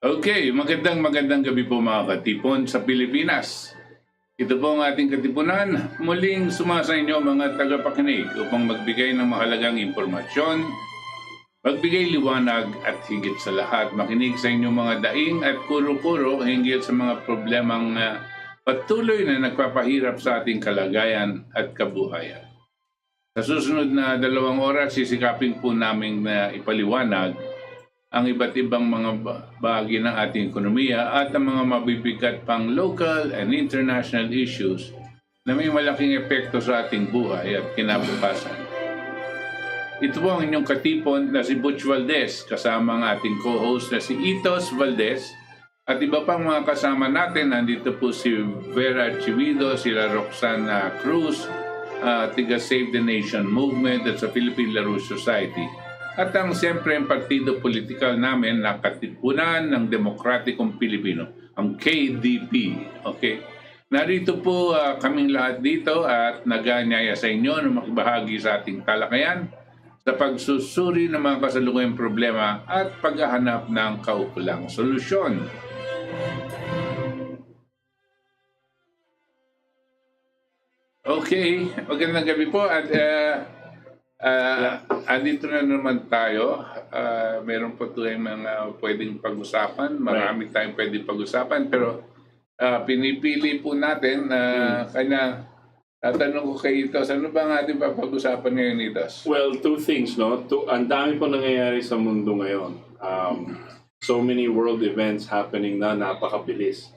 Okay, magandang gabi po mga katipon sa Pilipinas. Ito po ang ating katipunan. Muling sumasa inyo mga tagapakinig upang magbigay ng mahalagang impormasyon, magbigay liwanag at higit sa lahat makinig sa inyong mga daing at kuro-kuro hinggil sa mga problemang patuloy na nagpapahirap sa ating kalagayan at kabuhayan. Sa susunod na 2 oras, sisikapin po namin na ipaliwanag ang iba't ibang mga bahagi ng ating ekonomiya at ang mga mabibigat pang local and international issues na may malaking epekto sa ating buhay at kinabukasan. Ito po ang inyong katipon na si Butch Valdes kasama ang ating co-host na si Itos Valdes at iba pang mga kasama natin. Nandito po si Vera Chivido, sila Roxana Cruz, tiga Save the Nation Movement at sa Philippine LaRouche Society. At ang siyempre ang partido politikal namin na Katipunan ng Demokratikong Pilipino, ang KDP. Okay? Narito po kaming lahat dito at naganyaya sa inyo na makibahagi sa ating talakayan sa pagsusuri ng mga kasalukuyang problema at paghahanap ng kaukulang solusyon. Okay, magandang gabi po at andito na naman tayo. Meron po tayong mga pwedeng pag-usapan. Marami tayong pwedeng pag-usapan. Pero pinipili po natin kaya tatanong ko kay Itos, ano ba ang ating papag-usapan ngayon, Itos? Well, two things, no? Ang dami po nangyayari sa mundo ngayon. So many world events happening na napakabilis.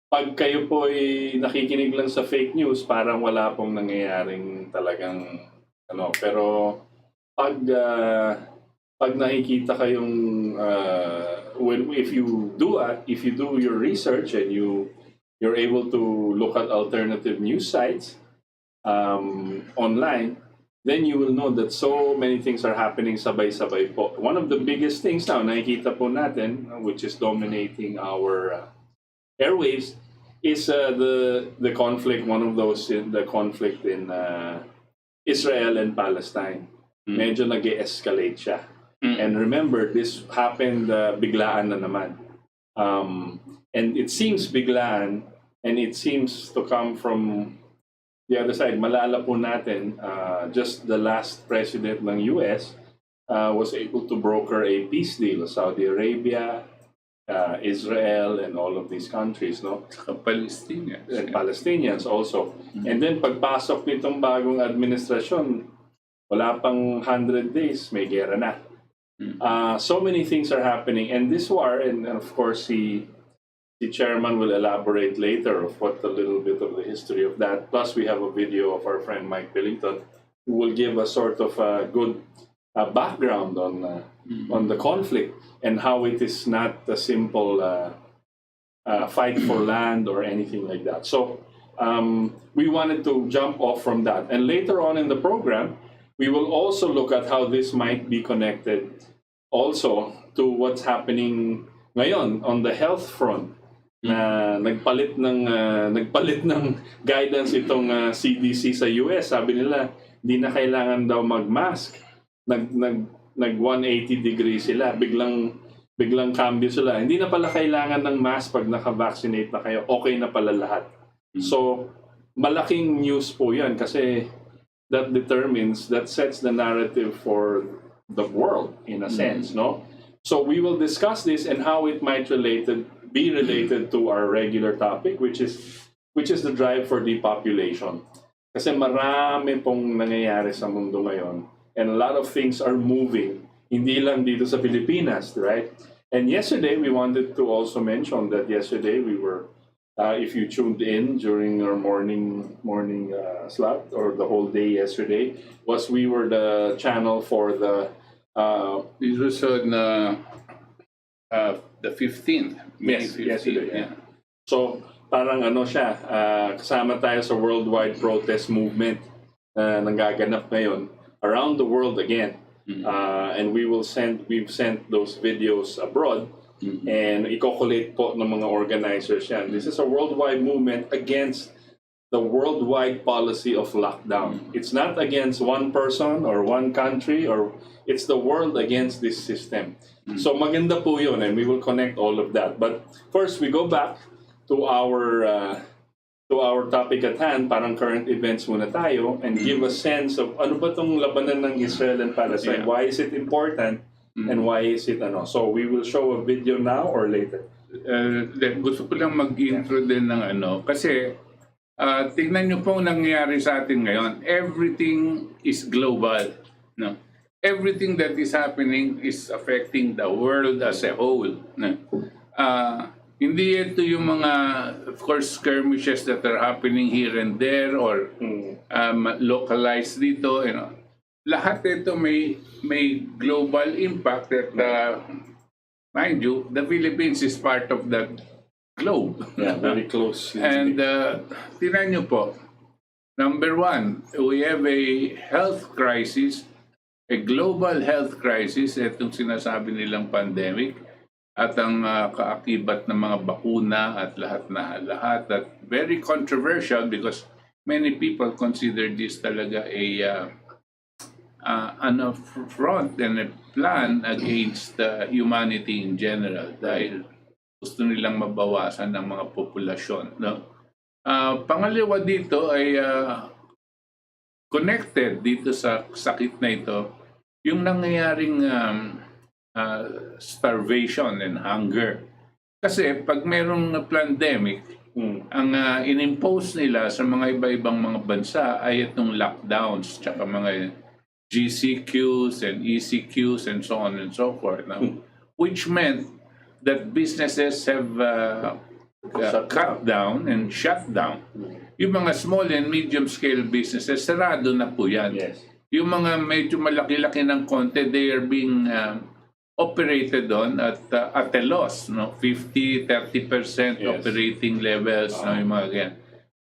Pag kayo po ay nakikinig lang sa fake news, parang wala pong nangyayaring talagang pero pag nakikita kayong if you do your research and you're able to look at alternative news sites online, then you will know that so many things are happening sabay-sabay po. One of the biggest things now nakikita po natin, which is dominating our airwaves, is the conflict. One of those, the conflict in Israel and Palestine. Medyo nag-escalate siya. And remember, this happened biglaan na naman. And it seems biglaan, and it seems to come from the other side. Malala po natin, just the last president ng US was able to broker a peace deal. Saudi Arabia, Israel, and all of these countries, no? Palestinians. And Palestinians also. And then pagpasok nitong bagong administrasyon, wala pang 100 days, may gera na. So many things are happening. And this war, and of course, the chairman will elaborate later of what a little bit of the history of that. Plus, we have a video of our friend Mike Billington, who will give a sort of a good background on the conflict and how it is not a simple fight for land or anything like that. So we wanted to jump off from that. And later on in the program, we will also look at how this might be connected also to what's happening ngayon on the health front. Na nagpalit ng guidance itong CDC sa US. Sabi nila, hindi na kailangan daw mag-mask. Nag 180 degrees sila, biglang cambio sila. Hindi na pala kailangan ng mask pag naka-vaccinate na kayo. Okay na pala lahat. So, malaking news po 'yan kasi that sets the narrative for the world in a sense, no? So, we will discuss this and how it might be related to our regular topic, which is the drive for depopulation. Kasi marami pong nangyayari sa mundo ngayon. And a lot of things are moving, hindi lang dito sa Pilipinas, right? And yesterday, we wanted to also mention that yesterday we were, if you tuned in during our morning slot or the whole day yesterday, we were the channel for the. This was on the 15th. Yes, yesterday. Yeah. So parang siya, kasama tayo sa worldwide protest movement na nanggaganap ngayon around the world again. And we've sent those videos abroad and i-collate po ng mga organizers yan. This is a worldwide movement against the worldwide policy of lockdown. It's not against one person or one country, or it's the world against this system. So maganda po yun, and we will connect all of that. But first, we go back to our topic at hand, parang current events muna tayo, and give a sense of ano ba tong labanan ng Israel and Palestine? Yeah. Why is it important? And why is it ano? So we will show a video now or later. Gusto ko lang mag-intro din ng ano, kasi tingnan niyo po ang nangyayari sa atin ngayon. Everything is global. No? Everything that is happening is affecting the world as a whole. No? Hindi ito yung mga, of course, skirmishes that are happening here and there or localized dito. You know. Lahat ito may global impact that, mind you, the Philippines is part of that globe. Yeah, very close. And tingnan niyo po, number one, we have a health crisis, a global health crisis, itong sinasabi nilang pandemic, at ang kaakibat ng mga bakuna at lahat that very controversial because many people consider this talaga a front and a plan against humanity in general dahil gusto nilang mabawasan ng mga populasyon. No? Pangalawa dito ay connected dito sa sakit na ito, yung nangyayaring starvation and hunger. Kasi pag merong pandemic, ang inimpose nila sa mga iba-ibang mga bansa ay itong lockdowns, tsaka mga GCQs and ECQs and so on and so forth. No? Which meant that businesses have cut down and shut down. Yung mga small and medium scale businesses, sarado na po yan. Yes. Yung mga medyo malaki-laki ng konti, they are being operated on at a loss, no? 50-30% Yes. operating levels, no? Yung mga ganyan.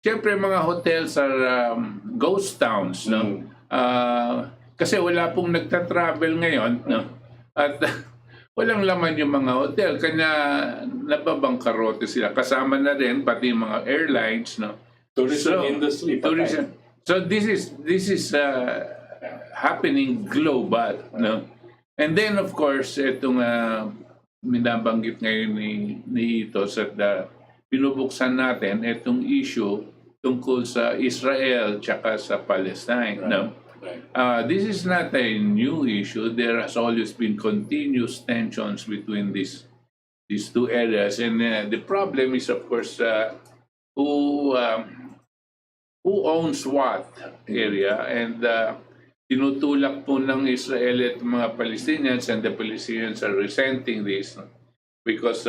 Siyempre, mga hotels are ghost towns, no? Kasi wala pong nagta-travel ngayon, no? At walang laman yung mga hotel, kanya nababangkarote sila. Kasama na rin pati yung mga airlines, no? Tourism industry. Tourism. So this is happening global, no? And then of course, itong minabanggit ngayon ni ito sa pinubuksan natin itong issue tungkol sa Israel tsaka sa Palestine, no? This is not a new issue. There has always been continuous tensions between these two areas, and the problem is, of course, who owns what area, and tinutulak po ng Israel at mga Palestinians, and the Palestinians are resenting this because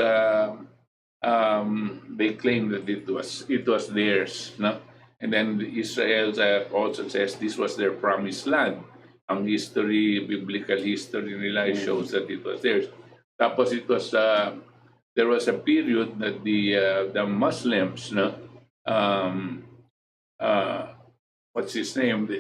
they claim that it was theirs, no? And then Israel also says this was their promised land. Ang history, biblical history nila shows that it was theirs. Tapos it was there was a period that the Muslims, no, what's his name?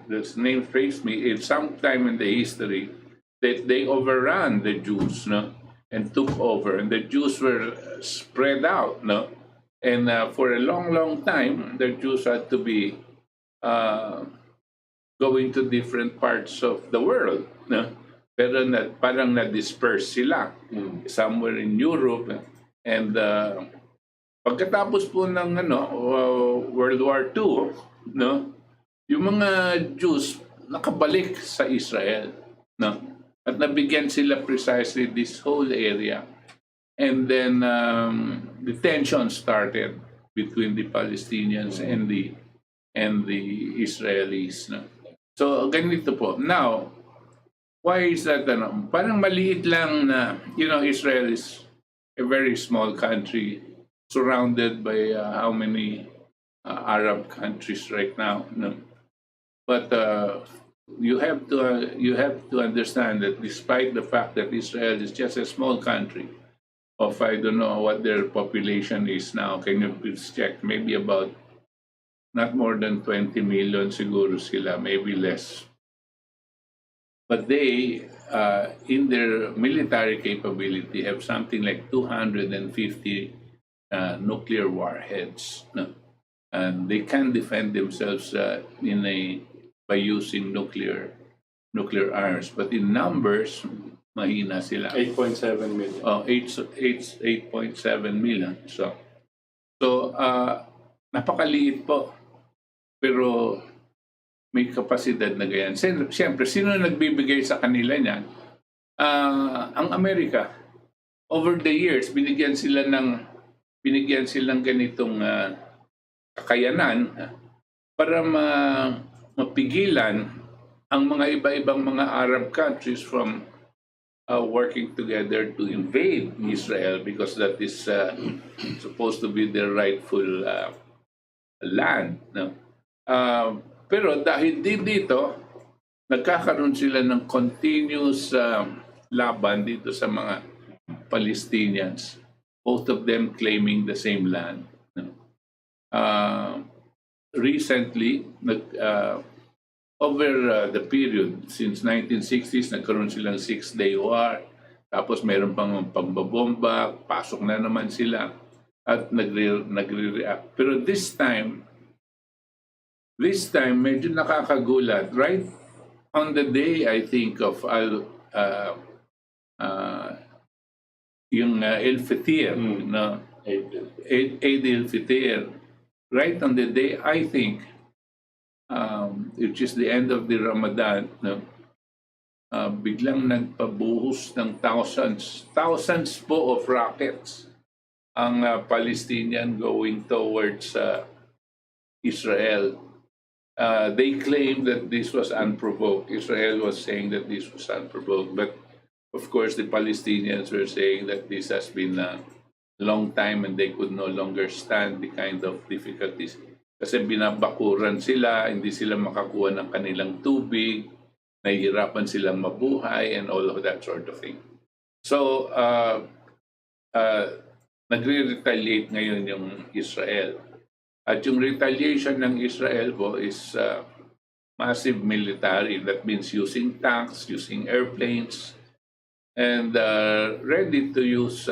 This name faced me. It's sometime in the history that they overran the Jews, no, and took over, and the Jews were spread out, no. And for a long time, the Jews had to be going to different parts of the world. No? Pero parang na-disperse sila somewhere in Europe. And pagkatapos po ng World War II, no? Yung mga Jews nakabalik sa Israel. No? At nabigyan sila precisely this whole area. And then the tension started between the Palestinians and the Israelis. No? So ganito po. Now, why is that? Parang maliit lang na, Israel is a very small country surrounded by how many Arab countries right now. No? But you have to understand that despite the fact that Israel is just a small country, of I don't know what their population is now. Can you please check? Maybe about not more than 20 million siguro sila, maybe less. But they, in their military capability, have something like 250 nuclear warheads. No? and they can defend themselves by using nuclear arms. But in numbers, mahina sila. 8.7 million. 8.7 million. So napakaliit po. Pero may kapasidad na ganyan. Siyempre, sino nagbibigay sa kanila niyan? Ang Amerika. Over the years, binigyan silang ganitong kakayanan para mapigilan ang mga iba-ibang mga Arab countries from working together to invade Israel, because that is supposed to be their rightful land. No? Pero dahil dito, nagkakaroon sila ng continuous laban dito sa mga Palestinians, both of them claiming the same land. No? Recently, over the period since 1960s, nagkaroon silang 6-day war. Tapos mayroon pang pagbabomba, pasok na naman sila at nagre-react. Pero this time medyo nakakagulat. Right on the day, I think, of yung El-Fitr, no? Eid el-Fitr. Right on the day, I think, which is the end of the Ramadan, no? Biglang nagpabuhos ng thousands po of rockets ang Palestinian going towards Israel. They claim that this was unprovoked. Israel was saying that this was unprovoked. But of course, the Palestinians were saying that this has been a long time and they could no longer stand the kind of difficulties. Kasi binabakuran sila, hindi sila makakuha ng kanilang tubig, nahihirapan silang mabuhay, and all of that sort of thing. So, nagre-retaliate ngayon yung Israel. At yung retaliation ng Israel po is massive military. That means using tanks, using airplanes, and ready to use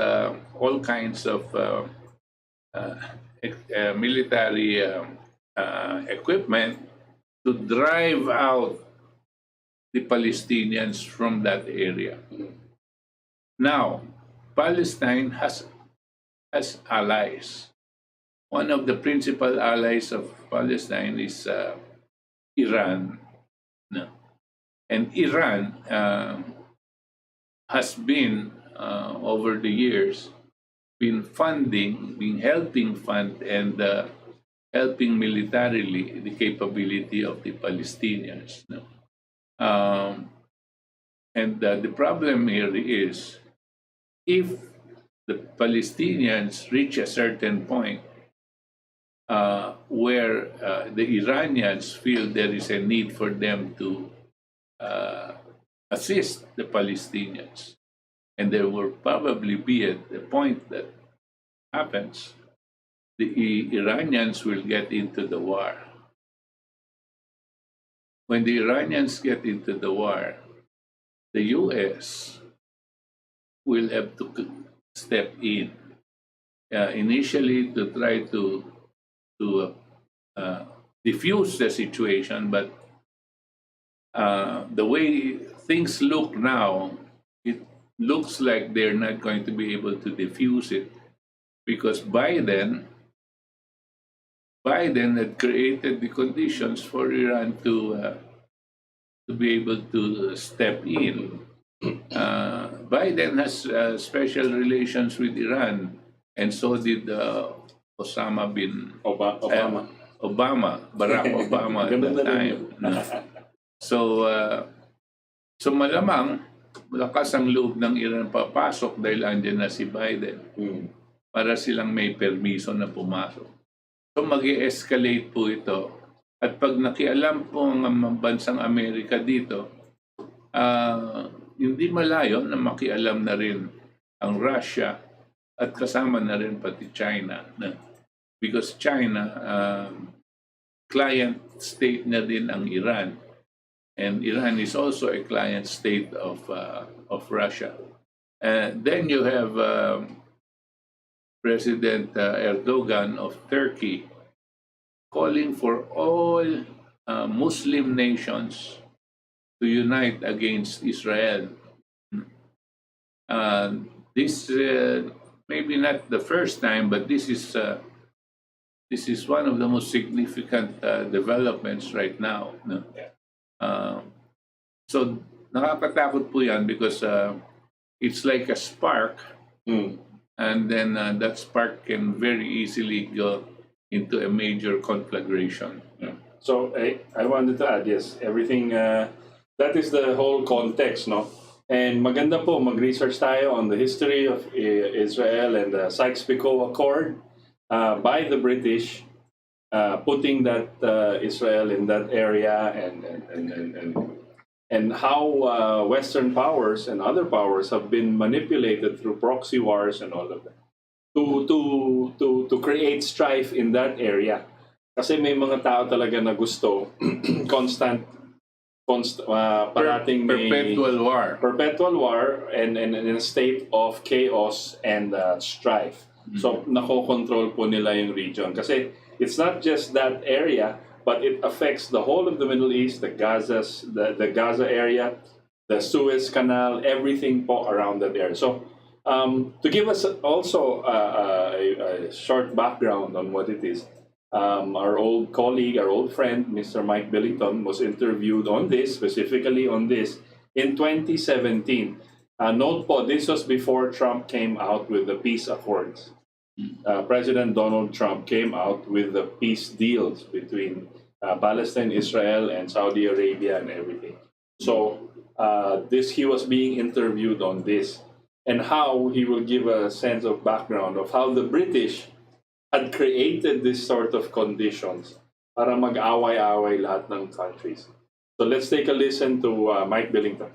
all kinds of military equipment to drive out the Palestinians from that area. Now, Palestine has allies. One of the principal allies of Palestine is Iran. No. And Iran has been, over the years, been helping fund and helping militarily the capability of the Palestinians. No? And the problem here is, if the Palestinians reach a certain point where the Iranians feel there is a need for them to assist the Palestinians, and there will probably be a point that happens, the Iranians will get into the war. When the Iranians get into the war, the U.S. will have to step in, initially to try to diffuse the situation, but the way things look now, it looks like they're not going to be able to diffuse it, because Biden had created the conditions for Iran to be able to step in. Biden has special relations with Iran, and so did Osama bin Barack Obama at that time. So malamang lakas ang loob ng Iran papasok dahil andyan na si Biden para silang may permiso na pumasok. So mag-escalate po ito. At pag nakialam po ang bansang Amerika dito, hindi malayo na makialam na rin ang Russia at kasama na rin pati China. Because China, client state na din ang Iran. And Iran is also a client state of Russia. Then you have President Erdogan of Turkey, calling for all Muslim nations to unite against Israel. This maybe not the first time, but this is one of the most significant developments right now. No? So nakakatakot po yan because it's like a spark, and then that spark can very easily go into a major conflagration. So I wanted to add, yes, everything, that is the whole context, no? And maganda po mag-research tayo on the history of Israel and the Sykes-Picot Accord by the British, putting that Israel in that area, and how Western powers and other powers have been manipulated through proxy wars and all of that to create strife in that area. Kasi may mga tao talaga na gusto parating perpetual war and in a state of chaos and strife. So nakokontrol po nila yung region kasi it's not just that area, but it affects the whole of the Middle East, the Gaza area, the Suez Canal, everything po around that area. So to give us also a short background on what it is, our old colleague, our old friend, Mr. Mike Billington, was interviewed on this, specifically on this, in 2017. Note po, this was before Trump came out with the peace accords. President Donald Trump came out with the peace deals between Palestine, Israel, and Saudi Arabia and everything. So he was being interviewed on this, and how he will give a sense of background of how the British had created this sort of conditions para mag-away-away lahat ng countries. So let's take a listen to Mike Billington.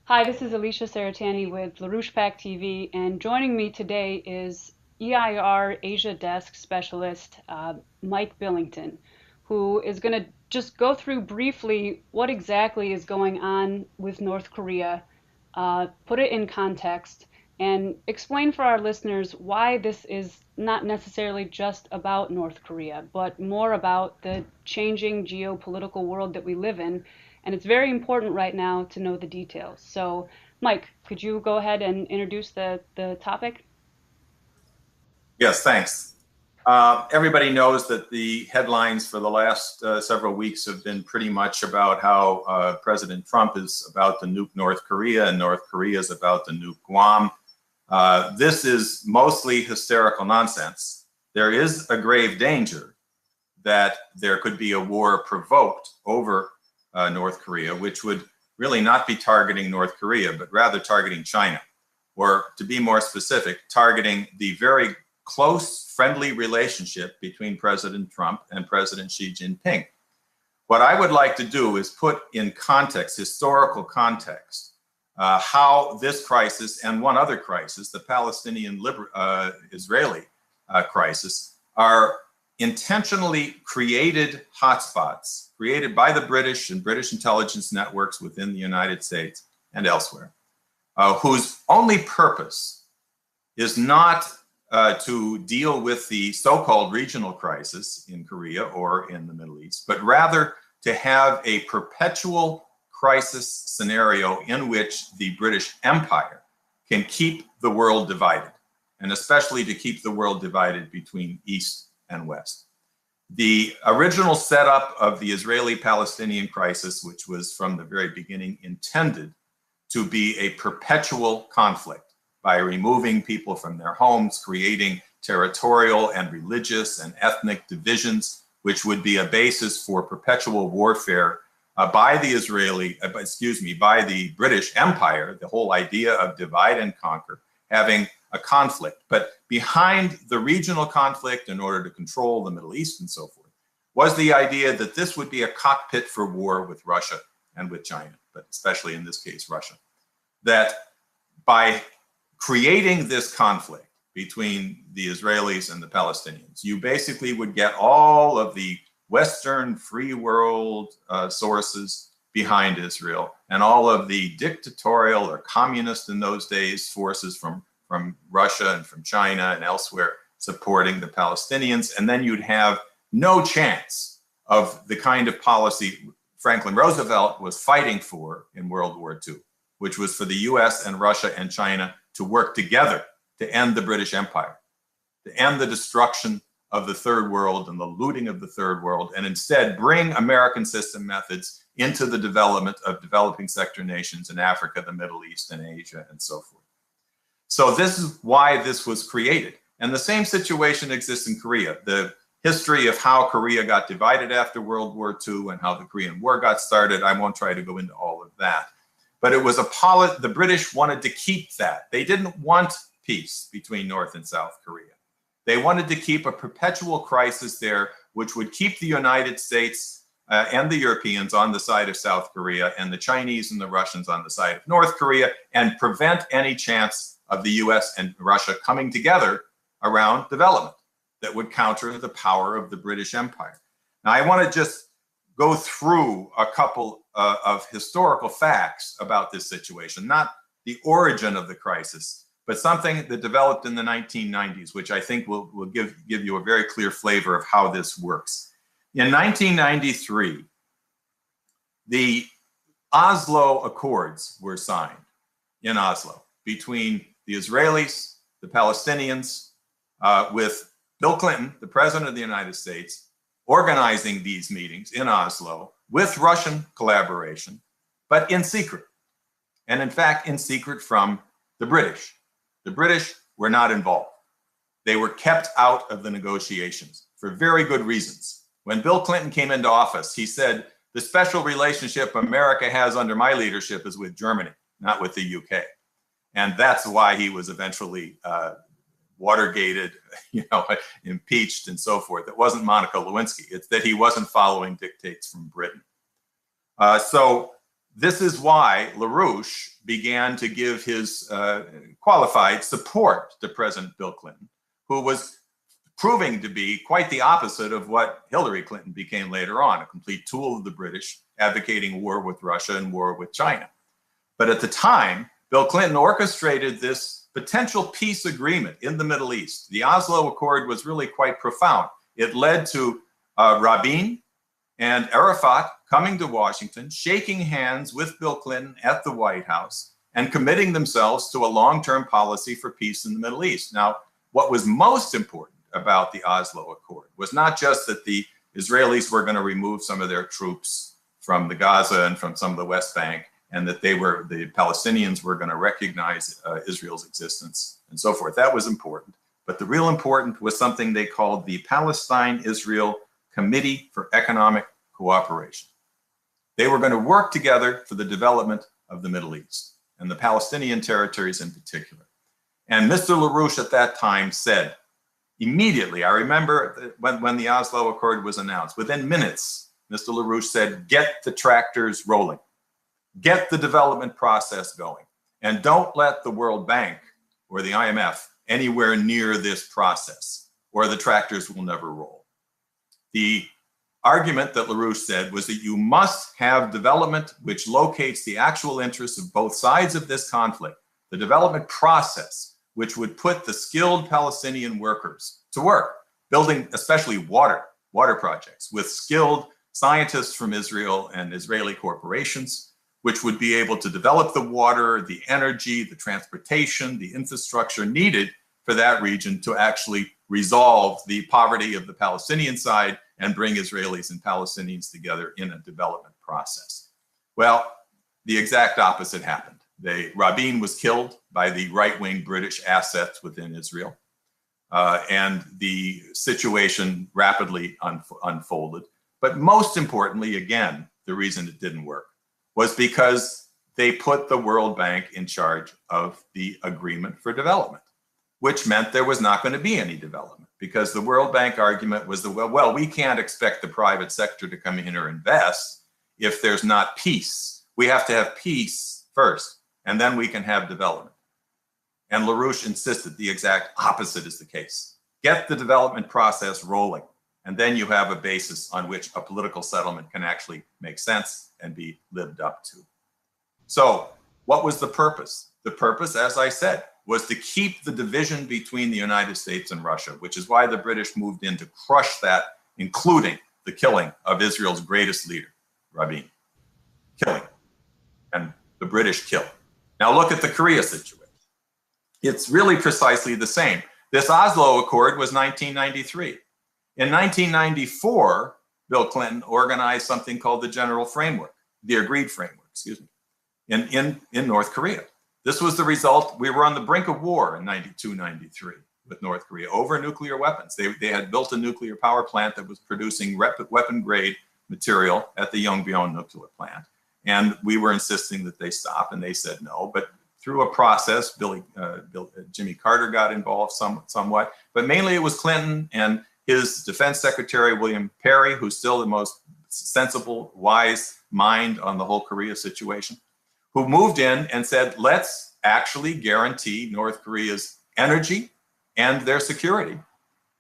Hi, this is Alicia Saratani with LaRouche PAC TV, and joining me today is EIR Asia Desk Specialist Mike Billington, who is going to just go through briefly what exactly is going on with North Korea, put it in context, and explain for our listeners why this is not necessarily just about North Korea, but more about the changing geopolitical world that we live in. And it's very important right now to know the details. So, Mike, could you go ahead and introduce the topic? Yes, thanks. Everybody knows that the headlines for the last several weeks have been pretty much about how President Trump is about to nuke North Korea and North Korea is about to nuke Guam. This is mostly hysterical nonsense. There is a grave danger that there could be a war provoked over North Korea, which would really not be targeting North Korea, but rather targeting China, or to be more specific, targeting the very close, friendly relationship between President Trump and President Xi Jinping. What I would like to do is put in context, historical context, how this crisis and one other crisis, the Palestinian-Israeli crisis, are intentionally created hotspots created by the British and British intelligence networks within the United States and elsewhere, whose only purpose is not to deal with the so-called regional crisis in Korea or in the Middle East, but rather to have a perpetual crisis scenario in which the British Empire can keep the world divided, and especially to keep the world divided between East and West. The original setup of the Israeli-Palestinian crisis, which was from the very beginning intended to be a perpetual conflict by removing people from their homes, creating territorial and religious and ethnic divisions, which would be a basis for perpetual warfare by the British Empire, the whole idea of divide and conquer, having a conflict. But behind the regional conflict, in order to control the Middle East and so forth, was the idea that this would be a cockpit for war with Russia and with China, but especially in this case, Russia. That by creating this conflict between the Israelis and the Palestinians, you basically would get all of the Western free world sources behind Israel and all of the dictatorial or communist in those days forces from Russia and from China and elsewhere supporting the Palestinians. And then you'd have no chance of the kind of policy Franklin Roosevelt was fighting for in World War II, which was for the US and Russia and China to work together to end the British Empire, to end the destruction of the Third World and the looting of the Third World, and instead bring American system methods into the development of developing sector nations in Africa, the Middle East, and Asia, and so forth. So this is why this was created. And the same situation exists in Korea. The history of how Korea got divided after World War II and how the Korean War got started, I won't try to go into all of that. But it was the British wanted to keep that. They didn't want peace between North and South Korea. They wanted to keep a perpetual crisis there, which would keep the United States and the Europeans on the side of South Korea and the Chinese and the Russians on the side of North Korea, and prevent any chance of the US and Russia coming together around development that would counter the power of the British Empire. Now, I want to just go through a couple of historical facts about this situation, not the origin of the crisis, but something that developed in the 1990s, which I think will give you a very clear flavor of how this works. In 1993, the Oslo Accords were signed in Oslo between the Israelis, the Palestinians, with Bill Clinton, the president of the United States, organizing these meetings in Oslo with Russian collaboration, but in secret. And in fact, in secret from the British. The British were not involved. They were kept out of the negotiations for very good reasons. When Bill Clinton came into office, he said, the special relationship America has under my leadership is with Germany, not with the UK. And that's why he was eventually Watergated, impeached and so forth. It wasn't Monica Lewinsky. It's that he wasn't following dictates from Britain. So this is why LaRouche began to give his qualified support to President Bill Clinton, who was proving to be quite the opposite of what Hillary Clinton became later on, a complete tool of the British, advocating war with Russia and war with China. But at the time, Bill Clinton orchestrated this potential peace agreement in the Middle East. The Oslo Accord was really quite profound. It led to Rabin and Arafat coming to Washington, shaking hands with Bill Clinton at the White House, and committing themselves to a long-term policy for peace in the Middle East. Now, what was most important about the Oslo Accord was not just that the Israelis were going to remove some of their troops from the Gaza and from some of the West Bank, and that the Palestinians were going to recognize Israel's existence and so forth. That was important. But the real important was something they called the Palestine-Israel Committee for Economic Cooperation. They were going to work together for the development of the Middle East and the Palestinian territories in particular. And Mr. LaRouche at that time said, immediately, I remember when the Oslo Accord was announced, within minutes, Mr. LaRouche said, get the tractors rolling. Get the development process going, and don't let the World Bank or the IMF anywhere near this process, or the tractors will never roll. The argument that LaRouche said was that you must have development which locates the actual interests of both sides of this conflict, the development process which would put the skilled Palestinian workers to work, building especially water projects with skilled scientists from Israel and Israeli corporations, which would be able to develop the water, the energy, the transportation, the infrastructure needed for that region to actually resolve the poverty of the Palestinian side and bring Israelis and Palestinians together in a development process. Well, the exact opposite happened. Rabin was killed by the right-wing British assets within Israel, and the situation rapidly unfolded. But most importantly, again, the reason it didn't work was because they put the World Bank in charge of the agreement for development, which meant there was not going to be any development, because the World Bank argument was well, we can't expect the private sector to come in or invest if there's not peace. We have to have peace first, and then we can have development. And LaRouche insisted the exact opposite is the case. Get the development process rolling, and then you have a basis on which a political settlement can actually make sense and be lived up to. So what was the purpose? The purpose, as I said, was to keep the division between the United States and Russia, which is why the British moved in to crush that including the killing of Israel's greatest leader, Rabin. Killing. And the British kill. Now look at the Korea situation. It's really precisely the same. This Oslo Accord was 1993. In 1994, Bill Clinton organized something called the General Framework, the Agreed Framework, in North Korea. This was the result. We were on the brink of war in 92, 93 with North Korea over nuclear weapons. They had built a nuclear power plant that was producing weapon-grade material at the Yongbyon nuclear plant. And we were insisting that they stop, and they said no. But through a process, Jimmy Carter got involved somewhat, but mainly it was Clinton and his defense secretary, William Perry, who's still the most sensible, wise mind on the whole Korea situation, who moved in and said, let's actually guarantee North Korea's energy and their security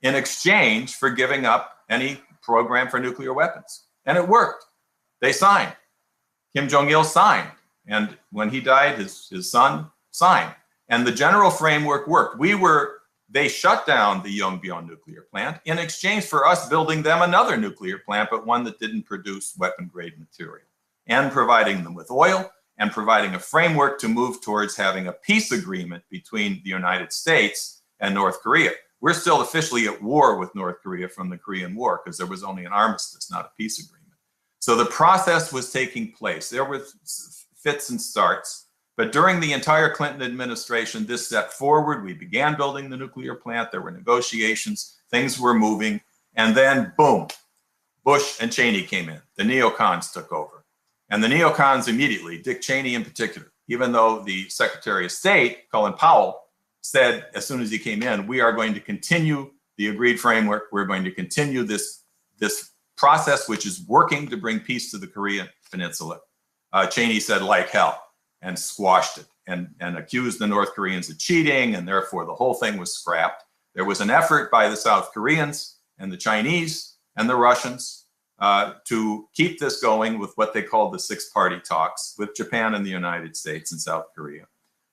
in exchange for giving up any program for nuclear weapons. And it worked. They signed. Kim Jong-il signed. And when he died, his son signed. And the general framework worked. They shut down the Yongbyon nuclear plant in exchange for us building them another nuclear plant, but one that didn't produce weapon-grade material, and providing them with oil, and providing a framework to move towards having a peace agreement between the United States and North Korea. We're still officially at war with North Korea from the Korean War because there was only an armistice, not a peace agreement. So the process was taking place. There were fits and starts, but during the entire Clinton administration, this stepped forward. We began building the nuclear plant. There were negotiations, things were moving, and then boom, Bush and Cheney came in. The neocons took over. And the neocons immediately, Dick Cheney in particular, even though the Secretary of State, Colin Powell, said as soon as he came in, we are going to continue the agreed framework. We're going to continue this process, which is working to bring peace to the Korean Peninsula. Cheney said, like hell, and squashed it and accused the North Koreans of cheating, and therefore the whole thing was scrapped. There was an effort by the South Koreans and the Chinese and the Russians to keep this going with what they called the six-party talks with Japan and the United States and South Korea.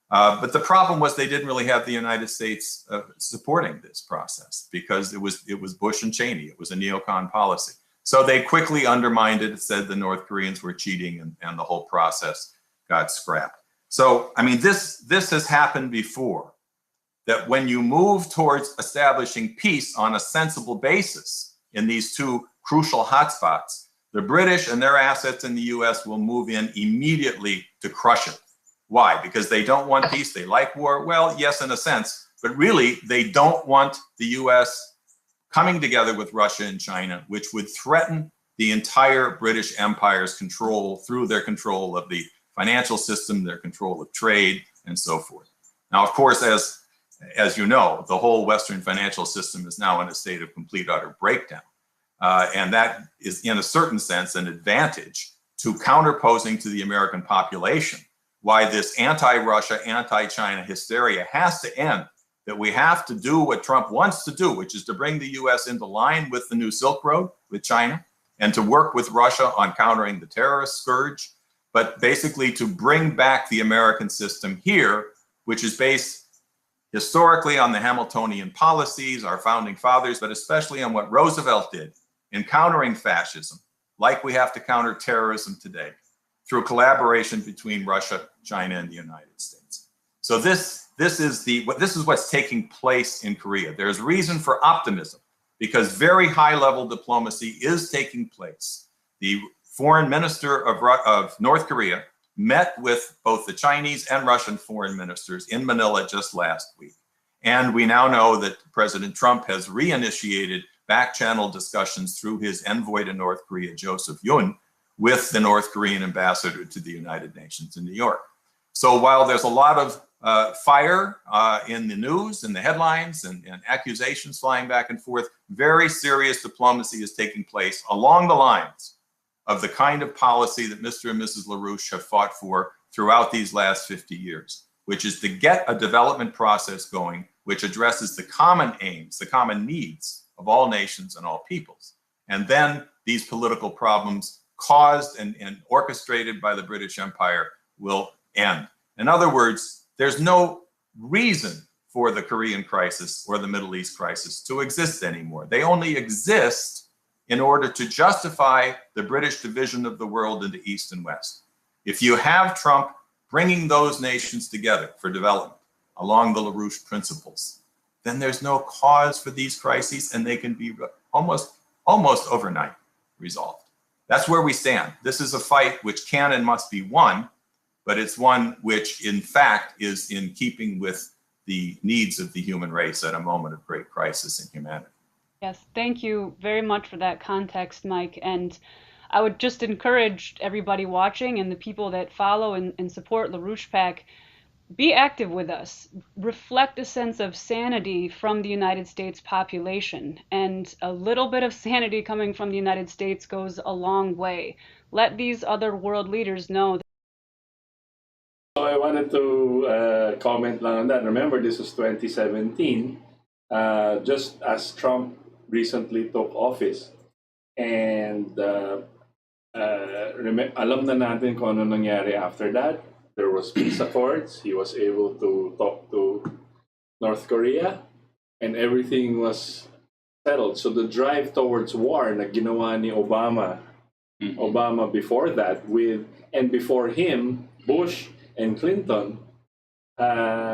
But the problem was they didn't really have the United States supporting this process because it was Bush and Cheney. It was a neocon policy. So they quickly undermined it, said the North Koreans were cheating, and the whole process got scrapped. So, I mean, this has happened before, that when you move towards establishing peace on a sensible basis in these two crucial hotspots, the British and their assets in the US will move in immediately to crush it. Why? Because they don't want peace, they like war? Well, yes, in a sense, but really they don't want the US coming together with Russia and China, which would threaten the entire British Empire's control through their control of the financial system, their control of trade, and so forth. Now, of course, as you know, the whole Western financial system is now in a state of complete utter breakdown. And that is, in a certain sense, an advantage to counterposing to the American population why this anti-Russia, anti-China hysteria has to end, that we have to do what Trump wants to do, which is to bring the US into line with the new Silk Road with China and to work with Russia on countering the terrorist scourge, but basically to bring back the American system here, which is based historically on the Hamiltonian policies, our founding fathers, but especially on what Roosevelt did in countering fascism, like we have to counter terrorism today, through collaboration between Russia, China, and the United States. So this is what's taking place in Korea. There's reason for optimism because very high-level diplomacy is taking place. The foreign minister of North Korea met with both the Chinese and Russian foreign ministers in Manila just last week. And we now know that President Trump has reinitiated back-channel discussions through his envoy to North Korea, Joseph Yun, with the North Korean ambassador to the United Nations in New York. So while there's a lot of fire in the news and the headlines and accusations flying back and forth, very serious diplomacy is taking place along the lines of the kind of policy that Mr. and Mrs. LaRouche have fought for throughout these last 50 years, which is to get a development process going which addresses the common aims, the common needs of all nations and all peoples. And then these political problems caused and orchestrated by the British Empire will end. In other words, there's no reason for the Korean crisis or the Middle East crisis to exist anymore. They only exist in order to justify the British division of the world into East and West. If you have Trump bringing those nations together for development along the LaRouche principles, then there's no cause for these crises, and they can be almost overnight resolved. That's where we stand. This is a fight which can and must be won, but it's one which, in fact, is in keeping with the needs of the human race at a moment of great crisis in humanity. Yes, thank you very much for that context, Mike. And I would just encourage everybody watching and the people that follow and support LaRouche PAC, be active with us. Reflect a sense of sanity from the United States population. And a little bit of sanity coming from the United States goes a long way. Let these other world leaders know that. So I wanted to comment lang on that. Remember, this was 2017, just as Trump recently took office. And alam na natin kung ano nangyari after that. There was peace accords. He was able to talk to North Korea, and everything was settled. So the drive towards war na ginawa ni Obama, Obama before that, and before him, Bush and Clinton,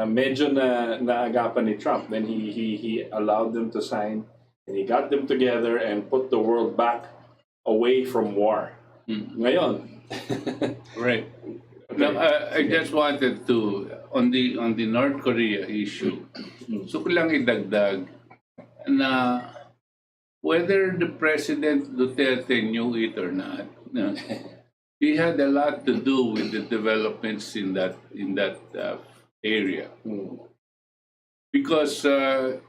medyo naagapan ni Trump. Then he allowed them to sign, and he got them together and put the world back away from war. Ngayon. Right. Now, I just wanted to, on the North Korea issue, so ko lang idagdag na whether the President Duterte knew it or not, he had a lot to do with the developments in that area, because of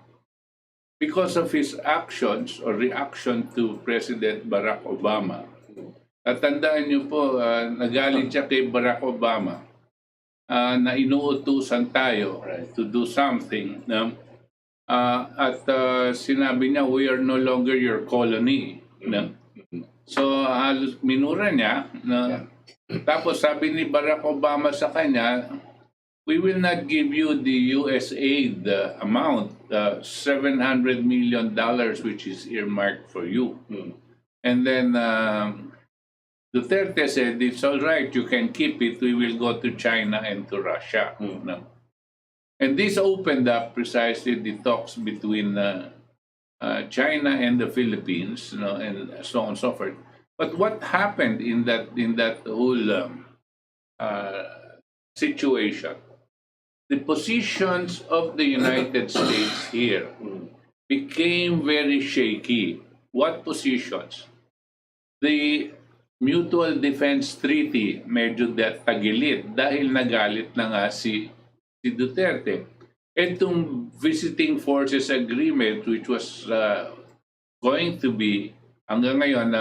his actions or reaction to President Barack Obama. At tandaan niyo po, nagalit siya kay Barack Obama na inuutusan tayo to do something. At sinabi niya, we are no longer your colony. So halos minura niya. Tapos sabi ni Barack Obama sa kanya, we will not give you the US aid amount, $700 million, which is earmarked for you. And then Duterte said, it's all right, you can keep it, we will go to China and to Russia. And this opened up precisely the talks between China and the Philippines, and so on and so forth. But what happened in that whole situation? The positions of the United States here became very shaky. What positions? The Mutual Defense Treaty medyo tagilid dahil nagalit na nga si Duterte. Itong Visiting Forces Agreement, which was going to be, hanggang ngayon,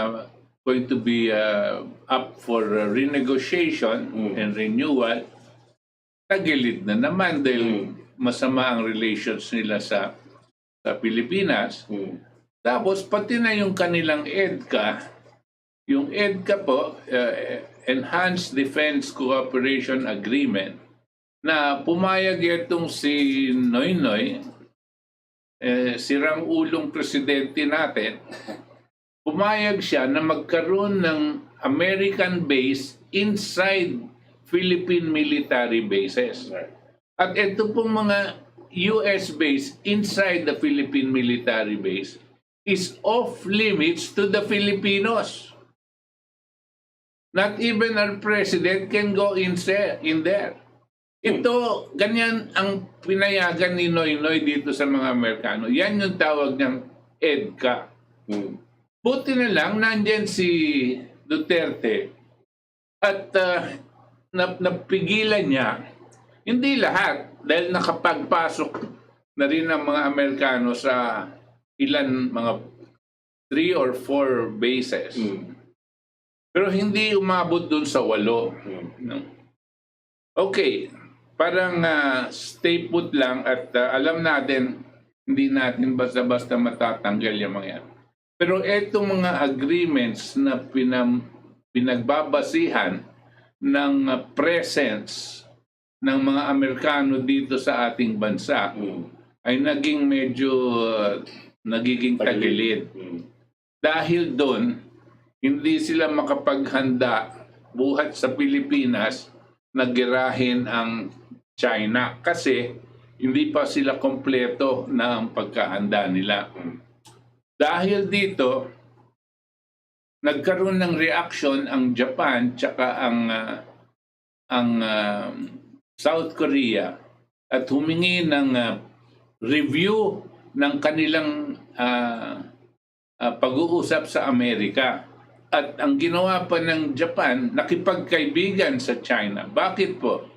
going to be up for renegotiation and renewal, tagilid na naman dahil masama ang relations nila sa Pilipinas. Tapos pati na yung kanilang EDCA, yung EDCA po, Enhanced Defense Cooperation Agreement, na pumayag itong si Noynoy, sirang ulong presidente natin, pumayag siya na magkaroon ng American base inside Philippine military bases. At ito pong mga US base inside the Philippine military base is off limits to the Filipinos. Not even our president can go in there. Ito, ganyan ang pinayagan ni Noynoy dito sa mga Amerikano. Yan yung tawag niyang EDCA. Buti na lang, nandyan si Duterte at napigilan niya. Hindi lahat, dahil nakapagpasok na rin ang mga Amerikano sa ilan, mga 3 or 4 bases. Pero hindi umabot dun sa 8. Okay, parang stay put lang at alam natin, hindi natin basta-basta matatanggal yung mga yan. Pero etong mga agreements na pinagbabasihan ng presence ng mga Amerikano dito sa ating bansa ay naging medyo nagiging tagilid. dahil doon, hindi sila makapaghanda buhat sa Pilipinas na girahin ang China kasi hindi pa sila kompleto na ang pagkahanda nila. Dahil dito, nagkaroon ng reaction ang Japan tsaka ang South Korea at humingi ng review ng kanilang pag-uusap sa Amerika. At ang ginawa pa ng Japan, nakipagkaibigan sa China. Bakit po?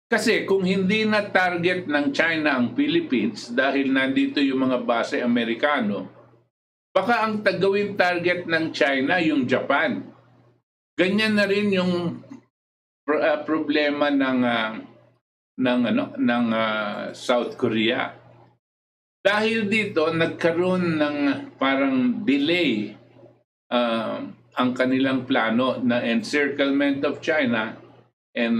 Kasi kung hindi na target ng China ang Philippines dahil nandito yung mga base Amerikano, baka ang tagawin target ng China yung Japan. Ganyan na rin yung problema ng South Korea. Dahil dito nagkaroon ng parang delay ang kanilang plano na encirclement of China and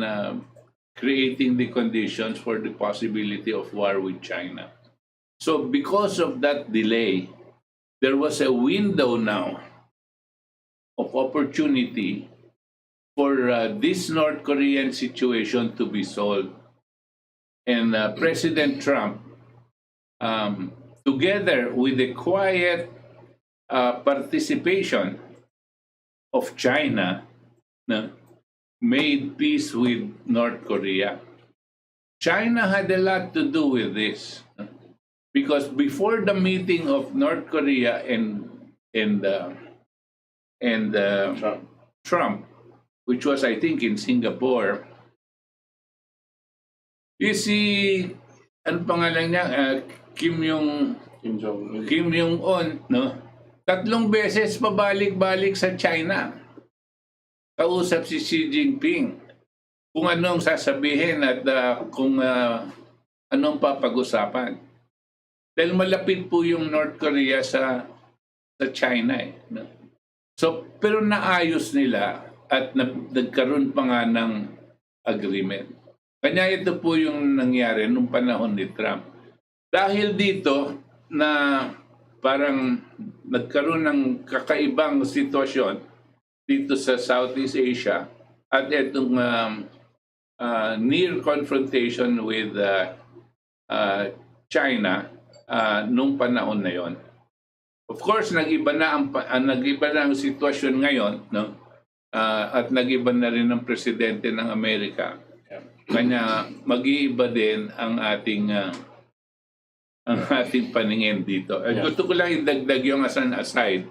creating the conditions for the possibility of war with China. So because of that delay, there was a window now of opportunity for this North Korean situation to be solved. And President Trump, together with the quiet participation of China, made peace with North Korea. China had a lot to do with this. Because before the meeting of North Korea and Trump, which was I think in Singapore, you see, ano pangalan niya? Kim Jong-un, no? 3 beses pabalik-balik sa China. Kausap si Xi Jinping kung anong sasabihin at kung anong papag-usapan. Dahil malapit po yung North Korea sa China. So, pero naayos nila at nagkaroon pa nga ng agreement. Kanya ito po yung nangyari nung panahon ni Trump. Dahil dito na parang nagkaroon ng kakaibang sitwasyon dito sa Southeast Asia at itong near confrontation with China nung panahon na yon. Of course, nag-iba na ang sitwasyon ngayon, no? At nag-iba na rin ang presidente ng Amerika. Kanya mag-iiba din ang ating paningin dito. Gusto ko lang idagdag yung as an aside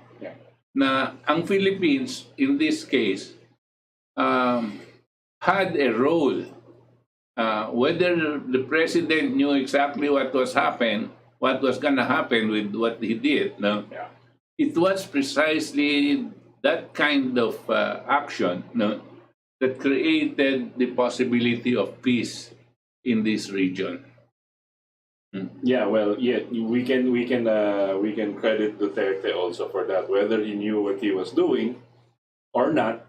na ang Philippines in this case had a role. Whether the president knew exactly what was gonna happen with what he did, no? It was precisely that kind of action, no, that created the possibility of peace in this region. Yeah, well, yeah, we can credit Duterte also for that, whether he knew what he was doing or not,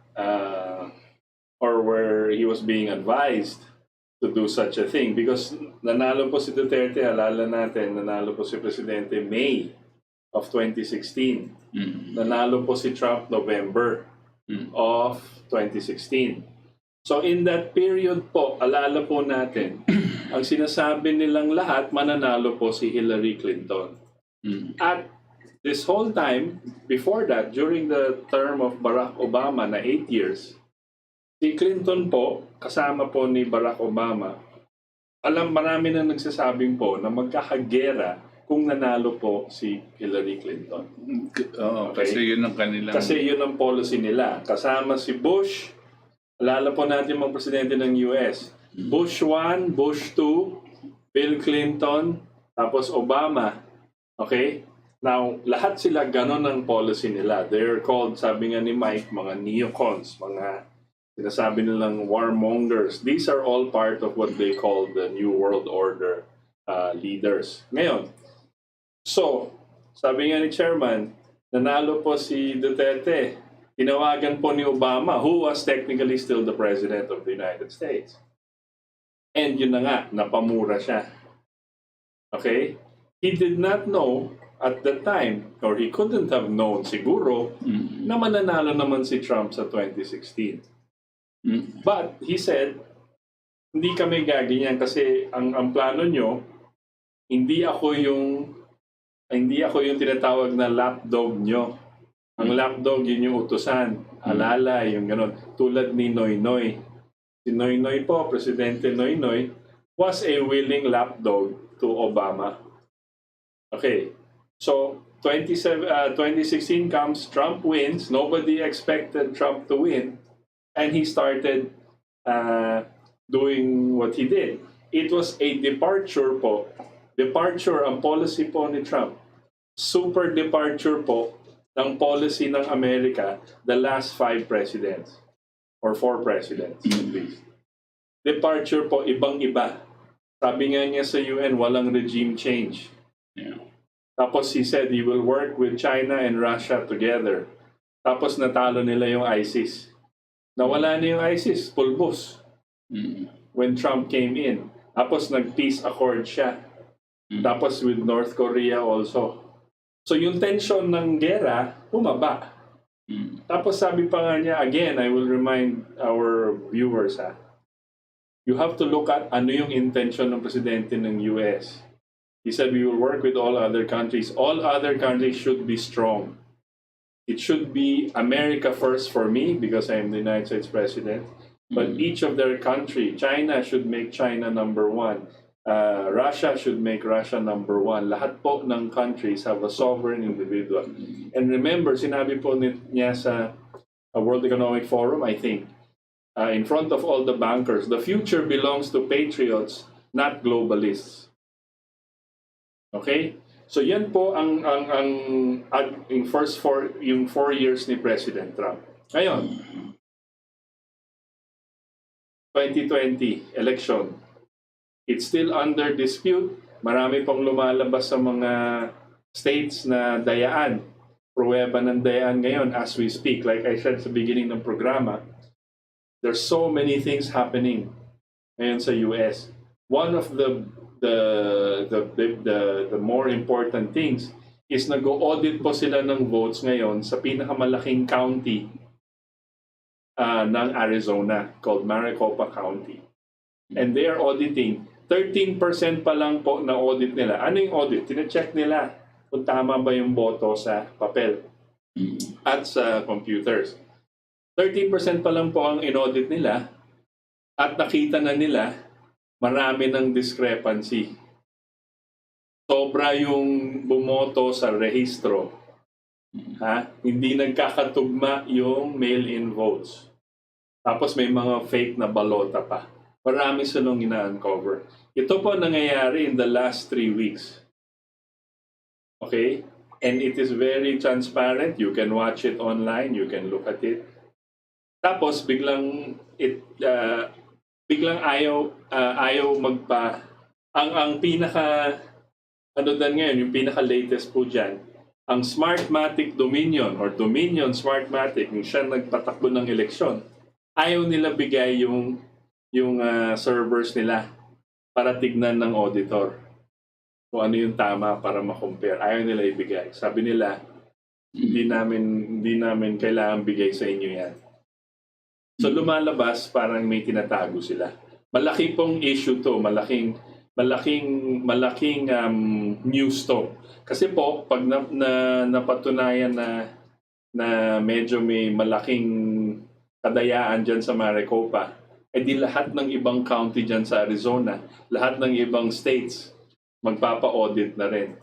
or where he was being advised to do such a thing. Because nanalo po si Duterte, alala natin, nanalo po si Presidente May of 2016. Nanalo po si Trump November of 2016. So in that period po, alala po natin, ang sinasabi nilang lahat, mananalo po si Hillary Clinton. At this whole time, before that, during the term of Barack Obama na 8 years, si Clinton po, kasama po ni Barack Obama, marami na nagsasabing po na magkakagera kung nanalo po si Hillary Clinton. Okay? Kasi yun ang kanilang... Kasi yun ang policy nila. Kasama si Bush, alala po natin mga presidente ng US. Bush 1, Bush 2, Bill Clinton, tapos Obama. Okay? Now, lahat sila ganon ang policy nila. They're called, sabi nga ni Mike, mga neocons, mga sinasabi nilang warmongers. These are all part of what they call the New World Order leaders. Ngayon, so, sabi nga ni Chairman, nanalo po si Duterte. Tinawagan po ni Obama, who was technically still the President of the United States. And yun na nga, napamura siya. Okay? He did not know at the time, or he couldn't have known siguro, na mananalo naman si Trump sa 2016. But he said, hindi kami gaganyan kasi ang plano nyo, hindi ako yung tinatawag na lapdog nyo. Ang lapdog, yun yung utusan. Alala, yung gano'n. Tulad ni Noynoy. Si Noynoy po, Presidente Noynoy, was a willing lapdog to Obama. Okay. So, 2016 comes, Trump wins. Nobody expected Trump to win. And he started doing what he did. It was a departure po. Departure ang policy po ni Trump. Super departure po ng policy ng Amerika the last 5 presidents or 4 presidents at least. Departure po, ibang-iba. Sabi nga niya sa UN, walang regime change. Yeah. Tapos he said he will work with China and Russia together. Tapos natalo nila yung ISIS. Nawala na yung ISIS, pulbos. When Trump came in. Tapos nag-peace accord siya. Tapos with North Korea also. So yung tension ng gera, bumaba. Tapos sabi pa nga niya, again, I will remind our viewers, you have to look at ano yung intention ng presidente ng US. He said, we will work with all other countries. All other countries should be strong. It should be America first for me because I am the United States president. But each of their country, China should make China number 1. Russia should make Russia number 1. Lahat po ng countries have a sovereign individual. And remember, sinabi po niya sa World Economic Forum, I think, in front of all the bankers, the future belongs to patriots, not globalists. Okay? So yan po ang yung 4 years ni President Trump. Ngayon, 2020 election. It's still under dispute. Marami pong lumalabas sa mga states na dayaan. Pruweba ng dayaan ngayon as we speak. Like I said sa beginning ng programa, there's so many things happening ngayon sa US. One of the more important things is nag-audit po sila ng votes ngayon sa pinakamalaking county ng Arizona called Maricopa County. And they are auditing. 13% pa lang po na audit nila. Ano yung audit? Tine-check nila kung tama ba yung boto sa papel at sa computers. 13% pa lang po ang in-audit nila at nakita na nila marami ng discrepancy. Sobra yung bumoto sa rehistro. Hindi nagkakatugma yung mail-in votes. Tapos may mga fake na balota pa. Marami silang ina-uncover. Ito po nangyayari in the last 3 weeks. Okay? And it is very transparent. You can watch it online. You can look at it. Tapos biglang ayaw magpa... Ang pinaka... Ano dan ngayon? Yung pinaka-latest po dyan. Ang Smartmatic Dominion or Dominion Smartmatic, yung siya nagpatakbo ng eleksyon, ayaw nila bigay yung servers nila para tignan ng auditor kung ano yung tama para ma-compare. Ayaw nila ibigay. Sabi nila, hindi namin kailangan bigay sa inyo yan. So lumalabas, parang may tinatago sila. Malaki pong issue to, malaking news to. Kasi po, pag napatunayan na medyo may malaking kadayaan dyan sa Maricopa, di lahat ng ibang county dyan sa Arizona, lahat ng ibang states, magpapa-audit na rin.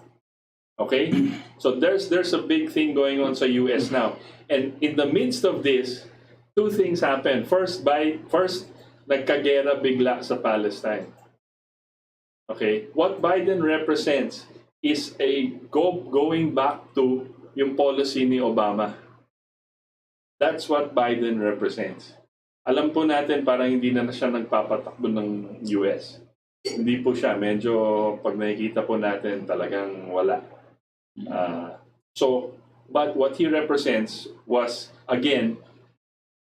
Okay? So there's a big thing going on sa US now. And in the midst of this, 2 things happen. First, nagkagera bigla sa Palestine. Okay? What Biden represents is a going back to yung policy ni Obama. That's what Biden represents. Alam po natin parang hindi na siya nagpapatakbo ng US. Hindi po siya. Medyo pag nakikita po natin talagang wala. But what he represents was, again,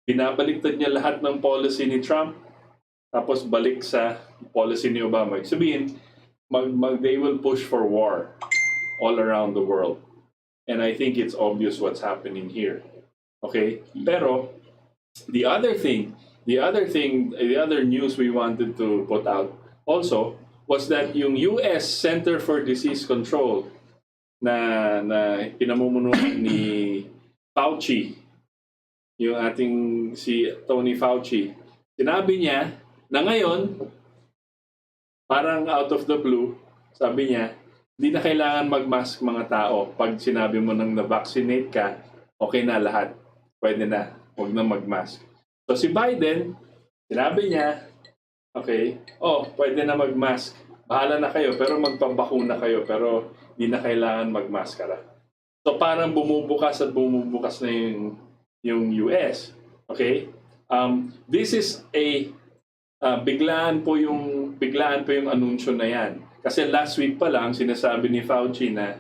binabaliktad niya lahat ng policy ni Trump tapos balik sa policy ni Obama. Sabihin, they will push for war. all around the world. And I think it's obvious what's happening here. Okay? Pero the other news we wanted to put out also was that yung US Center for Disease Control na pinamumunuan ni Fauci, yung ating si Tony Fauci, sinabi niya na ngayon, parang out of the blue, sabi niya, hindi na kailangan mag-mask mga tao. Pag sinabi mo nang na-vaccinate ka, okay na lahat. Pwede na. Huwag na mag-mask. So si Biden, sinabi niya, okay, pwede na mag-mask. Bahala na kayo, pero magpabakuna kayo, pero hindi na kailangan mag-maskara. So parang bumubukas at bumubukas na yung US. Okay? This is a biglaan po yung anunsyo na yan. Kasi last week pa lang sinasabi ni Fauci na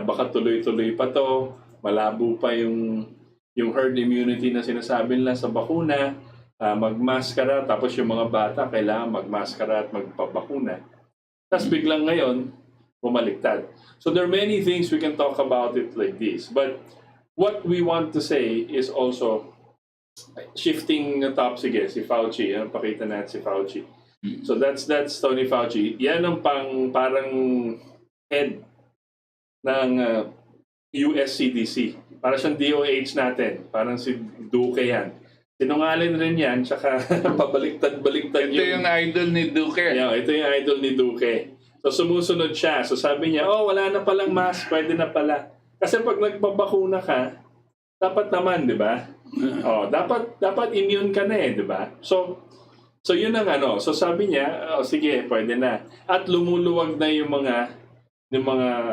baka tuloy-tuloy pa to, malabo pa yung herd immunity na sinasabi nila sa bakuna, magmaskara, tapos yung mga bata kailangan magmaskara at magpabakuna. Tapos biglang ngayon, bumaliktad. So there are many things we can talk about it like this. But what we want to say is also, shifting the top, sige, si Fauci, pakita natin si Fauci. So that's Tony Fauci. Yan ang parang head ng US CDC. Para siyang DOH natin. Parang si Duque yan. Sinungaling rin yan, tsaka pabaliktad-baliktad Ito yung idol ni Duque. Yeah, ito yung idol ni Duque. So sumusunod siya. So sabi niya, wala na palang mask, pwede na pala. Kasi pag nagpabakuna ka, dapat naman, di ba? Dapat immune ka na di ba? So yun ang ano. So sabi niya, sige, pwede na. At lumuluwag na yung mga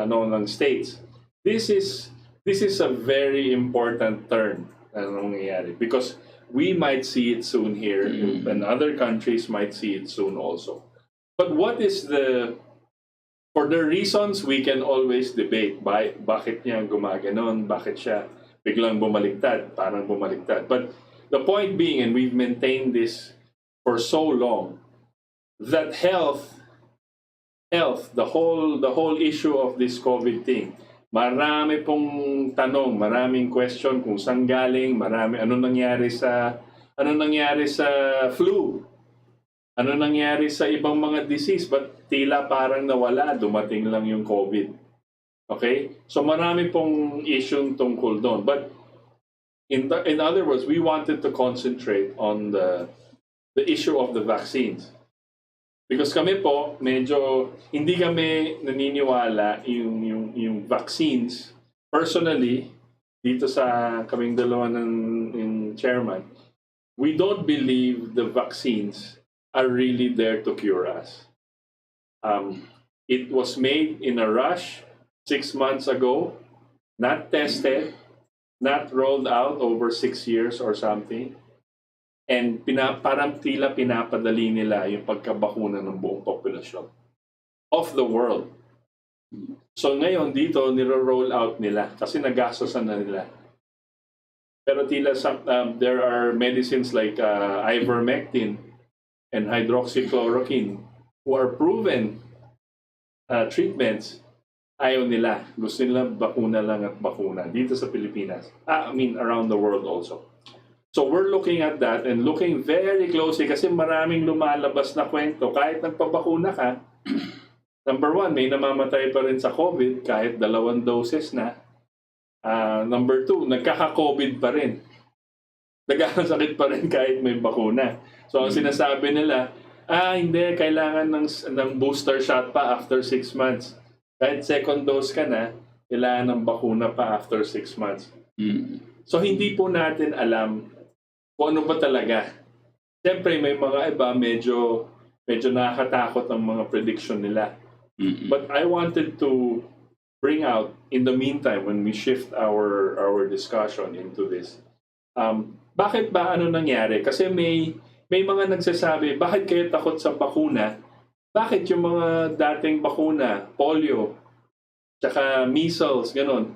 ng states. This is a very important turn na nangyayari because we might see it soon here and other countries might see it soon also. But what is for the reasons we can always debate bakit niya gumaganon, bakit siya biglang bumaliktad, parang bumaliktad. But the point being, and we've maintained this for so long, that health, the whole issue of this COVID thing, marami pong tanong, maraming question kung saan galing, ano nangyari sa flu, ano nangyari sa ibang mga disease, but tila parang nawala, dumating lang yung COVID. Okay? So marami pong issue tungkol doon. But in other words, we wanted to concentrate on the issue of the vaccines. Because kami po, medyo hindi kami naniniwala yung vaccines. Personally, dito sa kaming dalawa ng chairman, we don't believe the vaccines are really there to cure us. It was made in a rush 6 months ago, not tested, not rolled out over 6 years or something. And parang tila pinapadali nila yung pagkabakuna ng buong populasyon of the world. So ngayon dito niro-roll out nila kasi nagastosan na nila. Pero tila there are medicines like ivermectin and hydroxychloroquine who are proven treatments. Ayaw nila. Gusto nila bakuna lang at bakuna dito sa Pilipinas. Around the world also. So we're looking at that and looking very closely kasi maraming lumalabas na kwento. Kahit nagpabakuna ka, number 1, may namamatay pa rin sa COVID kahit 2 doses na. Number 2, nagkaka-COVID pa rin. Nagkakasakit pa rin kahit may bakuna. So ang sinasabi nila, hindi, kailangan ng booster shot pa after 6 months. Kahit second dose ka na, kailangan ng bakuna pa after 6 months. So hindi po natin alam kung ano ba talaga. Siyempre may mga iba medyo nakakatakot ang mga prediction nila. But I wanted to bring out in the meantime when we shift our discussion into this. Bakit ba ano nangyari? Kasi may mga nagsasabi, bakit kayo takot sa bakuna? Bakit yung mga dating bakuna, polio, tsaka measles, ganon,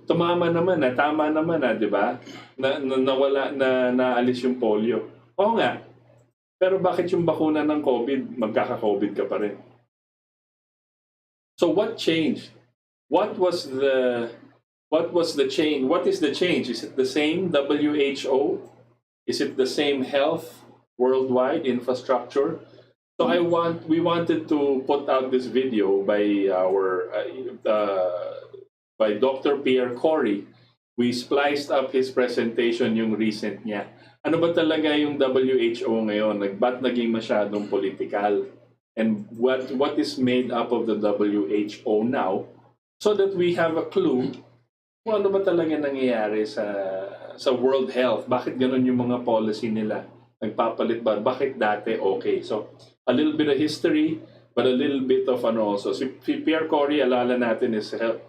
tumama naman tama naman di ba? Nawala na naalis yung polio. Oo nga. Pero bakit yung bakuna ng COVID, magkaka-COVID ka pa rin? So what changed? what was the change? What is the change? Is it the same WHO? Is it the same health worldwide infrastructure? So we wanted to put out this video by our by Dr. Pierre Corey. We spliced up his presentation, yung recent niya. Ano ba talaga yung WHO ngayon? Ba't naging masyadong political? And what is made up of the WHO now? So that we have a clue kung ano ba talaga nangyayari sa World Health. Bakit ganun yung mga policy nila? Nagpapalit ba? Bakit dati okay? So, a little bit of history, but a little bit of ano also. Si Pierre Corey, alala natin, is a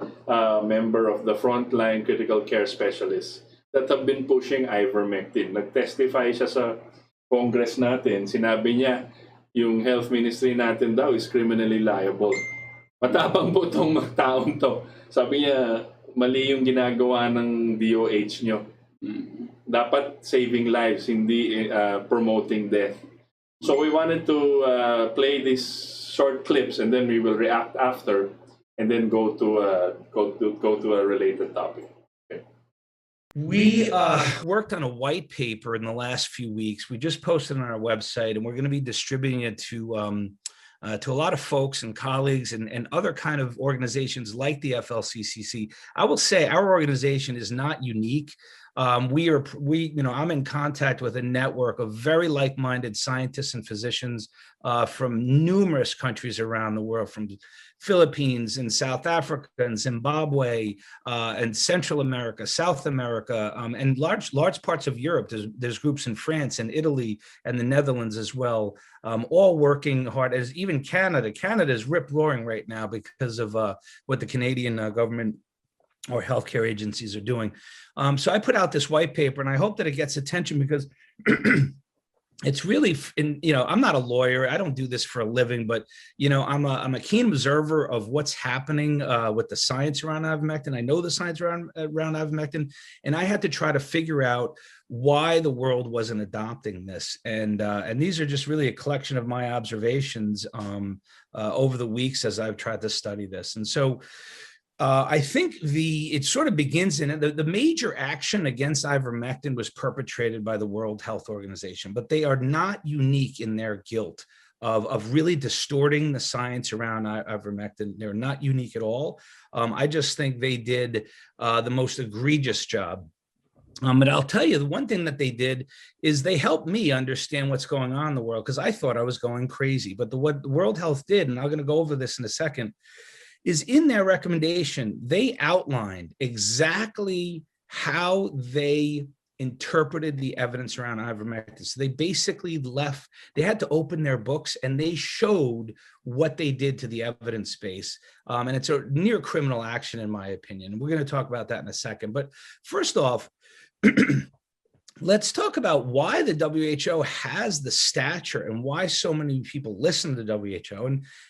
member of the frontline critical care specialists that have been pushing ivermectin. Nag-testify siya sa Congress natin. Sinabi niya, yung health ministry natin daw is criminally liable. Matapang po itong taong to. Sabi niya, mali yung ginagawa ng DOH nyo. Dapat saving lives, hindi promoting death. So we wanted to play these short clips, and then we will react after, and then go to a related topic. Okay. We worked on a white paper in the last few weeks. We just posted on our website, and we're going to be distributing it to a lot of folks and colleagues and other kind of organizations like the FLCCC. I will say our organization is not unique. I'm in contact with a network of very like-minded scientists and physicians from numerous countries around the world, from Philippines and South Africa and Zimbabwe and Central America, South America, and large parts of Europe. There's groups in France and Italy and the Netherlands as well, all working hard, as even Canada. Canada is rip-roaring right now because of what the Canadian government or healthcare agencies are doing. So I put out this white paper, and I hope that it gets attention because it's really, I'm not a lawyer. I don't do this for a living, but, I'm a keen observer of what's happening with the science around ivermectin. I know the science around ivermectin, and I had to try to figure out why the world wasn't adopting this. And these are just really a collection of my observations over the weeks as I've tried to study this. And so I think it sort of begins in it. The major action against ivermectin was perpetrated by the World Health Organization, but they are not unique in their guilt of really distorting the science around ivermectin. They're not unique at all. I just think they did the most egregious job. But I'll tell you, the one thing that they did is they helped me understand what's going on in the world, because I thought I was going crazy. But what the World Health did, and I'm going to go over this in a second, is in their recommendation, they outlined exactly how they interpreted the evidence around ivermectin. So they basically they had to open their books and they showed what they did to the evidence base. And it's a near criminal action, in my opinion. We're going to talk about that in a second. But first off, let's talk about why the WHO has the stature and why so many people listen to the WHO.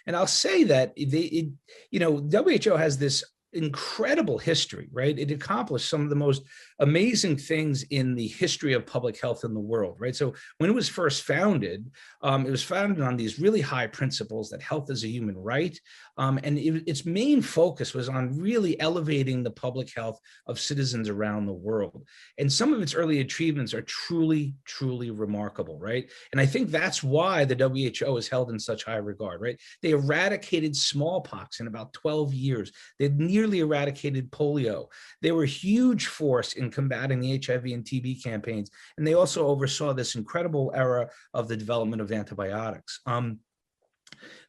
And I'll say that WHO has this incredible history, right? It accomplished some of the most amazing things in the history of public health in the world, right? So when it was first founded, it was founded on these really high principles that health is a human right. And its main focus was on really elevating the public health of citizens around the world. And some of its early achievements are truly, truly remarkable, right? And I think that's why the WHO is held in such high regard, right? They eradicated smallpox in about 12 years. They nearly eradicated polio. They were a huge force in combating the HIV and TB campaigns. And they also oversaw this incredible era of the development of antibiotics.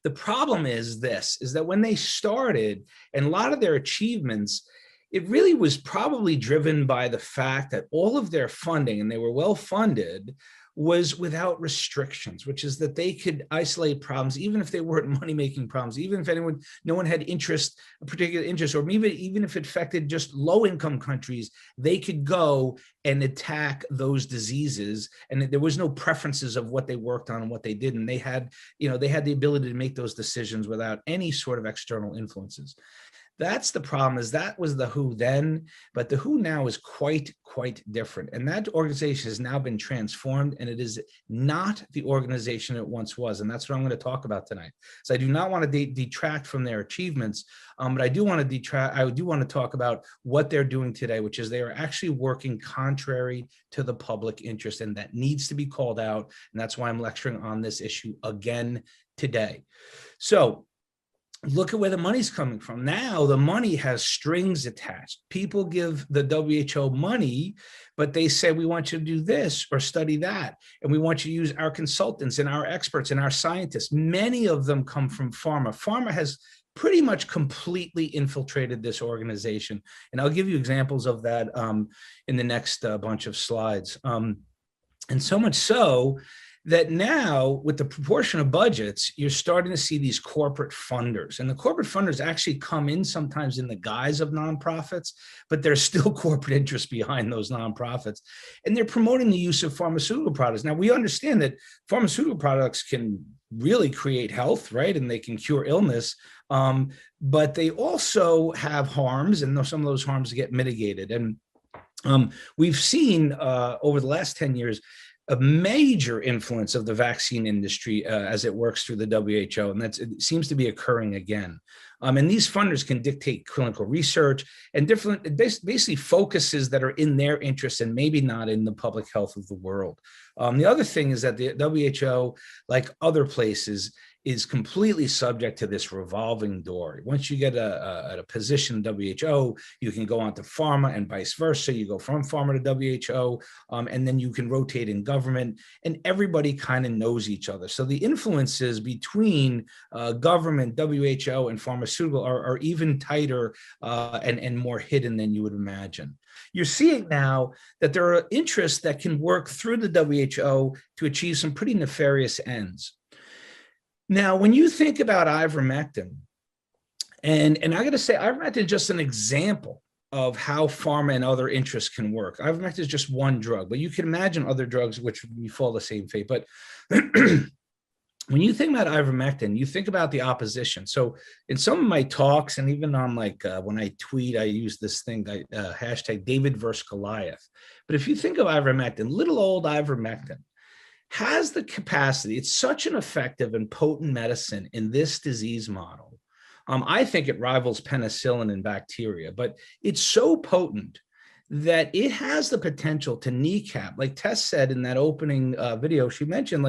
The problem is that when they started, and a lot of their achievements, it really was probably driven by the fact that all of their funding, and they were well funded, was without restrictions, which is that they could isolate problems, even if they weren't money-making problems, even if no one had a particular interest, or even if it affected just low-income countries, they could go and attack those diseases, and there was no preferences of what they worked on and what they did, and they had the ability to make those decisions without any sort of external influences. That's the problem, is that was the WHO then, but the WHO now is quite different. And that organization has now been transformed, and it is not the organization it once was. And that's what I'm going to talk about tonight. So I do not want to detract from their achievements, but I do want to talk about what they're doing today, which is they are actually working contrary to the public interest, and that needs to be called out. And that's why I'm lecturing on this issue again today. So look at where the money's coming from. Now the money has strings attached. People give the WHO money, but they say, we want you to do this or study that. And we want you to use our consultants and our experts and our scientists. Many of them come from pharma. Pharma has pretty much completely infiltrated this organization. And I'll give you examples of that in the next bunch of slides. And so much so that now, with the proportion of budgets, you're starting to see these corporate funders. And the corporate funders actually come in sometimes in the guise of nonprofits, but there's still corporate interest behind those nonprofits. And they're promoting the use of pharmaceutical products. Now, we understand that pharmaceutical products can really create health, right? And they can cure illness, but they also have harms, and some of those harms get mitigated. And we've seen over the last 10 years, a major influence of the vaccine industry as it works through the WHO, and it seems to be occurring again. And these funders can dictate clinical research and basically focuses that are in their interest and maybe not in the public health of the world. The other thing is that the WHO, like other places, is completely subject to this revolving door. Once you get a position in WHO, you can go on to pharma and vice versa. You go from pharma to WHO, and then you can rotate in government, and everybody kind of knows each other. So the influences between government, WHO, and pharmaceutical are even tighter and more hidden than you would imagine. You're seeing now that there are interests that can work through the WHO to achieve some pretty nefarious ends. Now, when you think about ivermectin, and I got to say, ivermectin is just an example of how pharma and other interests can work. Ivermectin is just one drug, but you can imagine other drugs which would fall the same fate. But when you think about ivermectin, you think about the opposition. So in some of my talks, and even on when I tweet, I use this thing, hashtag David versus Goliath. But if you think of ivermectin, little old ivermectin has the capacity, it's such an effective and potent medicine in this disease model. I think it rivals penicillin in bacteria, but it's so potent that it has the potential to kneecap, like Tess said in that opening video, she mentioned,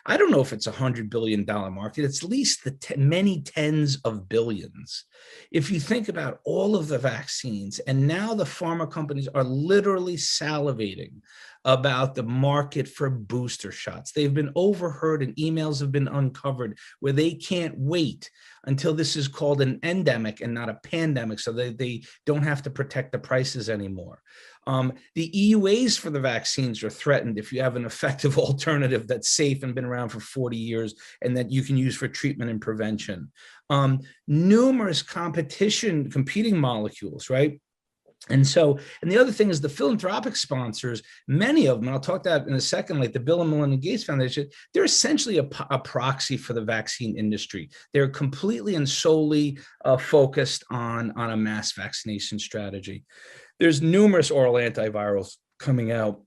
I don't know if it's $100 billion market, it's at least many tens of billions. If you think about all of the vaccines, and now the pharma companies are literally salivating about the market for booster shots. They've been overheard and emails have been uncovered where they can't wait until this is called an endemic and not a pandemic, so they don't have to protect the prices anymore. The EUAs for the vaccines are threatened if you have an effective alternative that's safe and been around for 40 years and that you can use for treatment and prevention. Numerous competing molecules, right? And the other thing is the philanthropic sponsors, many of them, and I'll talk that in a second, like the Bill and Melinda Gates Foundation, they're essentially a proxy for the vaccine industry. They're completely and solely focused on a mass vaccination strategy. There's numerous oral antivirals coming out,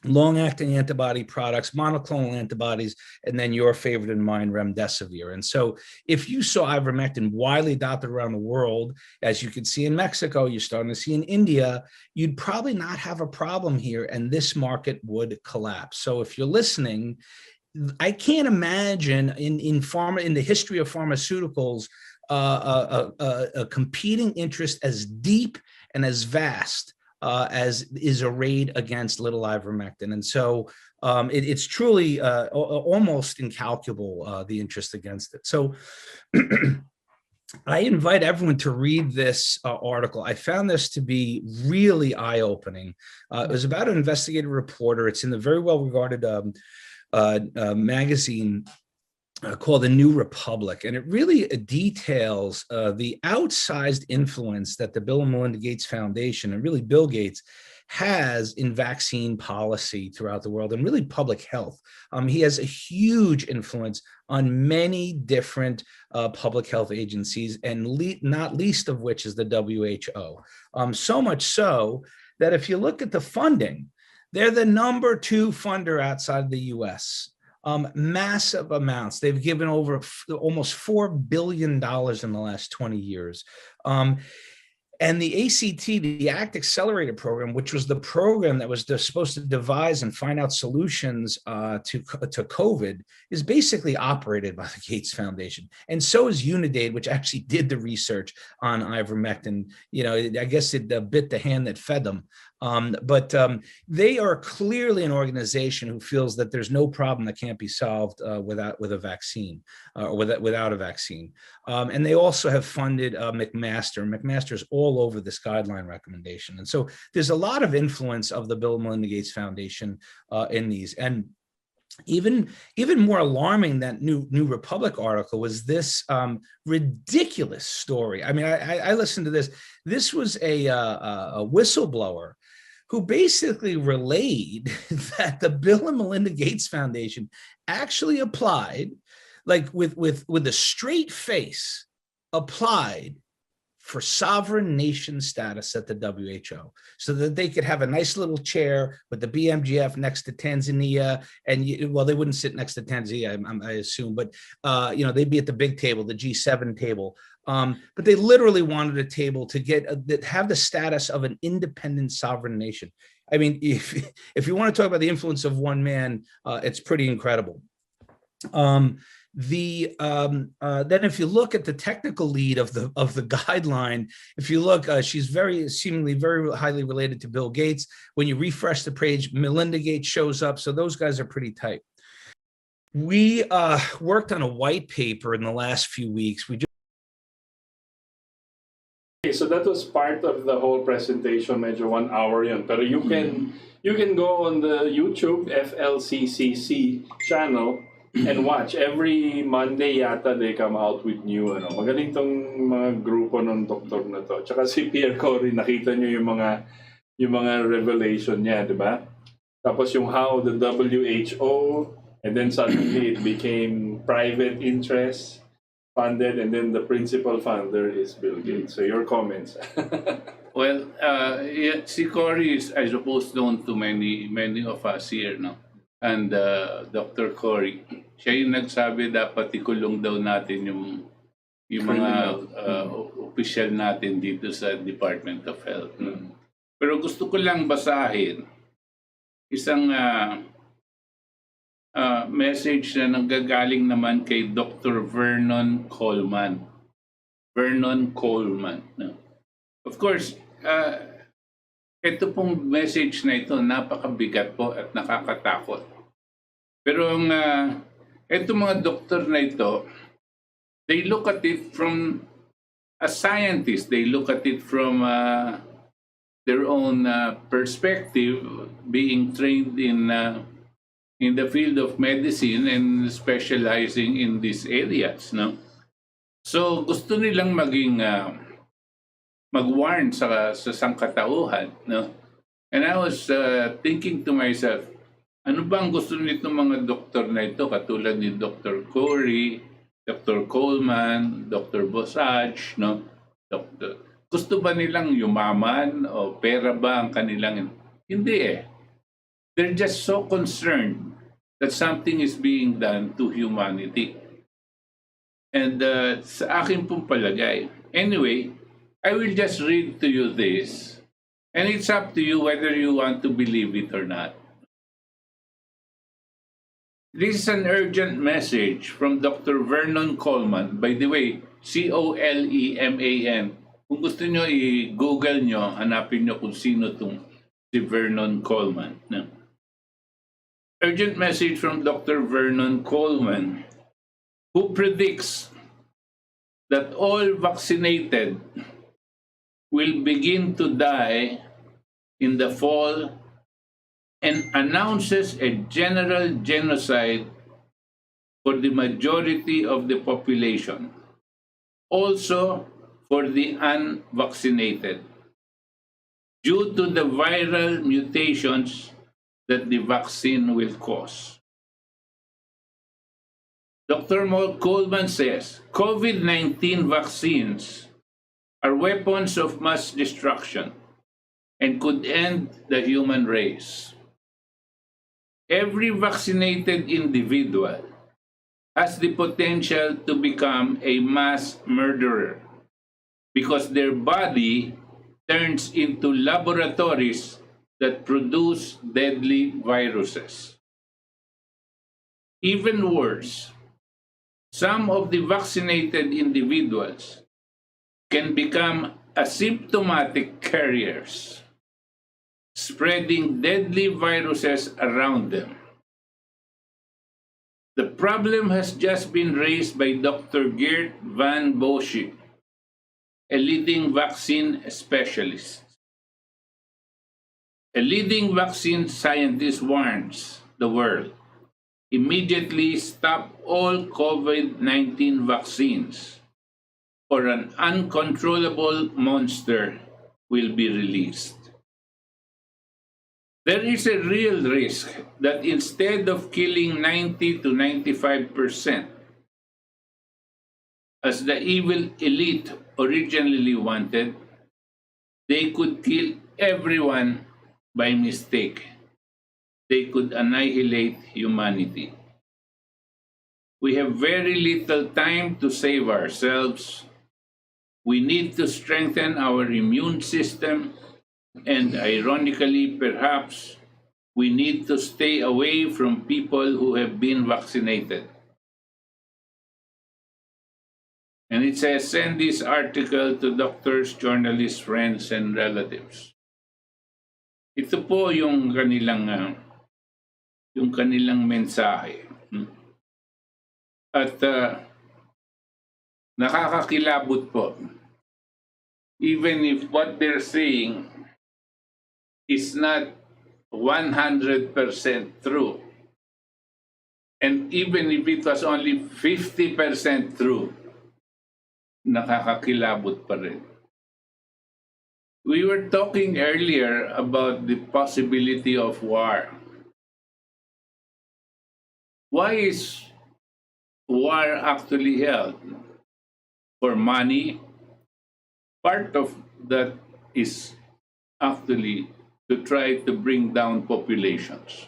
long-acting antibody products, monoclonal antibodies, and then your favorite and mine, remdesivir. And so if you saw ivermectin widely adopted around the world, as you can see in Mexico, you're starting to see in India, you'd probably not have a problem here, and this market would collapse. So if you're listening, I can't imagine in the history of pharmaceuticals, a competing interest as deep and as vast as is arrayed against little ivermectin. And so it's truly almost incalculable, the interest against it. So I invite everyone to read this article. I found this to be really eye-opening. It was about an investigative reporter. It's in the very well-regarded magazine called The New Republic, and it really details the outsized influence that the Bill and Melinda Gates Foundation, and really Bill Gates, has in vaccine policy throughout the world and really public health. He has a huge influence on many different public health agencies, and not least of which is the WHO. So much so that if you look at the funding, they're the number 2 funder outside of the US. Massive amounts. They've given over almost $4 billion in the last 20 years. And the ACT, the ACT Accelerator Program, which was the program that was supposed to devise and find out solutions to COVID, is basically operated by the Gates Foundation. And so is Unidade, which actually did the research on ivermectin. You know, I guess it bit the hand that fed them. But they are clearly an organization who feels that there's no problem that can't be solved without a vaccine or without a vaccine. And they also have funded McMaster. McMaster's all over this guideline recommendation. And so there's a lot of influence of the Bill and Melinda Gates Foundation in these. And even more alarming than New Republic article was this ridiculous story. I mean, I listened to this. This was a whistleblower who basically relayed that the Bill and Melinda Gates Foundation actually applied, like with a straight face, applied for sovereign nation status at the WHO, so that they could have a nice little chair with the BMGF next to Tanzania, and well, they wouldn't sit next to Tanzania, I assume, but you know, they'd be at the big table, the G7 table. But they literally wanted a table to have the status of an independent sovereign nation. I mean, if you want to talk about the influence of one man, it's pretty incredible. Then if you look at the technical lead of the guideline, if you look, she's seemingly very highly related to Bill Gates. When you refresh the page, Melinda Gates shows up. So those guys are pretty tight. We worked on a white paper in the last few weeks. Okay, so that was part of the whole presentation, medyo 1 hour yun. Pero you can go on the YouTube FLCCC channel and watch. Every Monday yata they come out with new magaling tong mga grupo ng doktor na to. Tsaka si Pierre Corey, nakita nyo yung mga revelation niya, di ba? Tapos yung how the WHO, and then suddenly it became private interest funded, and then the principal funder is Bill Gates. So your comments. Well, yeah, si Cory is, I suppose, known to many of us here, no? And Dr. Cory, siya yung nagsabi dapat ikulong daw natin yung mga official natin dito sa Department of Health. Pero gusto ko lang basahin isang message na nanggagaling naman kay Dr. Vernon Coleman. No? Of course, ito pong message na ito, napakabigat po at nakakatakot. Pero itong mga doktor na ito, they look at it from a scientist. They look at it from their own perspective, being trained in the field of medicine and specializing in these areas, no? So gusto nilang maging mag-warn sa sangkatauhan, no? And I was thinking to myself, ano bang gusto nitong mga doktor na ito, katulad ni Dr. Cory, Dr. Coleman, Dr. Butch, no? Gusto ba nilang yumaman o pera ba ang kanilang? Hindi eh. They're just so concerned that something is being done to humanity. And sa akin pong palagay. Anyway, I will just read to you this. And it's up to you whether you want to believe it or not. This is an urgent message from Dr. Vernon Coleman. By the way, Coleman. Kung gusto nyo, i-google nyo, hanapin nyo kung sino itong si Vernon Coleman. No? Urgent message from Dr. Vernon Coleman, who predicts that all vaccinated will begin to die in the fall and announces a general genocide for the majority of the population, also for the unvaccinated. due to the viral mutations that the vaccine will cause. Dr. Coleman says COVID-19 vaccines are weapons of mass destruction and could end the human race. Every vaccinated individual has the potential to become a mass murderer because their body turns into laboratories that produce deadly viruses. Even worse, some of the vaccinated individuals can become asymptomatic carriers, spreading deadly viruses around them. The problem has just been raised by Dr. Geert van Bosche, a leading vaccine specialist. A leading vaccine scientist warns the world, immediately stop all COVID-19 vaccines, or an uncontrollable monster will be released. There is a real risk that instead of killing 90 to 95%, as the evil elite originally wanted, they could kill everyone by mistake. They could annihilate humanity. We have very little time to save ourselves. We need to strengthen our immune system, and ironically, perhaps, we need to stay away from people who have been vaccinated. And it says, send this article to doctors, journalists, friends, and relatives. Ito po yung kanilang mensahe. At nakakakilabot po. Even if what they're saying is not 100% true, and even if it was only 50% true, nakakakilabot pa rin. We were talking earlier about the possibility of war. Why is war actually held? For money? Part of that is actually to try to bring down populations.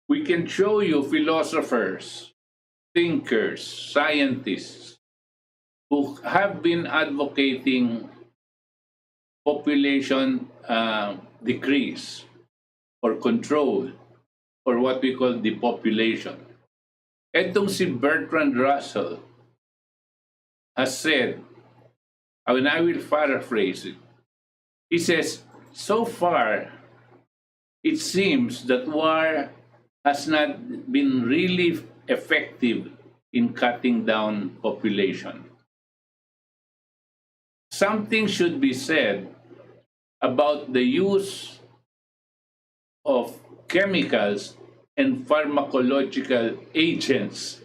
We can show you philosophers, thinkers, scientists who have been advocating population decrease or control, or what we call depopulation. Etong si Bertrand Russell has said, and I will paraphrase it, he says, so far, it seems that war has not been really effective in cutting down population. Something should be said about the use of chemicals and pharmacological agents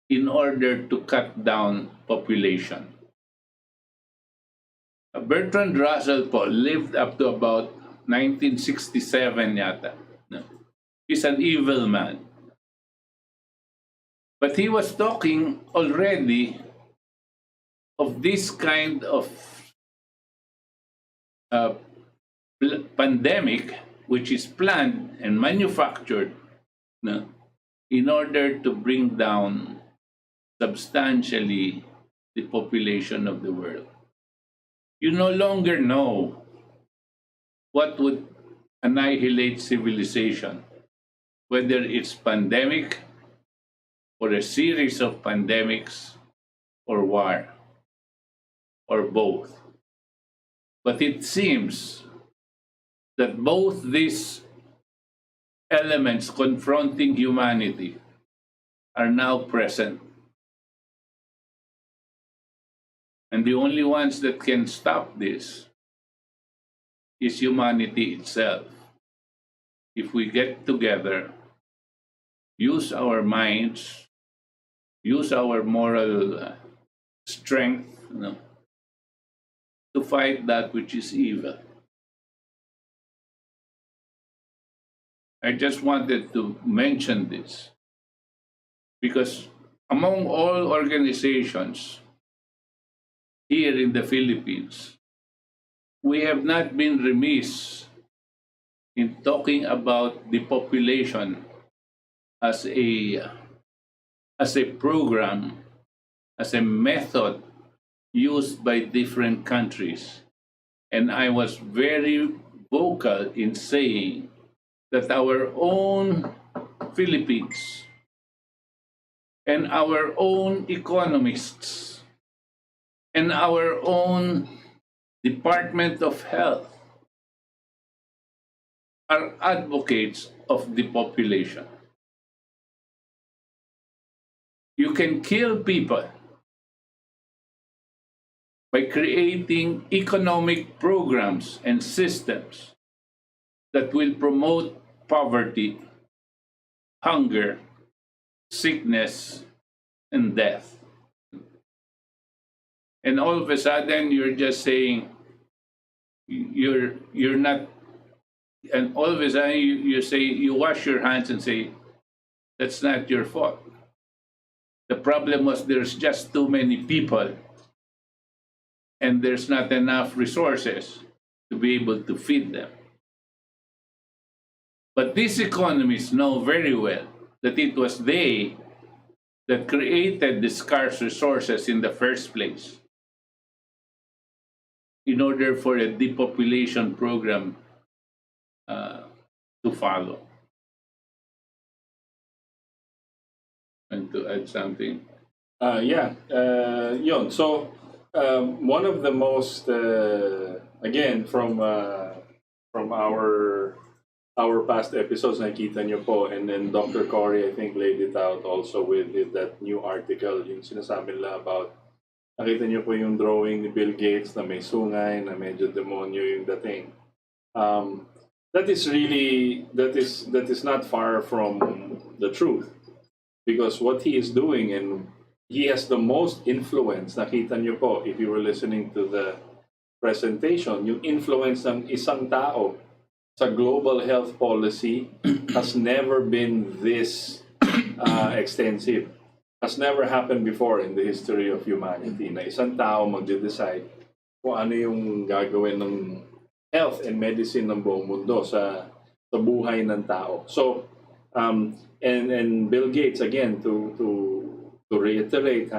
in order to cut down population. Bertrand Russell po lived up to about 1967 yata. He's an evil man. But he was talking already of this kind of pandemic, which is planned and manufactured in order to bring down substantially the population of the world. You no longer know what would annihilate civilization, whether it's pandemic or a series of pandemics or war or both. But it seems that both these elements confronting humanity are now present. And the only ones that can stop this is humanity itself. If we get together, use our minds, use our moral strength to fight that which is evil. I just wanted to mention this because among all organizations here in the Philippines, we have not been remiss in talking about the population as a program, as a method used by different countries. And I was very vocal in saying that our own Philippines and our own economists and our own Department of Health are advocates of the population. You can kill people by creating economic programs and systems that will promote poverty, hunger, sickness, and death. And all of a sudden, you're just saying you're not, and all of a sudden you say, you wash your hands and say, that's not your fault. The problem was there's just too many people and there's not enough resources to be able to feed them. But these economists know very well that it was they that created the scarce resources in the first place in order for a depopulation program to follow. And to add something. Yun. So, one of the most, again, from our past episodes, nakita nyo po, and then Dr. Corey, I think, laid it out also with that new article, yung sinasabi nila about, nakita nyo po yung drawing ni Bill Gates na may sungay, na medyo demonyo yung dating. That is really, that is not far from the truth. Because what he is doing, and he has the most influence, nakita nyo po, if you were listening to the presentation, yung influence ng isang tao sa global health policy has never been this extensive. Has never happened before in the history of humanity na isang tao mag-decide kung ano yung gagawin ng health and medicine ng buong mundo sa buhay ng tao. So, and Bill Gates, again, to reiterate,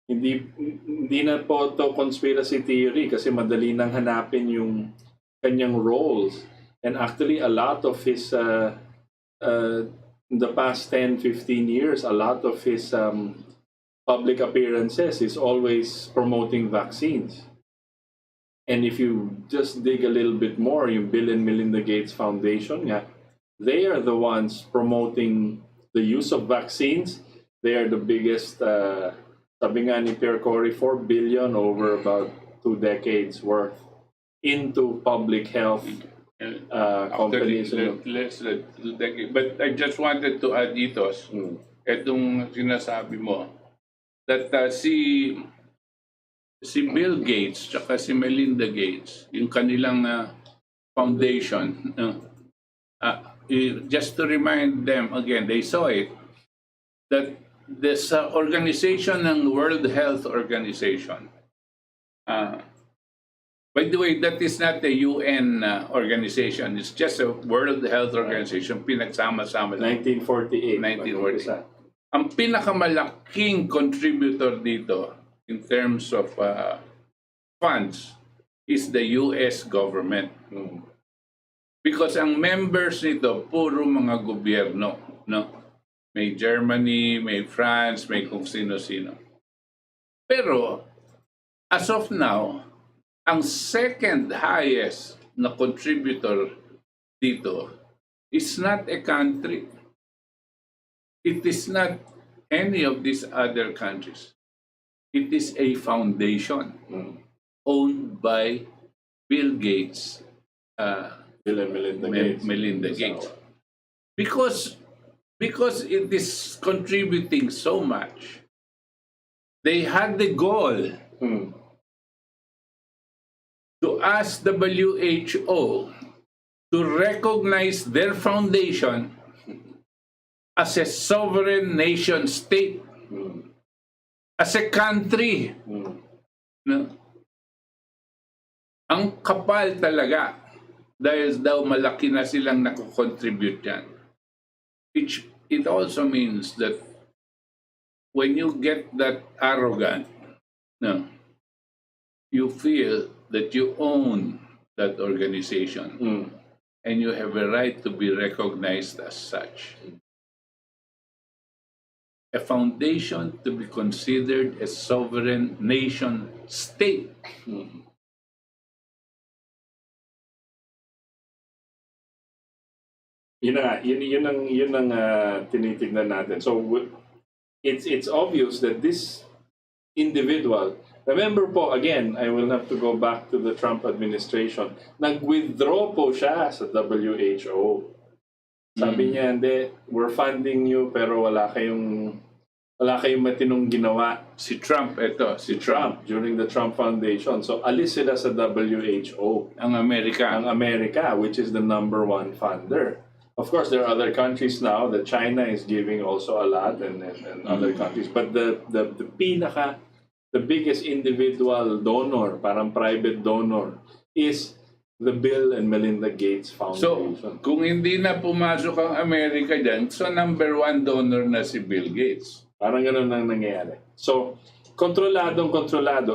hindi na po to conspiracy theory kasi madali nang hanapin yung kanyang roles. And actually, a lot of his, in the past 10, 15 years, a lot of his public appearances is always promoting vaccines. And if you just dig a little bit more, yung Bill and Melinda Gates Foundation, they are the ones promoting the use of vaccines. They are the biggest, sabi nga ni Pierre Corey, 4 billion over about 2 decades worth into public health companies. But I just wanted to add dito, itong sinasabi mo, that si Bill Gates tsaka si Melinda Gates, yung kanilang foundation, just to remind them again, they saw it, that this organization ng World Health Organization, by the way, that is not a UN organization. It's just a World Health Organization. Pinagsama-sama lang. 1948. 1948. Ang pinakamalaking contributor dito in terms of funds is the US government. Because ang members nito, puro mga gobyerno. No? May Germany, may France, may kung sino-sino. Pero, as of now, ang second highest na contributor dito is not a country. It is not any of these other countries. It is a foundation owned by Bill Gates, Bill and Melinda Gates. Because it is contributing so much, they had the goal to ask WHO to recognize their foundation as a sovereign nation state, as a country. No? Ang kapal talaga dahil daw malaki na silang nakukontribute yan. It also means that when you get that arrogant, no, you feel that you own that organization and you have a right to be recognized as such. A foundation to be considered a sovereign nation state. Yun ang tinitignan natin. So it's obvious that this individual, remember po, again, I will have to go back to the Trump administration, nag-withdraw po siya sa WHO. Sabi niya, hindi, we're funding you pero wala kayong matinong ginawa. Si Trump During the Trump Foundation. So alis sila sa WHO. Ang Amerika, which is the #1 funder. Of course, there are other countries now that China is giving also a lot and other countries. But the biggest individual donor, parang private donor, is the Bill and Melinda Gates Foundation. So, kung hindi na pumasok ang Amerika dyan, so #1 donor na si Bill Gates. Parang ganun ang nangyayari. So, kontrolado.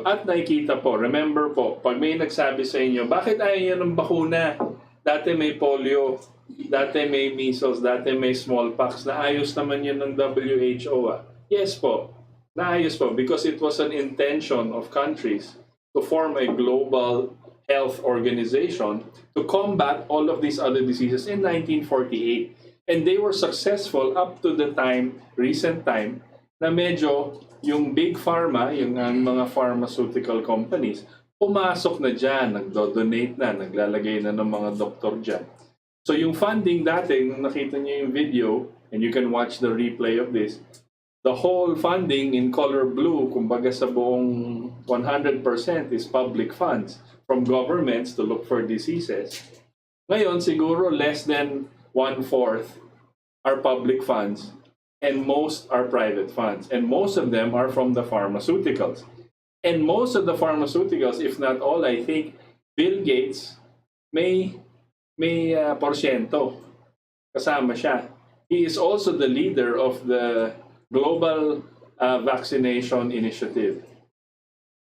At nakikita po, remember po, pag may nagsabi sa inyo, bakit ayaw ng bakuna? Dati may polio, dati may measles, dati may smallpox, naayos naman yun ng WHO. Yes po, naayos po, because it was an intention of countries to form a global health organization to combat all of these other diseases in 1948. And they were successful up to the recent time, na medyo yung big pharma, yung mga pharmaceutical companies, pumasok na dyan, nagdo-donate na, naglalagay na ng mga doktor dyan. So yung funding dati, nung nakita niyo yung video, and you can watch the replay of this, the whole funding in color blue, kumbaga sa buong 100% is public funds from governments to look for diseases. Ngayon, siguro less than 1/4 are public funds and most are private funds. And most of them are from the pharmaceuticals. And most of the pharmaceuticals, if not all, I think Bill Gates may porsyento. Kasama siya. He is also the leader of the Global Vaccination Initiative.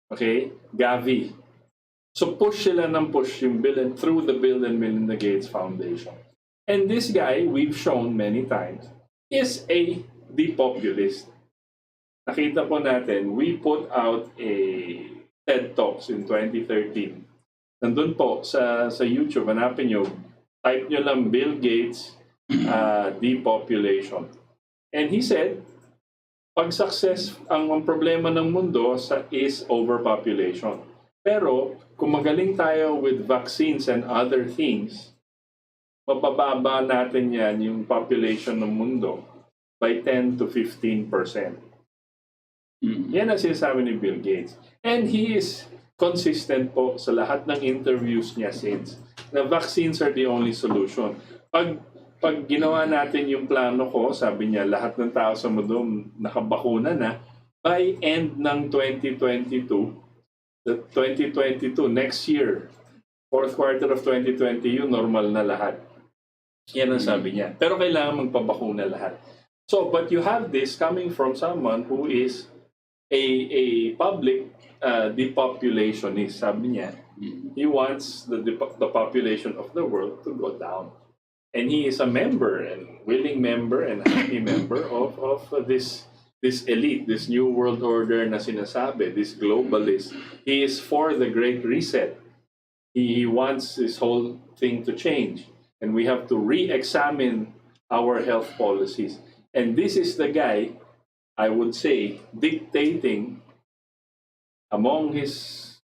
Okay? Gavi. So push sila ng push yung through the Bill and Melinda Gates Foundation. And this guy, we've shown many times, is a depopulist. Nakita po natin, we put out a TED Talks in 2013. Nandun po sa YouTube, hanapin nyo, type nyo lang Bill Gates depopulation. And he said, pag success, ang problema ng mundo is overpopulation. Pero kung magaling tayo with vaccines and other things, mapababa natin yan yung population ng mundo by 10 to 15%. Yan ang sinasabi ni Bill Gates. And he is consistent po sa lahat ng interviews niya since na vaccines are the only solution. Pag ginawa natin yung plano ko, sabi niya, lahat ng tao sa mundo nakabakuna na, by end ng 2022, next year, fourth quarter of 2020, normal na lahat. Yan ang sabi niya. Pero kailangan magpabakuna lahat. So, but you have this coming from someone who is a public depopulationist, sabi niya. He wants the population of the world to go down. And he is a member, and willing member, and happy member of this elite, this new world order na sinasabi, this globalist. He is for the Great Reset. He wants this whole thing to change. And we have to re-examine our health policies. And this is the guy, I would say, dictating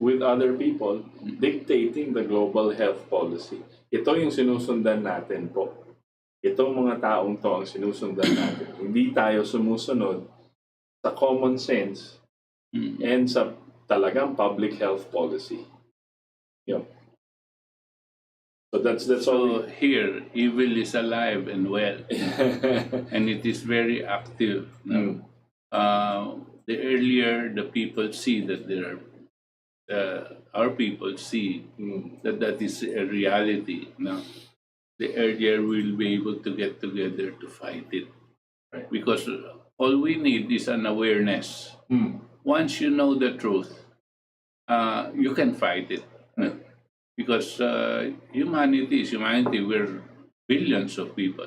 with other people, dictating the global health policy. Ito yung sinusundan natin po. Itong mga taong to ang sinusundan natin. Hindi tayo sumusunod sa common sense and sa talagang public health policy. Yun. So that's all. So here, evil is alive and well, and it is very active. No? The earlier the people see that there are, our people see that that is a reality. No? The earlier we'll be able to get together to fight it. Right. Because all we need is an awareness. Once you know the truth, you can fight it. No? Because humanity, we're billions of people.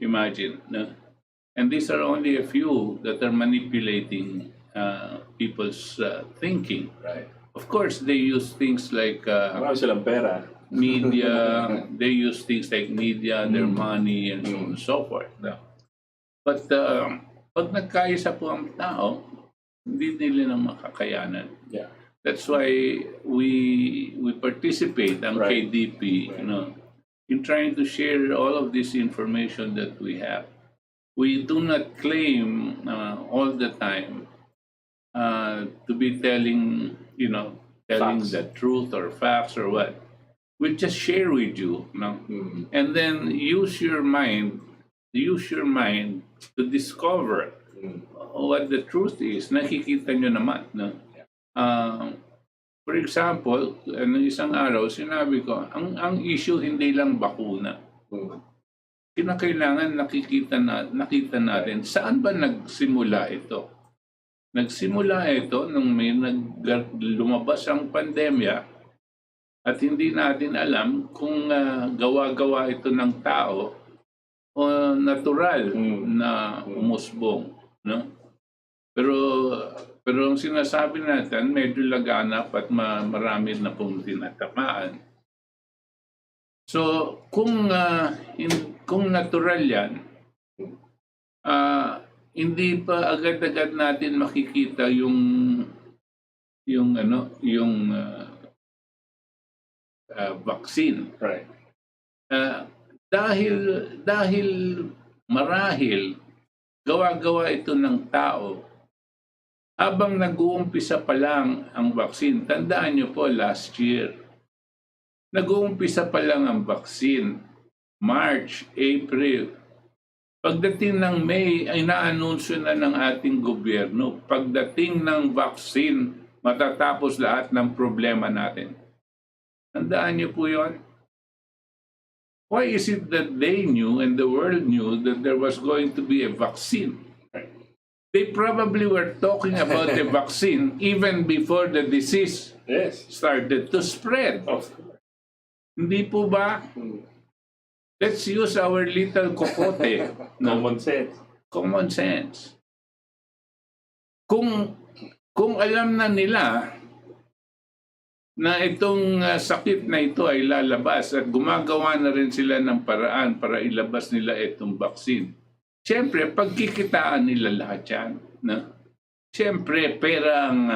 Imagine. No? And these are only a few that are manipulating people's thinking. Right. Of course, they use things like Marami silang pera. media, they use things like media, their money, and so on and so forth. No? But pag nagkaisa po ang tao, hindi nila na makakayanan. Yeah. That's why we participate ang Right. KDP, in trying to share all of this information that we have. We do not claim all the time to be telling Facts. the truth or facts or what. We just share with you, and then use your mind to discover what the truth is. Nakikita nyo naman, no? For example, isang araw, sinabi ko, ang issue hindi lang bakuna. Kinakailangan nakita natin, saan ba nagsimula ito? Nagsimula ito nung may lumabas ang pandemya at hindi natin alam kung gawa-gawa ito ng tao o natural na umusbong. No? Pero ang sinasabi natin, medyo laganap at marami na pong tinatamaan. So, kung natural yan, hindi pa agad-agad natin makikita yung vaccine. Right. Dahil marahil gawa-gawa ito ng tao habang nag-uumpisa pa lang ang vaccine. Tandaan niyo po, last year, nag-uumpisa pa lang ang vaccine. March, April. Pagdating ng May, ay naanunsyo na ng ating gobyerno. Pagdating ng vaccine, matatapos lahat ng problema natin. Tandaan niyo po yun? Why is it that they knew and the world knew that there was going to be a vaccine? They probably were talking about the vaccine even before the disease started to spread. Of course. Hindi po ba? Let's use our little kokote. Common sense. Common sense. Kung alam na nila na itong sakit na ito ay lalabas at gumagawa na rin sila ng paraan para ilabas nila itong vaccine. Siyempre, pagkikitaan nila lahat yan. No? Siyempre, pera ang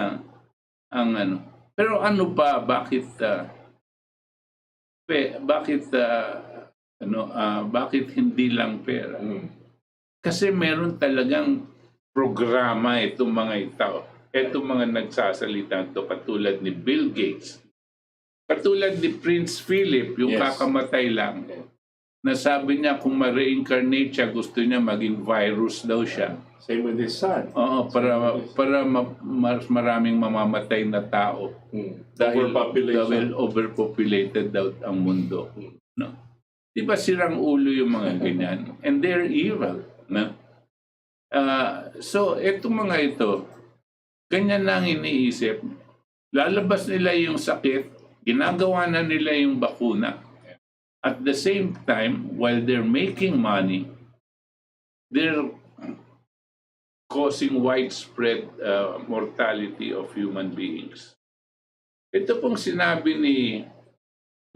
ano. Pero ano pa, bakit hindi lang pera? Kasi meron talagang programa itong mga ito. Itong mga nagsasalita ito, katulad ni Bill Gates. Katulad ni Prince Philip, yung kakamatay lang. Nasabi niya kung ma-reincarnate siya, gusto niya maging virus daw siya. Same with his son. Oo, para mas maraming mamamatay na tao. Dahil overpopulated daw ang mundo. No? Di ba sirang ulo yung mga ganyan? And they're evil. No? So, itong mga ito, ganyan lang iniisip. Lalabas nila yung sakit, ginagawa na nila yung bakuna. At the same time, while they're making money, they're causing widespread mortality of human beings. Ito pong sinabi ni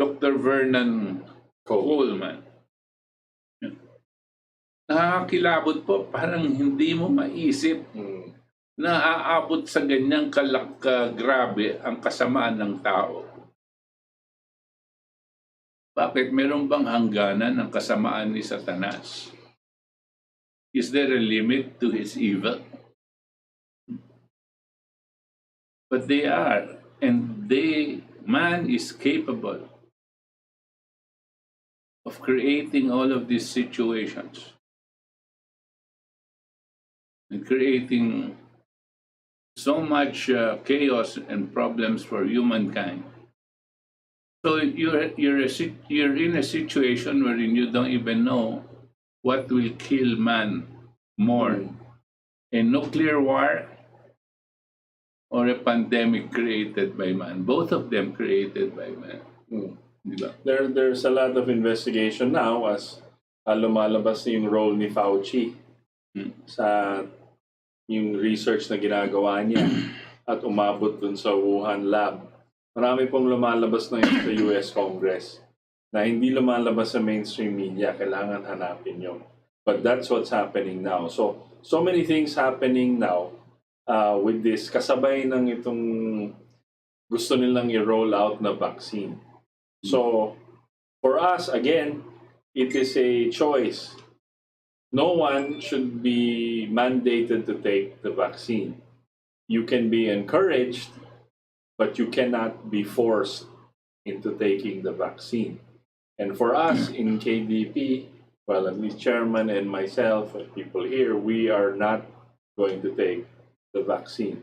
Dr. Vernon Coleman. Nakakilabot po, parang hindi mo maisip na aabot sa ganyang grabe ang kasamaan ng tao. Bakit? Meron bang hangganan ng kasamaan ni Satanas? Is there a limit to his evil? But they are, and man is capable of creating all of these situations and creating so much chaos and problems for humankind. So you're in a situation wherein you don't even know what will kill man more, a nuclear war or a pandemic created by man. Both of them created by man. Diba? There's a lot of investigation now as lumalabas na yung role ni Fauci sa yung research na ginagawa niya at umabot dun sa Wuhan lab. Marami pong lumalabas na yun sa US Congress na hindi lumalabas sa mainstream media. Kailangan hanapin yun. But that's what's happening now. So many things happening now with this. Kasabay ng itong gusto nilang i-roll out na vaccine. So, for us, again, it is a choice. No one should be mandated to take the vaccine. You can be encouraged, but you cannot be forced into taking the vaccine. And for us in KDP, well, at least chairman and myself and people here, we are not going to take the vaccine.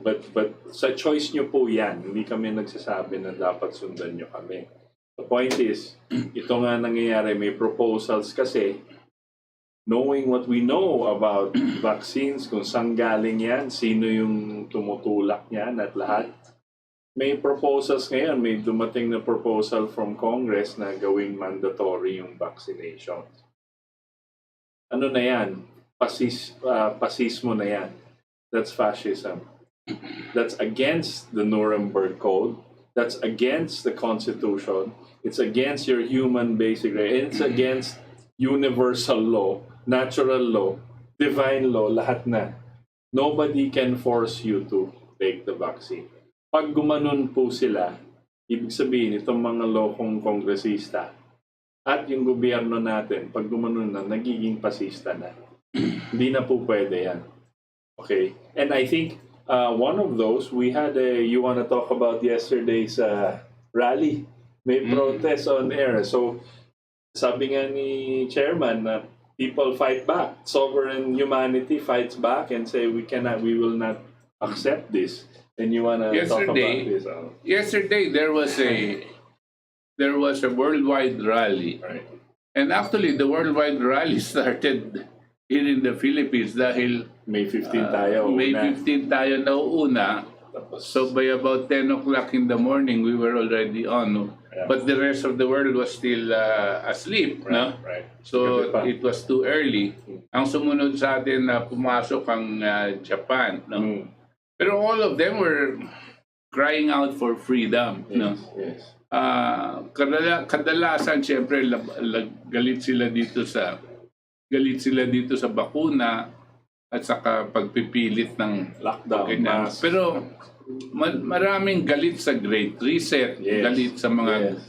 But sa choice nyo po yan, hindi kami nagsasabi na dapat sundan nyo kami. The point is, ito nga nangyayari, may proposals kasi, knowing what we know about vaccines, kung saan galing yan, sino yung tumutulak niyan at lahat, may proposals ngayon, may dumating na proposal from Congress na gawing mandatory yung vaccination. Ano na yan? Pasismo na yan. That's fascism. That's against the Nuremberg Code. That's against the Constitution. It's against your human basic rights. It's against universal law, natural law, divine law, lahat na. Nobody can force you to take the vaccine. Pag gumanon po sila, ibig sabihin itong mga lokong kongresista at yung gobyerno natin, pag gumanon na, nagiging pasista na. Hindi na po pwede yan. Okay? And I think one of those, we had you want to talk about yesterday's rally? May protest on air. So, sabi nga ni chairman na people fight back. Sovereign humanity fights back and say we will not accept this. And you want to talk about this? Yesterday there was a worldwide rally, Right. and actually the worldwide rally started here in the Philippines dahil May 15 tayo. May una. 15 tayo na una. Tapos, So by about 10 o'clock in the morning, we were already on. No? Yeah. But the rest of the world was still asleep. No? right. So Gabi pa. it was too early. Ang sumunod sa atin na pumasok ang Japan. No? Pero all of them were crying out for freedom. No? Yes. Kadalasan, siyempre, galit sila dito sa bakuna at saka pagpipilit ng Lockdown. ganyan. Mask. Pero maraming galit sa Great Reset, Yes. galit sa mga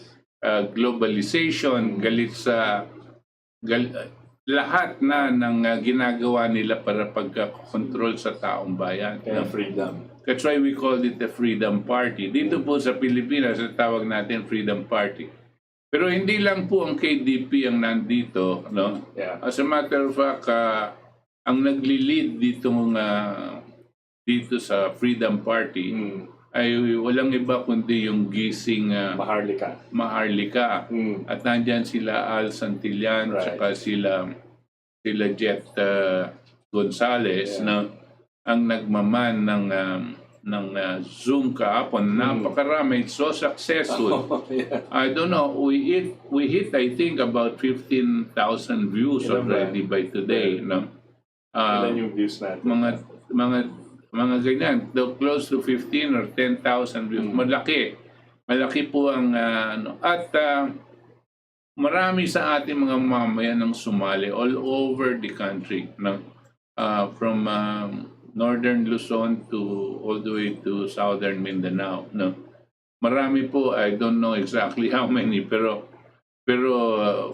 globalization, galit sa lahat na ng ginagawa nila para pagkakontrol sa taong bayan. Kaya freedom. That's why we called it the Freedom Party. Dito po sa Pilipinas, tawag natin Freedom Party. Pero hindi lang po ang KDP ang nandito, no? Yeah. As a matter of fact, ang nagli-lead dito sa Freedom Party ay walang iba kundi yung gising Maharlika. At nandyan sila Al Santillan, Right. saka sila Jet Gonzales, na ang nagmaman ng Zoom kahapon. Napakarami, so successful. Yeah. I don't know, we hit I think about 15,000 views Ilan already ba? by today, no? Ilan yung views natin? Mga ganyan, close to 15 or 10,000 views. Malaki po ang at marami sa ating mga mamayan ang sumali all over the country, no? From northern Luzon to all the way to southern Mindanao, no? Marami po, I don't know exactly how many, pero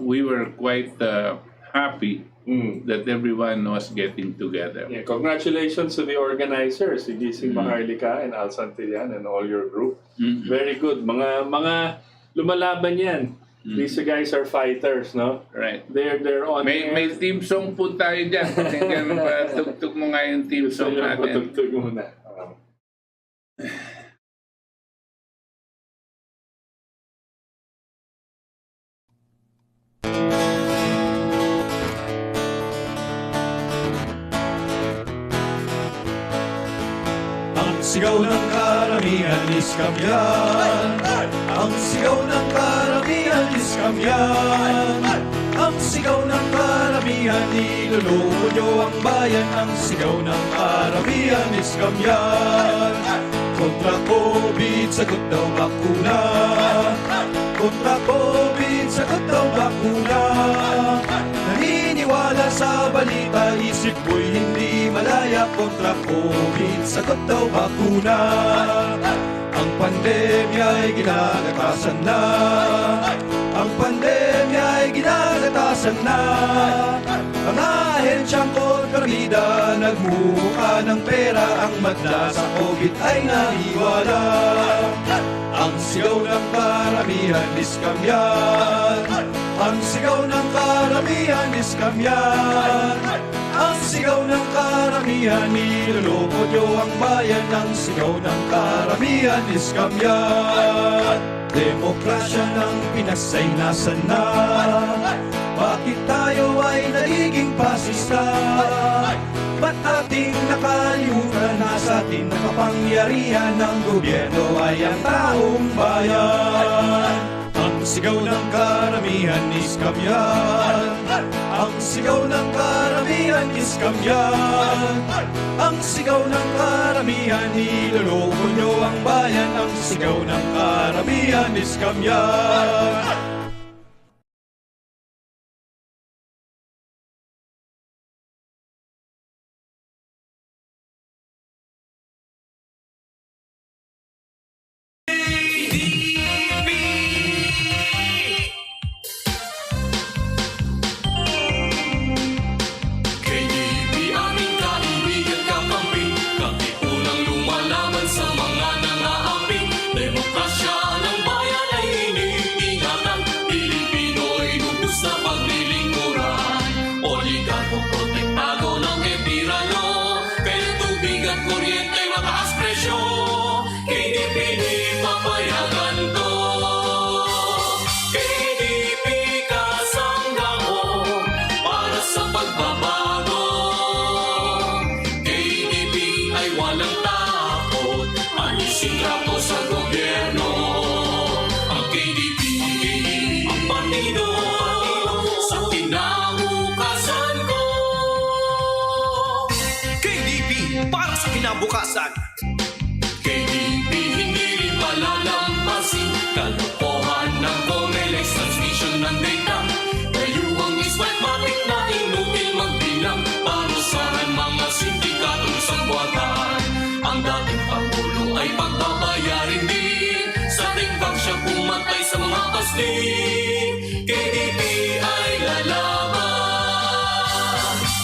we were quite happy that everyone was getting together. Yeah, congratulations to the organizers, si Gising Maharlika and Al Santillan and all your group. Very good. Mga lumalaban yan. These guys are fighters, no? Right. They're on May team song po tayo dyan. Pakinggan mo pa, tugtog mo nga yung team song natin. Patugtog muna. Ang sigaw ng karamihan is kamyan. Ang sigaw ng karamihan is kamyan. Ang sigaw ng karamihan, niloloko nyo ang bayan. Ang sigaw ng karamihan is kamyan. Kontra COVID, sagot daw bakuna. Kontra COVID, sagot daw bakuna. Naniniwala sa balita, isip ko'y hindi malaya. Kontra COVID, sagot daw bakuna. Ang pandemya ay ginagatasan na. Ang pandemya ay ginagatasan na. Ang ahensyang kontrabida nagmukha ng pera. Ang madla sa COVID ay naiwala. Ang sigaw ng karamihan is kamyan. Ang sigaw ng karamihan is kamyan. Ang sigaw ng karamihan, niloloko nyo ang bayan. Ang sigaw ng karamihan is kamyan. Demokrasya ng Pinas ay nasan na? Bakit tayo ay nagiging pasista? Ba't ating nakalimutan na sa ating nakapangyarihan ng gobyerno ay ang taong bayan? Ang sigaw ng karamihan is kamyan. Ang sigaw ng karamihan is kamyan. Ang sigaw ng karamihan, niloloko nyo ang bayan. Ang sigaw ng karamihan is kamyan. KDP aming kaibigan kapambing, katipunang lumalaban sa mga nangaapi. Demokrasya ng bayan ay iniingatan, Pilipino'y lubos na paglilingkuran. Oligarko protektado ng epirano, kaya tubig at kuryente mataas presyo. KDP di papayagan to. KDP kasangga mo para sa pagbabago. KDP ay walang takot, alisin trapo sa gobyerno. Ang KDP, ang partido sa kinabukasan ko. KDP para sa kinabukasan. KDP hindi rin palalampasin, kalokohan ng Comelec, transmission ng data. Dayuhang ismatic na inutil magbilang, parusahan mga sindikatong sangbuatan. Ang dating Pangulo ay pagbabayarin din, sa tigbang siya pumatay sa mga pasling. KDP ay lalaban.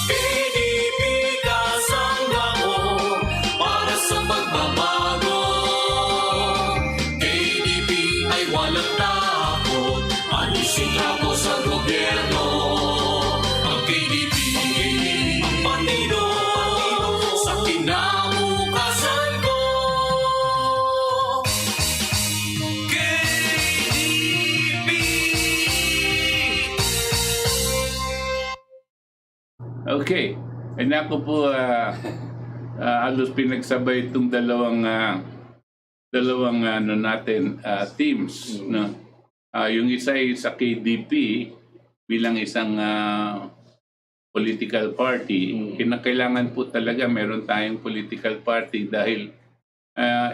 KDP kasangga mo para sa pagbabago. KDP ay walang takot, alisin trapo sa gobyerno. Ang KDP, ang partido sa kinabukasan ko. KDP. Okay. And ako po, halos pinagsabay itong dalawang ano natin, teams. No? Yung isa ay sa KDP bilang isang political party. Kinakailangan po talaga meron tayong political party dahil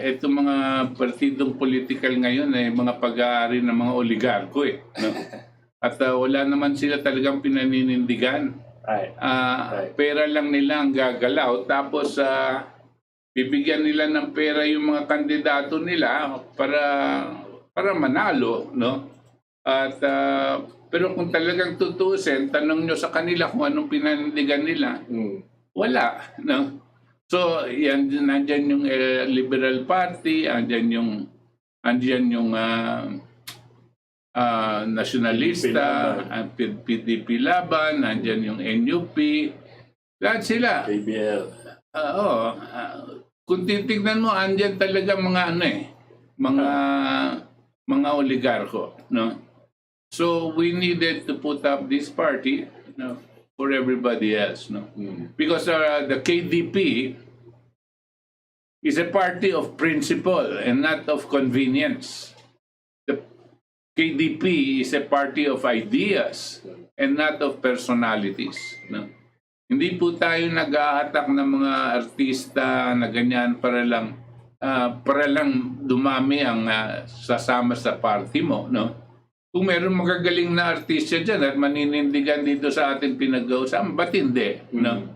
itong mga partidong political ngayon ay mga pag-aari ng mga oligarko eh. No? At wala naman sila talagang pinaninindigan. Right. Pera lang nila ang gagalaw, tapos bibigyan nila ng pera yung mga kandidato nila para manalo, no? At pero kung talagang tutusin, tanong nyo sa kanila kung anong pinanindigan nila, wala, no? So yan, nandyan yung Liberal Party, andyan yung nasyonalista, ang PDP Laban, nandyan yung NUP, lahat sila. KBL. Kung titignan mo, andyan talaga mga mga oligarko, no? So we needed to put up this party, for everybody else, no? Because the KDP is a party of principle and not of convenience. The KDP is a party of ideas and not of personalities, no? Hindi po tayo nag-aatak ng mga artista na ganyan para lang dumami ang sasama sa party mo, no? Kung meron magagaling na artista dyan at maninindigan dito sa ating pinag-uusapan, ba't hindi? No?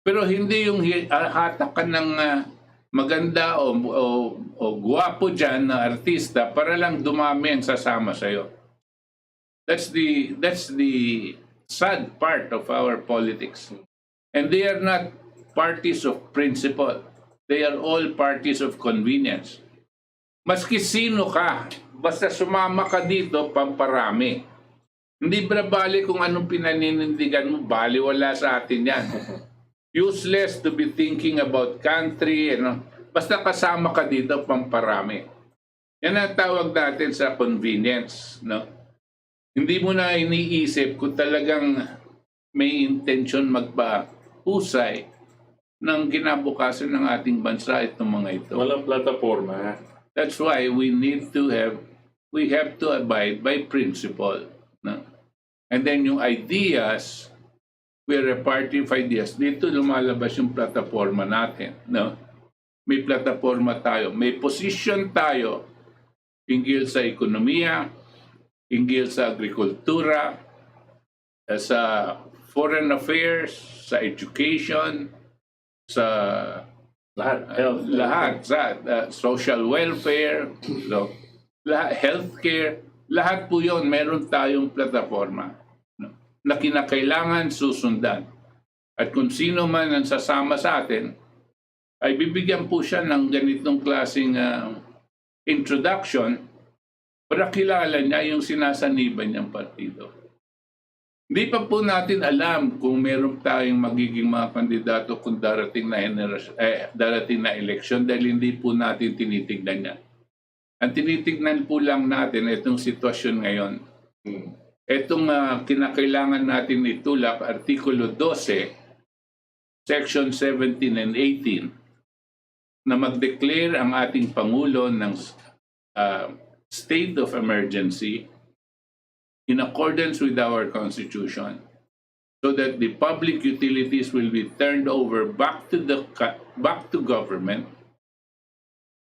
Pero hindi yung hatak ka ng maganda o guwapo dyan na artista para lang dumami ang sasama sa'yo. That's the sad part of our politics. And they are not parties of principle. They are all parties of convenience. Maski sino ka, basta sumama ka dito, pamparami. Hindi bali kung anong pinaninindigan mo, baliwala sa atin yan. Useless to be thinking about country, basta kasama ka dito, pamparami. Yan ang tawag natin sa convenience, no? Hindi mo na iniisip kung talagang may intention magpahusay ng kinabukasan ng ating bansa itong mga ito. Walang plataforma. That's why we have to abide by principle. No? And then yung ideas, we're a party of ideas. Dito lumalabas yung plataforma natin. No? May plataforma tayo. May position tayo hinggil sa ekonomiya, hinggil sa agrikultura, sa foreign affairs, sa education, sa lahat sa social welfare, so, healthcare, lahat po yun, meron tayong plataforma na kinakailangan susundan. At kung sino man ang sasama sa atin, ay bibigyan po siya ng ganitong klaseng introduction para kilala niya yung sinasaniban niyang partido. Hindi pa po natin alam kung meron tayong magiging mga kandidato kung darating na eleksyon dahil hindi po natin tinitignan yan. Ang tinitignan po lang natin itong sitwasyon ngayon. Itong kinakailangan natin itulak, Artikulo 12, Section 17 and 18, na mag-declare ang ating Pangulo ng state of emergency in accordance with our Constitution, so that the public utilities will be turned over back to government,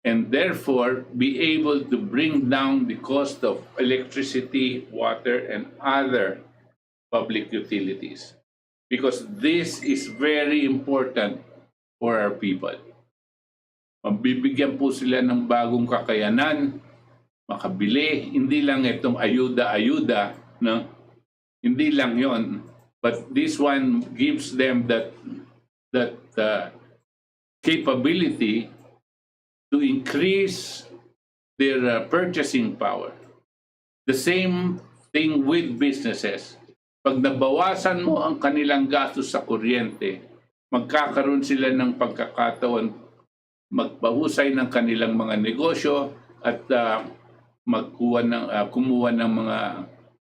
and therefore be able to bring down the cost of electricity, water, and other public utilities. Because this is very important for our people. Mabibigyan po sila ng bagong kakayanan, makabili, hindi lang itong ayuda-ayuda, no? Hindi lang yon, but this one gives them that capability to increase their purchasing power. The same thing with businesses. Pag nabawasan mo ang kanilang gastos sa kuryente, magkakaroon sila ng pagkakataon magpahusay ng kanilang mga negosyo at kumuha ng mga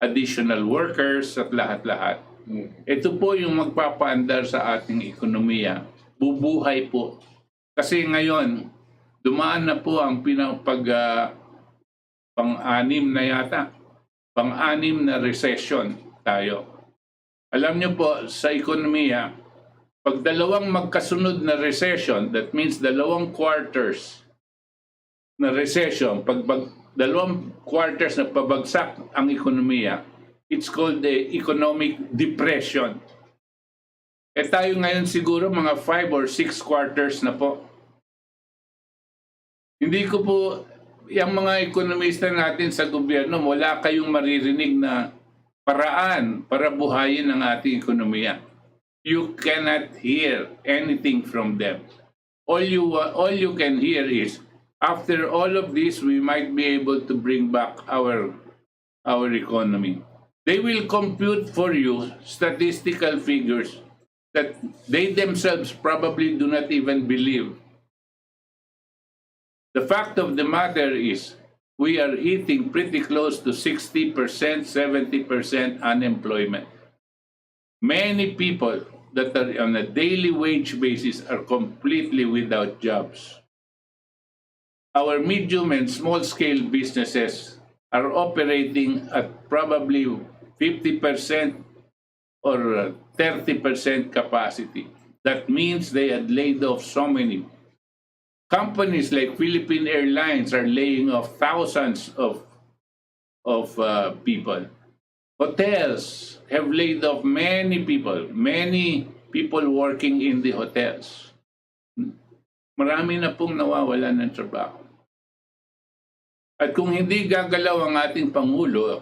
additional workers at lahat-lahat. Ito po yung magpapaandar sa ating ekonomiya. Bubuhay po. Kasi ngayon, dumaan na po ang pang-anim na yata. Pang-anim na recession tayo. Alam niyo po, sa ekonomiya, pag dalawang magkasunod na recession, that means dalawang quarters na recession, pag dalawang quarters na pabagsak ang ekonomiya, it's called the economic depression. Tayo ngayon siguro mga 5 or 6 quarters na po. Hindi ko po, yung mga ekonomista natin sa gobyerno, wala kayong maririnig na paraan para buhayin ang ating ekonomiya. You cannot hear anything from them. All you can hear is, after all of this, we might be able to bring back our our economy. They will compute for you statistical figures that they themselves probably do not even believe. The fact of the matter is, we are hitting pretty close to 60%, 70% unemployment. Many people that are on a daily wage basis are completely without jobs. Our medium and small scale businesses are operating at probably 50% or 30% capacity. That means they had laid off so many. Companies like Philippine Airlines are laying off thousands of people. Hotels have laid off many people working in the hotels. Marami na pong nawawalan ng trabaho. At kung hindi gagalaw ang ating Pangulo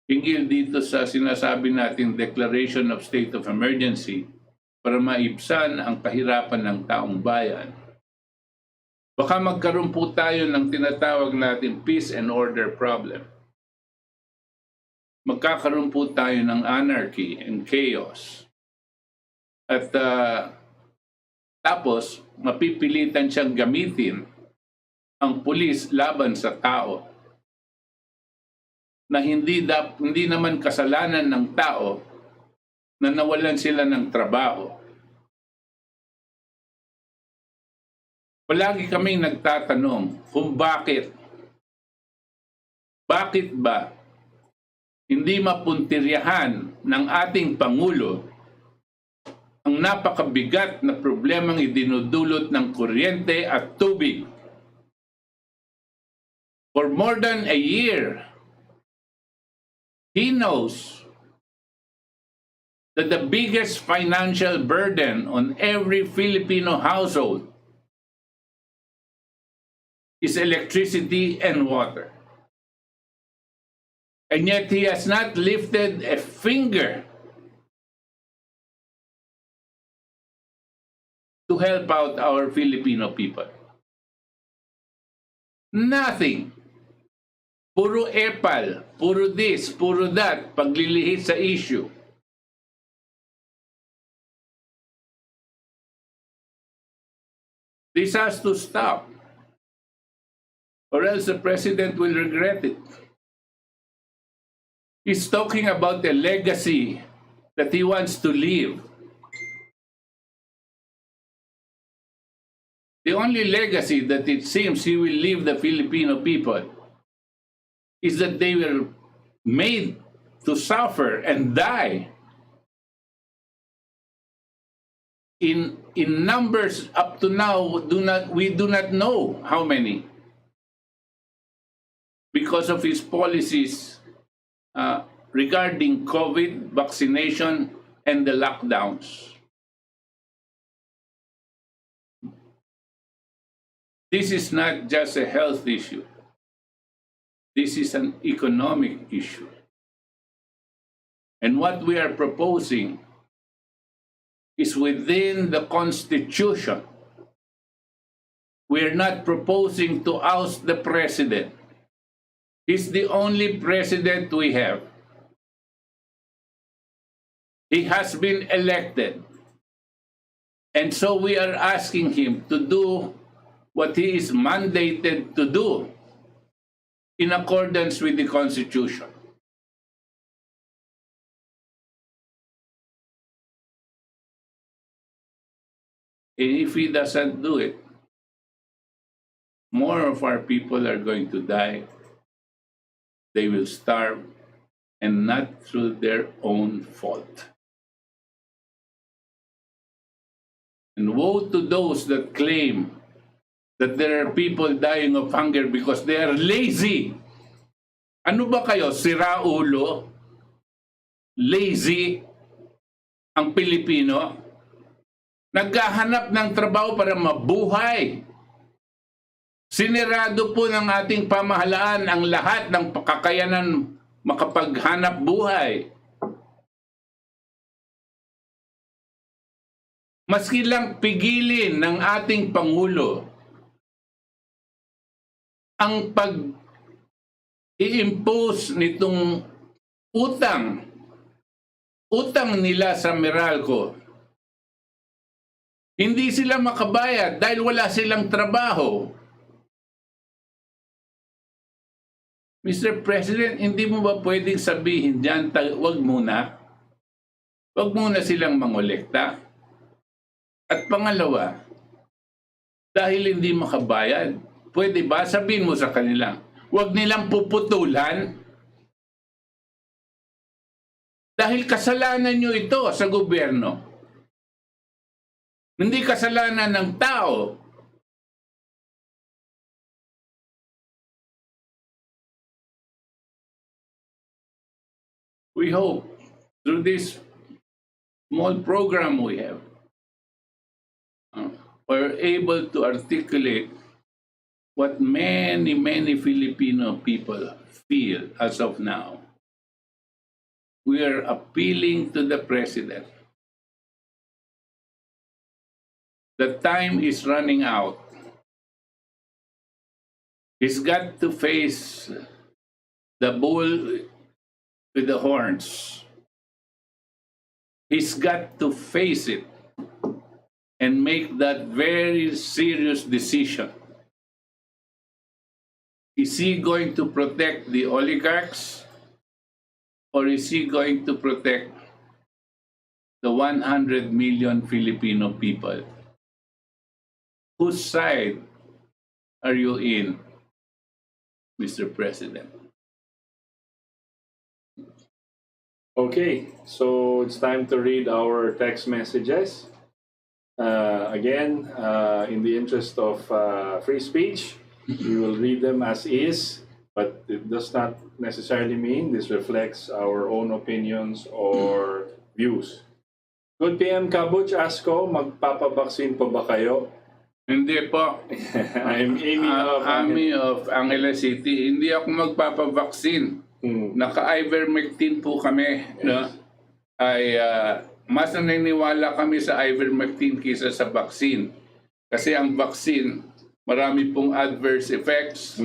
hinggil dito sa sinasabi nating Declaration of State of Emergency para maibsan ang kahirapan ng taong bayan, baka magkaroon po tayo ng tinatawag natin peace and order problem. Magkakaroon po tayo ng anarchy and chaos. At tapos, mapipilitan siyang gamitin ang pulis laban sa tao na hindi naman kasalanan ng tao na nawalan sila ng trabaho. Palagi kaming nagtatanong kung bakit ba hindi mapuntiryahan ng ating Pangulo ang napakabigat na problemang idinudulot ng kuryente at tubig. For more than a year, he knows that the biggest financial burden on every Filipino household is electricity and water. And yet he has not lifted a finger to help out our Filipino people. Nothing. Puro epal, puro this, puro that, paglilihit sa issue. This has to stop, or else the president will regret it. He's talking about a legacy that he wants to leave. The only legacy that it seems he will leave the Filipino people is that they were made to suffer and die in numbers up to now. We do not know how many, because of his policies regarding COVID, vaccination, and the lockdowns. This is not just a health issue. This is an economic issue. And what we are proposing is within the Constitution. We are not proposing to oust the president. He's the only president we have. He has been elected. And so we are asking him to do what he is mandated to do in accordance with the Constitution. And if he doesn't do it, more of our people are going to die. They will starve, and not through their own fault. And woe to those that claim that there are people dying of hunger because they are lazy. Ano ba kayo? Sira ulo? Lazy ang Pilipino? Naghahanap ng trabaho para mabuhay. Sinirado po ng ating pamahalaan ang lahat ng kakayanan makapaghanap buhay. Maski lang pigilin ng ating Pangulo ang i-impose nitong utang nila sa Meralco. Hindi sila makabayad dahil wala silang trabaho. Mr. President, hindi mo ba pwedeng sabihin dyan, wag muna silang mangolekta? At pangalawa, dahil hindi makabayad, pwede ba sabihin mo sa kanila, wag nilang puputulan? Dahil kasalanan nyo ito sa gobyerno. Hindi kasalanan ng tao. We hope through this small program we have, we're able to articulate what many, many Filipino people feel as of now. We are appealing to the President. The time is running out. He's got to face the bull with the horns. He's got to face it and make that very serious decision. Is he going to protect the oligarchs, or is he going to protect the 100 million Filipino people? Whose side are you in, Mr. President? Okay, so it's time to read our text messages. Again, in the interest of free speech, we will read them as is, but it does not necessarily mean this reflects our own opinions or views. Good PM ka, Butch. Ask ko, magpapabaksin pa ba kayo? Hindi po. I'm Amy of Angela City. Hindi ako magpapabaksin. Naka-ivermectin po kami. Yes. No? Mas naniniwala kami sa ivermectin kaysa sa vaccine. Kasi ang vaccine, marami pong adverse effects.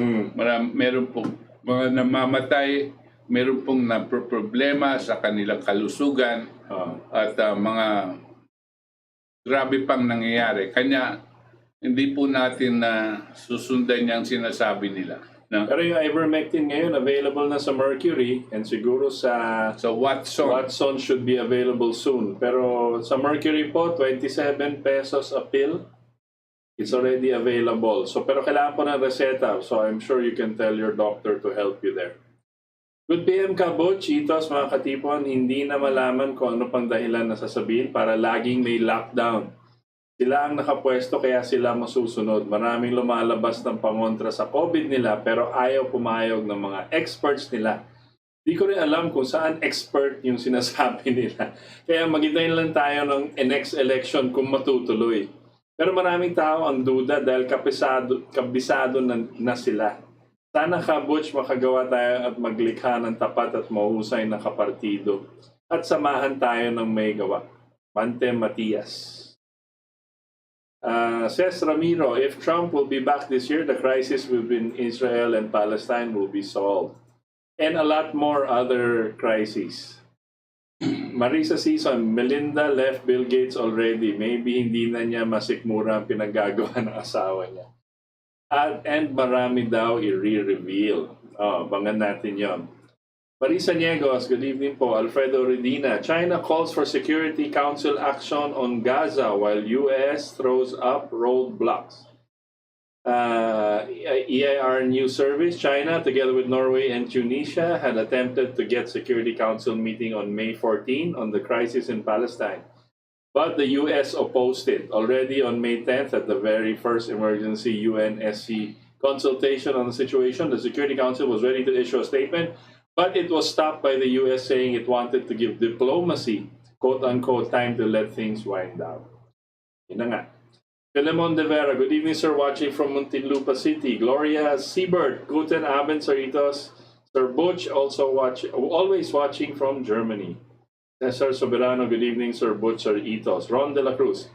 Meron pong mga namamatay. Meron pong problema sa kanilang kalusugan. At mga grabe pang nangyayari. Kanya, hindi po natin susundan yung sinasabi nila. No? Pero yung ivermectin ngayon available na sa Mercury and siguro sa Watson should be available soon. Pero sa Mercury po, 27 pesos a pill. It's already available. So pero kailangan po ng reseta. So I'm sure you can tell your doctor to help you there. Good PM ka, Butch. Itos, mga katipon, hindi na malaman kung ano pang dahilan na sasabihin para laging may lockdown. Sila ang nakapwesto kaya sila masusunod. Maraming lumalabas ng pangontra sa COVID nila pero ayaw pumayag ng mga experts nila. Di ko rin alam kung saan expert yung sinasabi nila. Kaya maghintayin lang tayo ng next election kung matutuloy. Pero maraming tao ang duda dahil kabisado na sila. Sana ka, Butch, makagawa tayo at maglikha ng tapat at mahusay na kapartido. At samahan tayo ng may gawa. Mante Matias. Says Ramiro, if Trump will be back this year, the crisis between Israel and Palestine will be solved. And a lot more other crises. Marisa Season, Melinda left Bill Gates already. Maybe hindi na niya masikmura ang pinagagawa ng asawa niya. And marami daw i-reveal. Bangan natin yon. Marisa Niegos, good evening po. Alfredo Redina, China calls for Security Council action on Gaza while U.S. throws up roadblocks. EIR News Service, China, together with Norway and Tunisia, had attempted to get Security Council meeting on May 14 on the crisis in Palestine. But the U.S. opposed it. Already on May 10th, at the very first emergency UNSC consultation on the situation, the Security Council was ready to issue a statement, but it was stopped by the U.S. saying it wanted to give diplomacy, quote-unquote, time to let things wind down. Yun na nga. Filemon De Vera, good evening, sir, watching from Muntinlupa City. Gloria Siebert, guten Abend, Saritos. Sir Butch, always watching from Germany. Sir Soberano, good evening, Sir Butch, Sir Itos. Ron De La Cruz,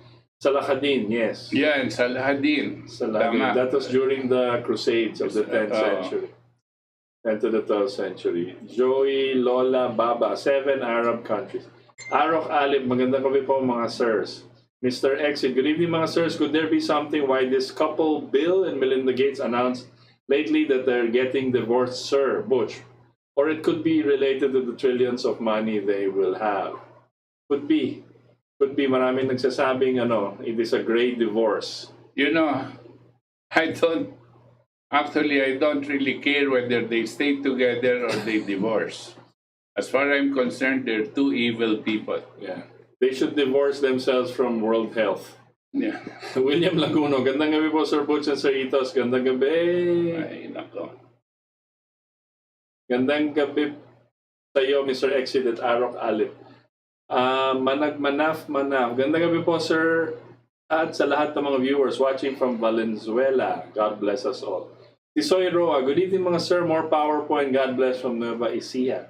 Salahadin, yes. Yan, Salahadin. Salahadin. That was during the Crusades of the 10th century. 10 to the 12th century. Joey, Lola, Baba, 7 Arab countries. Arok Alip, magandang gabi po mga sirs. Mr. Exit, good evening mga sirs. Could there be something why this couple, Bill and Melinda Gates, announced lately that they're getting divorced, Sir Butch? Or it could be related to the trillions of money they will have. Could be. Could be. Maraming nagsasabing, it is a great divorce. You know, I don't really care whether they stay together or they divorce. As far as I'm concerned, they're two evil people. Yeah. They should divorce themselves from World Health. Yeah. William Laguno, gandang gabi po Sir Butch and Sir Itos. Gandang gabi. Ay, nako. Gandang gabi sa iyo, Mr. Exit at Arok Alip. Manaf. Gandang gabi po, Sir, at sa lahat ng mga viewers watching from Valenzuela. God bless us all. Tisoy Roa, good evening mga sir. More power po and God bless from Nueva Ecija.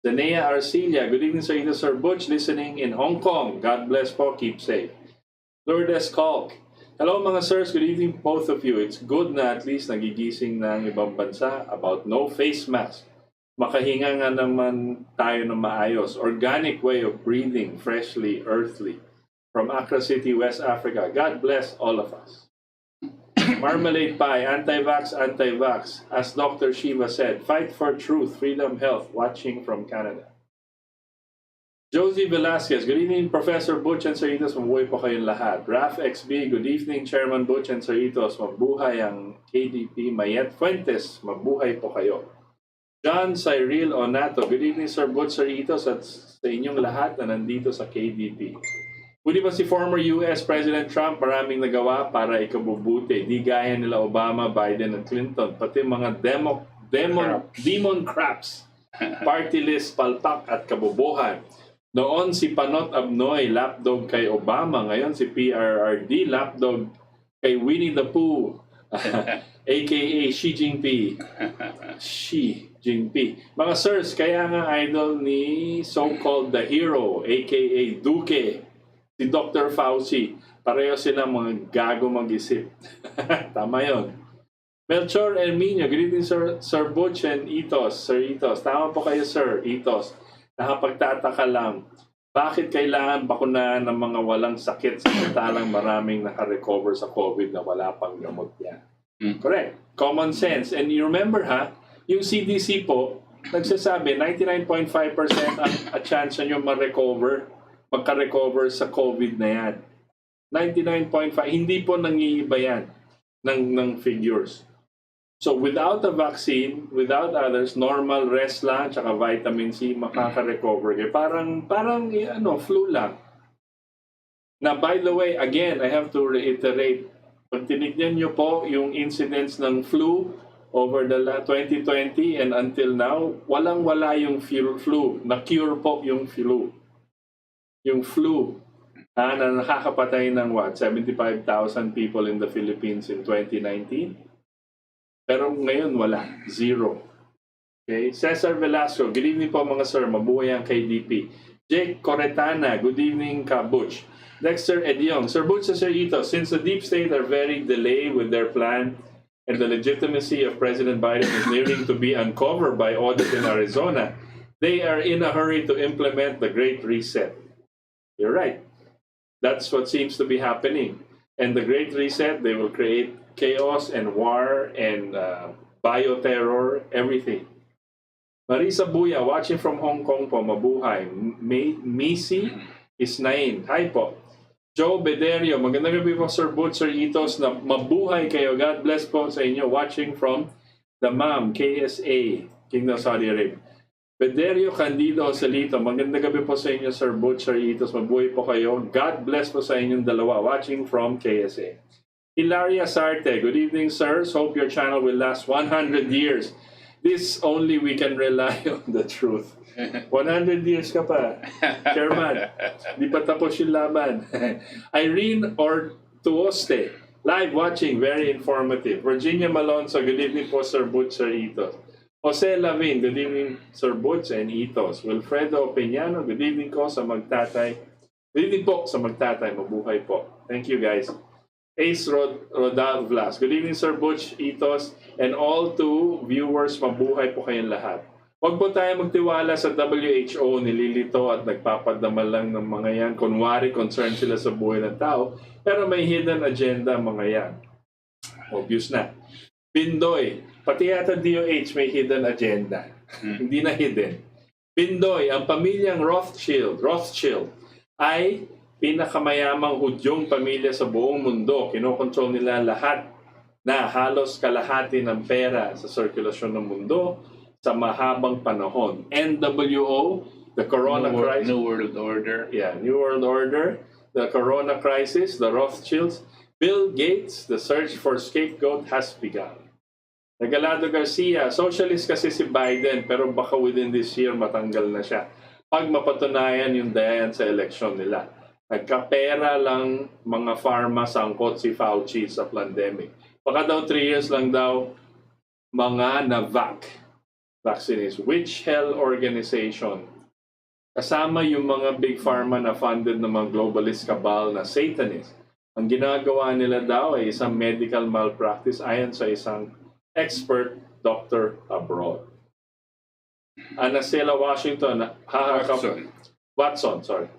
Danea Arcilia, good evening Sir Sir Butch, listening in Hong Kong. God bless po, keep safe. Lourdes Kalk, hello mga sirs, good evening both of you. It's good na at least nagigising ng ibang bansa about no face mask. Makahinga nga naman tayo ng maayos. Organic way of breathing, freshly, earthly. From Accra City, West Africa. God bless all of us. Marmalade Pie, anti-vax. As Dr. Shiva said, fight for truth, freedom, health, watching from Canada. Josie Velasquez, good evening Professor Butch and Sir Itos, mabuhay po kayong lahat. Raf XB, good evening Chairman Butch and Sir Itos, mabuhay ang KDP. Mayet Fuentes, mabuhay po kayo. John Cyril Onato, good evening Sir Butch, Sir Itos at sa inyong lahat na nandito sa KDP. Pwede ba si former US President Trump maraming nagawa para ikabubuti? Di gaya nila Obama, Biden at Clinton. Pati mga demon craps. Party list, palpak at kabobohan. Noon si Panot Abnoy, lapdog kay Obama. Ngayon si PRRD, lapdog kay Winnie the Pooh. A.K.A. Xi Jinping. Mga sirs, kaya nga idol ni so-called the hero, A.K.A. Duque, si Dr. Fauci. Pareho sila mga gago mag-isip. Tama yon. Melchor Herminio, good evening Sir Butch and Itos. Sir Itos, tama po kayo Sir Itos. Nakapagtataka lang, bakit kailangan bakunahan ng mga walang sakit samantalang maraming nakarecover sa COVID na wala pang gamot yan? Correct. Common sense. And you remember yung CDC po, nagsasabi 99.5% ang chance nyo magka-recover sa COVID na yan. 99.5%. Hindi po nangiiba yan ng figures. So without a vaccine, without others, normal rest lang, tsaka vitamin C, makaka-recover. Parang flu lang. Na by the way, again, I have to reiterate, pag tinignan nyo po yung incidence ng flu over the 2020 and until now, walang-wala yung flu. Na-cure po yung flu. Yung flu na nakakapatay ng 75,000 people in the Philippines in 2019. Pero ngayon wala. Zero. Okay? Cesar Velasco, good evening po mga sir. Mabuhay ang KDP. Jake Coretana, good evening ka Butch. Dexter Ediong, Sir Butch and Sir Ito, since the deep state are very delayed with their plan and the legitimacy of President Biden is nearing to be uncovered by audit in Arizona, they are in a hurry to implement the Great Reset. You're right. That's what seems to be happening. And the Great Reset, they will create chaos and war and bioterror, everything. Marisa Buya, watching from Hong Kong po, mabuhay. Missy Isnain, hi po. Joe Bederio, magandang gabi po Sir Butch, Sir Itos, na mabuhay kayo. God bless po sa inyo, watching from the MAM, KSA, Kingdom Saudi Arabia. Bederio Candido Salito, magandang gabi po sa inyo Sir Butch, Sir Itos, mabuhay po kayo. God bless po sa inyong dalawa, watching from KSA. Hilaria Sarte, good evening sirs. Hope your channel will last 100 years. This only we can rely on the truth. 100 years ka pa, Chairman. Di pa tapos yung laban. Irene Ortuoste, live watching, very informative. Virginia Malonzo, good evening po Sir Butch, Sir Itos. Jose Lavin, good evening Sir Butch and Itos. Wilfredo Peñano, good evening ko sa magtatay. Good evening po sa magtatay, mabuhay po. Thank you guys. Ace Rodavlas. Good evening, Sir Butch, Itos, and all to viewers. Mabuhay po kayong lahat. Huwag po tayo magtiwala sa WHO, nililito at nagpapadama lang ng mga yan. Kunwari, concerned sila sa buhay ng tao, pero may hidden agenda ang mga yan. Obvious na. Pindoy, pati yata DOH may hidden agenda. Hindi na hidden. Pindoy, ang pamilyang Rothschild ay pinakamayamang hudyong pamilya sa buong mundo. Kinokontrol nila lahat na halos kalahati ng pera sa sirkulasyon ng mundo sa mahabang panahon. NWO, the Corona Crisis. New World Order. Yeah, New World Order, the Corona Crisis, the Rothschilds, Bill Gates, the search for scapegoat has begun. Regalado Garcia, socialist kasi si Biden pero baka within this year matanggal na siya. Pag mapatunayan yung dayan sa eleksyon nila. Nagkapera lang mga pharma sangkot si Fauci sa pandemic. Baka daw 3 years lang daw mga vaccination. Which hell organization? Kasama yung mga big pharma na funded ng mga globalist cabal na satanist. Ang ginagawa nila daw ay isang medical malpractice ayon sa isang expert doctor abroad. Anacela Washington, Watson, sorry.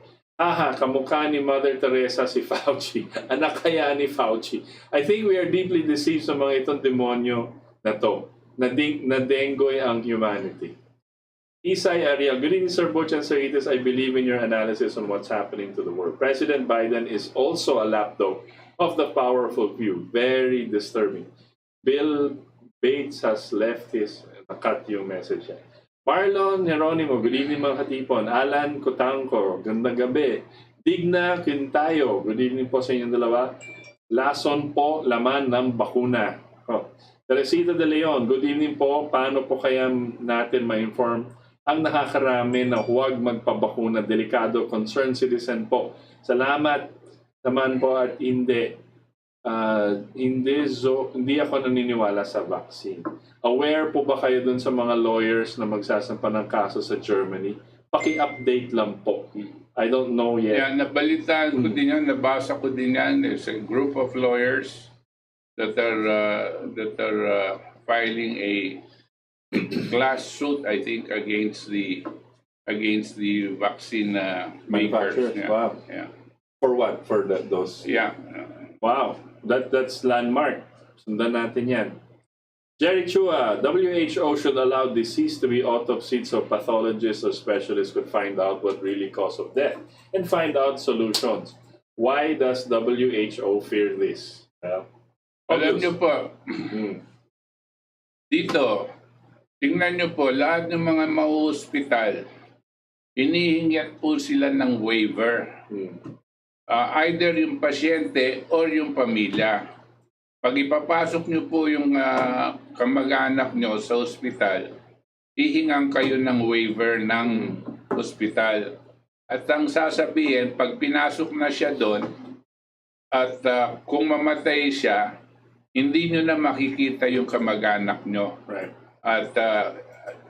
Kamukha ni Mother Teresa si Fauci. Anak kaya ni Fauci. I think we are deeply deceived sa mga itong demonyo na to. Nadenggoy ang humanity. Isay Ariel, good evening, Sir Butch and Sir Itis. I believe in your analysis on what's happening to the world. President Biden is also a lapdog of the powerful few. Very disturbing. Bill Bates has left his cut yung message. Marlon Jeronimo, good evening mga katipon. Alan Kutangko, gandang gabi. Digna Quintayo, good evening po sa inyong dalawa. Lason po, laman ng bakuna. Teresita De Leon, good evening po. Paano po kaya natin ma-inform ang nakakarami na huwag magpabakuna? Delikado, concerned citizen po. Salamat naman po at hindi ako naniniwala sa vaccine. Aware po ba kayo dun sa mga lawyers na magsasampa ng kaso sa Germany? Paki-update lang po. I don't know yet. Yeah, nabalitaan ko din yan, nabasa ko din yan. There's a group of lawyers that are filing a class suit, I think, against the vaccine makers. Manufacturers. Yeah. Wow. Yeah. For what? For those? Yeah. Wow. That's landmark. Sundan natin yan. Jerry Chua, WHO should allow deceased to be autopsied so pathologists or specialists could find out what really cause of death and find out solutions. Why does WHO fear this? Alam nyo po, dito, tingnan nyo po, lahat ng mga mauhospital, hinihingian po sila ng waiver. Either yung pasyente or yung pamilya. Pag ipapasok nyo po yung kamag-anak nyo sa ospital, hihingan kayo ng waiver ng ospital. At ang sasabihin, pag pinasok na siya doon, at kung mamatay siya, hindi nyo na makikita yung kamag-anak nyo. Right. At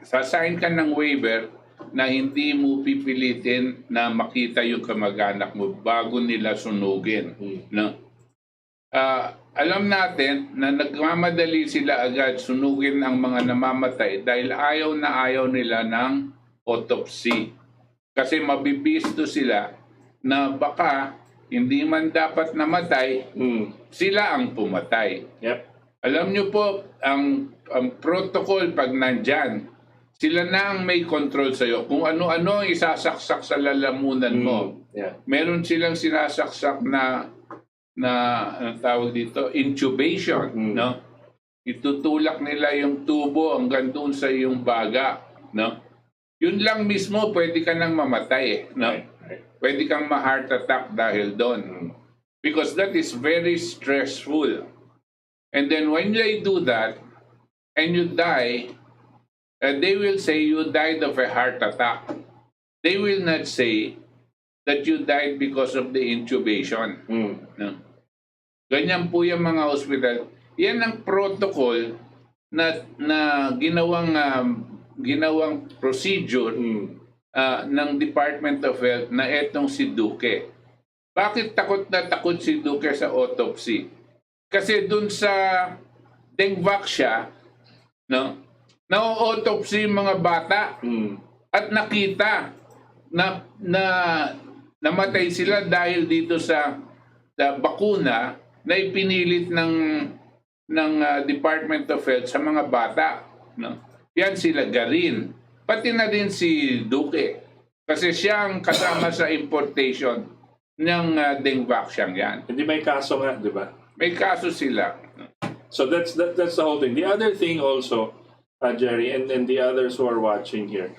sasign ka ng waiver na hindi mo pipilitin na makita yung kamag-anak mo bago nila sunugin. No? Alam natin na nagmamadali sila agad sunugin ang mga namamatay dahil ayaw na ayaw nila ng autopsy. Kasi mabibisto sila na baka hindi man dapat namatay, sila ang pumatay. Yep. Alam nyo po, ang protocol pag nandyan, sila na ang may control sa'yo. Kung ano-ano ang isasaksak sa lalamunan mo. Yeah. Meron silang sinasaksak na ang tawag dito, intubation. No? Itutulak nila yung tubo hanggang doon sa iyong baga. No? Yun lang mismo, pwede ka nang mamatay. No? Pwede kang ma-heart attack dahil doon. Because that is very stressful. And then when they do that, and you die, they will say you died of a heart attack. They will not say that you died because of the intubation. No? Ganyan po yung mga hospital. Yan ang protocol na ginawang procedure ng Department of Health na etong si Duque. Bakit takot na takot si Duque sa autopsy? Kasi dun sa Dengvaxia, no, na-autopsy yung mga bata at nakita na namatay sila dahil dito sa bakuna na ipinilit ng Department of Health sa mga bata, no? Yan sila Garin. Pati na din si Duque. Kasi siya ang kasama sa importation ng Dengvaxiang yan. Hindi may kaso nga, di ba? May kaso sila. So that's the whole thing. The other thing also, Jerry, and the others who are watching here,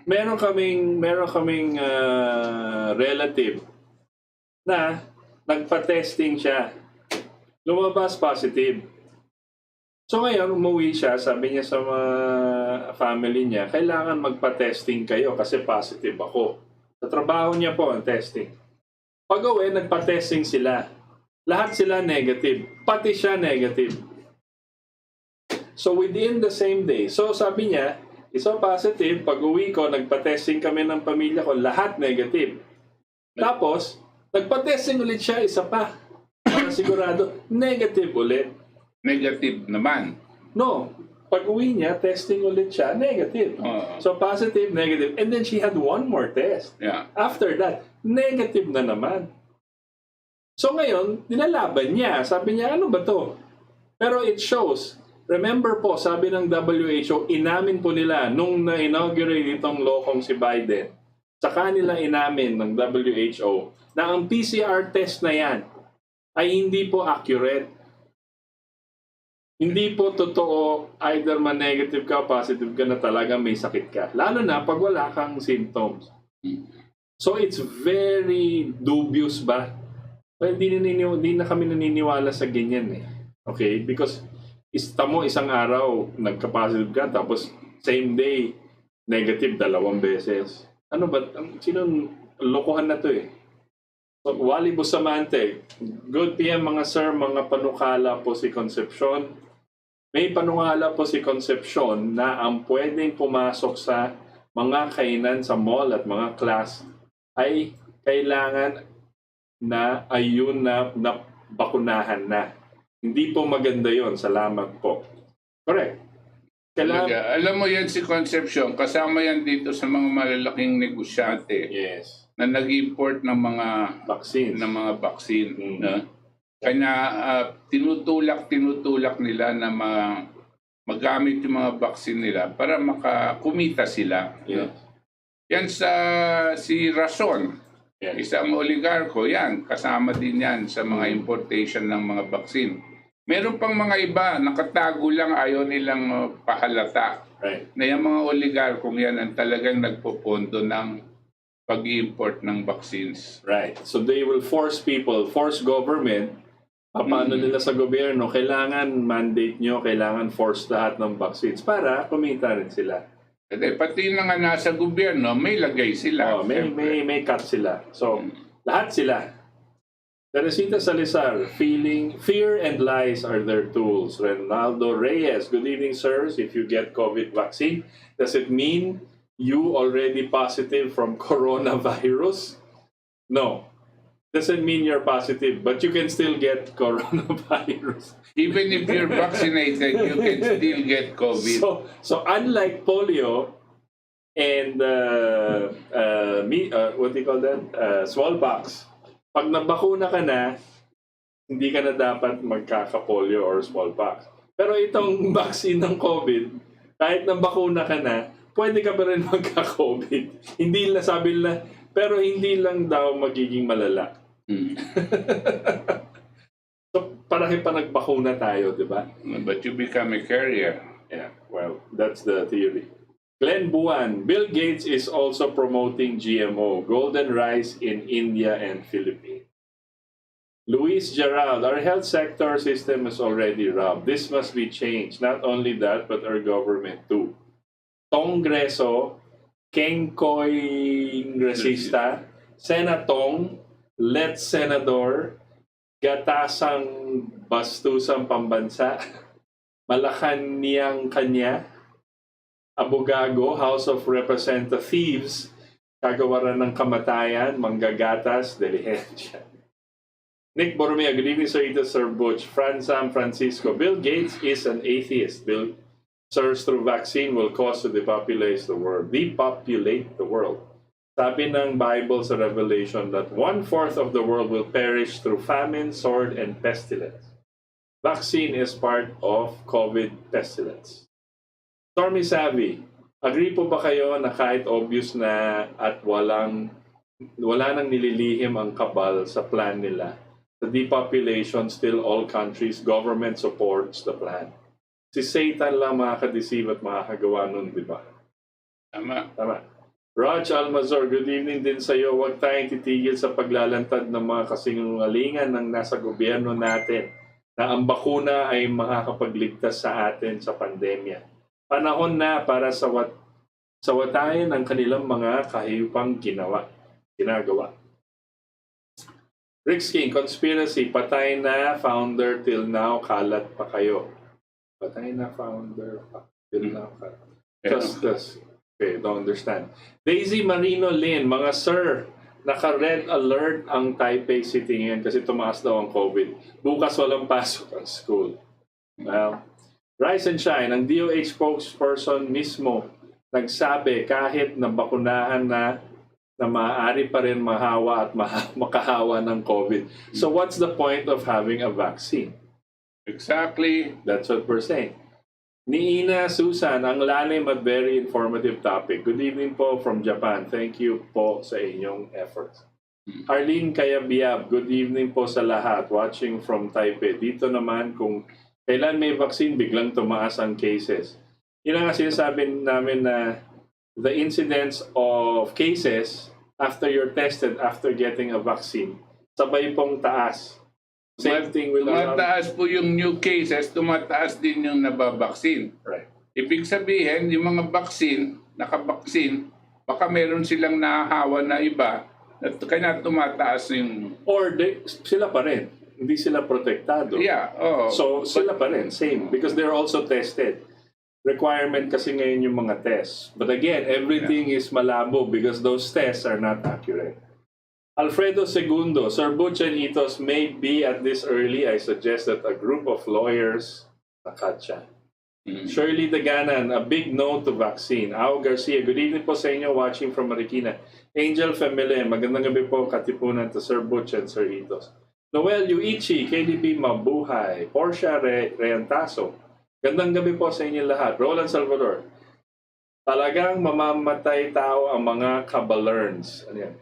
meron kaming relative na nagpa-testing siya. Lumabas positive. So ngayon, umuwi siya, sabi niya sa mga family niya, kailangan magpa-testing kayo kasi positive ako. Sa trabaho niya po ang testing. Pag-uwi, nagpa-testing sila. Lahat sila negative. Pati siya negative. So within the same day, so sabi niya, isa positive, pag-uwi ko, nagpa-testing kami ng pamilya ko, lahat negative. Tapos, nagpa-testing ulit siya, isa pa. Para sigurado, negative ulit. Negative naman. No. Pag-uwi niya, testing ulit siya, negative. So positive, negative. And then she had one more test. Yeah. After that, negative na naman. So ngayon, nilalaban niya. Sabi niya, ano ba to? Pero it shows. Remember po, sabi ng WHO, inamin po nila nung na-inaugurate itong lokong si Biden, sa kanila inamin ng WHO na ang PCR test na yan ay hindi po accurate. Hindi po totoo either man-negative ka o positive ka na talaga may sakit ka. Lalo na pag wala kang symptoms. So it's very dubious ba? Well, di na kami naniniwala sa ganyan eh. Okay? Because isang araw nagka-positive ka tapos same day negative 2 beses. Ano ba? Sinong lokohan na to eh? So, Wally Bustamante, good PM mga sir, mga panukala po si Concepcion. May panungala po si Concepcion na ang pwedeng pumasok sa mga kainan sa mall at mga class ay kailangan na ayun na bakunahan na. Hindi po maganda yon. Salamat po. Correct. Talaga. Alam mo yan si Concepcion, kasama yan dito sa mga malalaking negosyante. Yes. Na nag-import ng mga vaccines. No? Kanya tinutulak nila na magamit yung mga vaccine nila para makakumita sila. Yes. Yan si Rason, isang oligarko, yan, kasama din yan sa mga importation ng mga vaccine. Meron pang mga iba, nakatago lang, ayaw nilang pahalata. Right. Na yung mga oligarkong yan ang talagang nagpopondo ng pag-import ng vaccines. Right. So they will force government. Paano nila sa gobyerno, kailangan mandate nyo, kailangan force lahat ng vaccines para kumita rin sila. Pati na nga nasa gobyerno, may lagay sila. May cut sila. So, lahat sila. Teresita Salazar, fear and lies are their tools. Ronaldo Reyes, good evening, sirs. If you get COVID vaccine, does it mean you already positive from coronavirus? No. Doesn't mean you're positive, but you can still get coronavirus. Even if you're vaccinated, you can still get COVID. So unlike polio and what do you call that? Smallpox. Pag nabakuna ka na, hindi ka na dapat magkaka-polio or smallpox. Pero itong vaccine ng COVID, kahit nabakuna ka na, pwede ka pa rin magka-COVID. Hindi lang sabi na, pero hindi lang daw magiging malala. So, parang pa nagbakuna tayo, di ba? But you become a carrier. Yeah, well, that's the theory. Glenn Buwan, Bill Gates is also promoting GMO, golden rice in India and Philippines. Luis Gerald, our health sector system is already robbed. This must be changed. Not only that, but our government too. Tongreso, Kengkoy Resista, Senatong, Let Senador, Gatasang Bastusang Pambansa, Malacan niyang kanya, Abogago, House of Representatives, Kagawaran ng Kamatayan, Manggagatas, Diligencia. Nick Borromeo, good evening, Sir Ito, Sir Butch. Sam Francisco, Bill Gates is an atheist. Bill serves through vaccine will cause to depopulate the world. Sabi ng Bible sa Revelation that 1/4 of the world will perish through famine, sword, and pestilence. Vaccine is part of COVID pestilence. Stormy Savvy, agree po ba kayo na kahit obvious na at wala nang nililihim ang kabal sa plan nila, the depopulation, still all countries, government supports the plan? Si Satan lang makakadeceive at makakagawa nun, di ba? Tama. Raj Almazor, good evening din sa iyo. Huwag tayong titigil sa paglalantad ng mga kasinungalingan ng nasa gobyerno natin na ang bakuna ay makakapagligtas sa atin sa pandemya. Panahon na para sawatayan ang kanilang mga kahiyupang ginagawa. Rick King, conspiracy, patay na founder till now, kalat pa kayo. Patay na founder till now, kalat. Okay, don't understand. Daisy Marino Lin, mga sir, naka-red alert ang Taipei City ngayon kasi tumaas daw ang COVID. Bukas walang pasok ang school. Well, Rise and Shine, ang DOH spokesperson mismo nagsabi kahit nabakunahan na maaari pa rin mahawa at makahawa ng COVID. So what's the point of having a vaccine? Exactly. That's what we're saying. Ni Ina Susan, ang lalim at very informative topic. Good evening po from Japan. Thank you po sa inyong efforts. Arlene Kayabiab, good evening po sa lahat. Watching from Taipei. Dito naman kung kailan may vaccine, biglang tumaas ang cases. Yun ang sinasabi namin na the incidence of cases after you're tested, after getting a vaccine, sabay pong taas. Same thing with tumataas po yung new cases, tumataas din yung nababaksin. Right. Ibig sabihin, yung mga nakabaksin, baka meron silang nahahawa na iba at kaya tumataas yung... Or sila pa rin. Hindi sila protektado. Yeah, oh. So sila pa rin, same. Because they're also tested. Requirement kasi ngayon yung mga tests. But again, everything is malabo because those tests are not accurate. Alfredo Segundo, Sir Butch and Itos, may be at this early, I suggest that a group of lawyers nakatsa. Shirley Daganan, a big no to vaccine. Ao Garcia, good evening po sa inyo watching from Marikina. Angel Family, magandang gabi po Katipunan to Sir Butch and Sir Itos. Noel Yuichi, KDP Mabuhay. Portia Reantaso, gandang gabi po sa inyo lahat. Roland Salvador, talagang mamamatay tao ang mga kabalerns. Ano yan?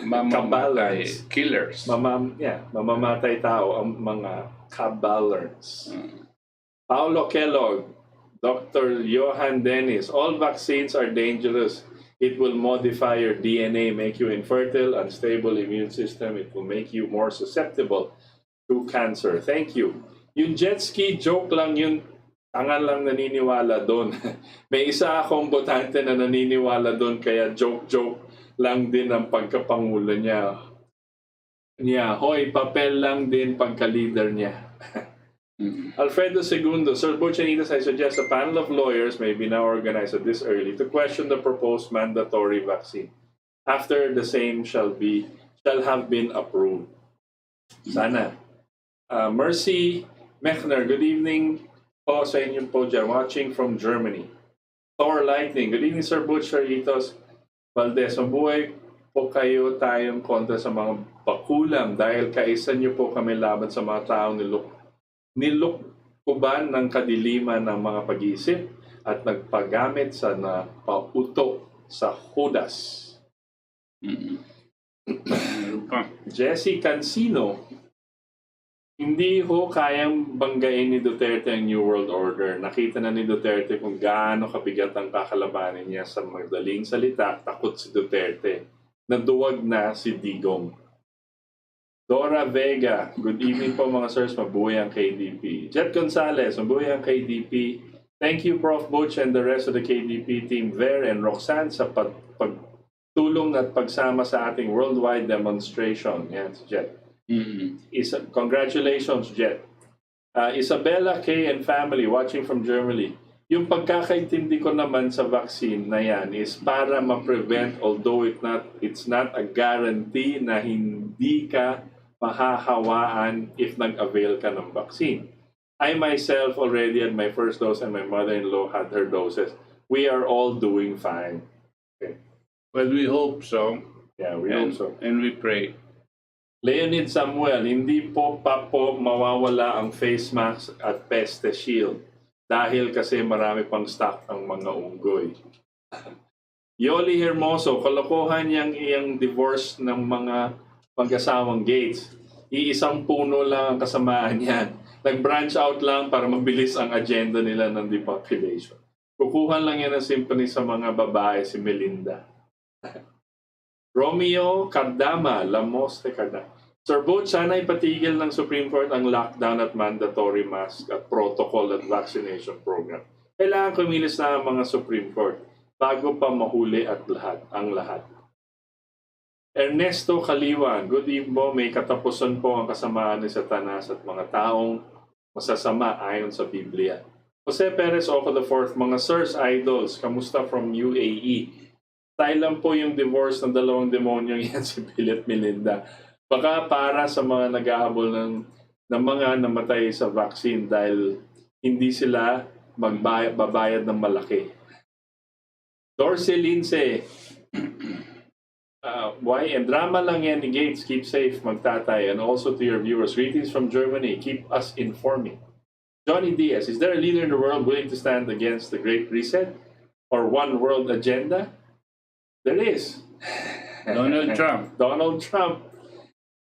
Mamamatay killers. Mamamatay tao ang mga kabalerns. Paulo Kellogg, Dr. Johan Dennis, all vaccines are dangerous. It will modify your DNA, make you infertile, unstable immune system. It will make you more susceptible to cancer. Thank you. Yung jet ski, joke lang yun. Tangan lang naniniwala doon. May isa akong botante na naniniwala doon, kaya joke lang din ang pagkapangulo niya. Hoy, papel lang din pagka-leader niya. Alfredo Segundo, Sir Butch and Itas, I suggest a panel of lawyers may be now organized at this early to question the proposed mandatory vaccine after the same shall have been approved. Sana. Mercy Mechner, good evening po sa inyo po dyan, watching from Germany. Thor Lightning, good evening Sir Butch, Sir Itos. Valdes, mabuhay po kayo tayong kontra sa mga bakulam dahil kaisa niyo po kami laban sa mga taong nilukkuban ng kadiliman ng mga pag-iisip at nagpagamit sa napauto sa Judas. Jesse Cancino, hindi ho kayang banggain ni Duterte ang New World Order. Nakita na ni Duterte kung gaano kabigat ang kakalabanin niya sa madaling salita. Takot si Duterte. Naduwag na si Digong. Dora Vega, good evening po mga sirs. Mabuhay ang KDP. Jet Gonzalez, mabuhay ang KDP. Thank you Prof. Butch and the rest of the KDP team there and Roxanne sa pagtulong at pagsama sa ating worldwide demonstration. Yan si Jet. Congratulations, Jet. Isabella K. and family watching from Germany. Yung pagkakaintindi ko naman sa vaccine na yan is para ma-prevent, although it's not a guarantee na hindi ka mahahawaan if nag-avail ka ng vaccine. I myself already had my first dose and my mother-in-law had her doses. We are all doing fine. Okay. Well, we hope so. Yeah, we hope so. And we pray. Leonid Samuel, hindi po mawawala ang face mask at peste shield dahil kasi marami pang stock ang mga unggoy. Yoli Hermoso, kalokohan iyang divorce ng mga mag-asawang Gates. Iisang puno lang ang kasamaan yan. Nag-branch out lang para mabilis ang agenda nila ng depopulation. Kukuhan lang yan ng symphony sa mga babae, si Melinda. Romeo Cardama, Lamos de Cardama. Sir Butch, sana ipatigil ng Supreme Court ang lockdown at mandatory mask at protocol at vaccination program. Kailangan kumilos na ang mga Supreme Court bago pa mahuli at ang lahat. Ernesto Kaliwan, good evening. May katapusan po ang kasamaan ni Satanas at mga taong masasama ayon sa Biblia. Jose Perez Oco IV, mga sirs, idols, kamusta from UAE? Tayo lang po yung divorce ng dalawang demonyong yan, si Bill at Melinda. Baka para sa mga nag-ahabol ng mga namatay sa vaccine dahil hindi sila babayad ng malaki. Dorsey Lindsay, why? And drama lang yan ni Gates. Keep safe, magtatay. And also to your viewers, greetings from Germany. Keep us informing. Johnny Diaz, is there a leader in the world willing to stand against the Great Reset or One World Agenda? There is. Donald Trump. Donald Trump.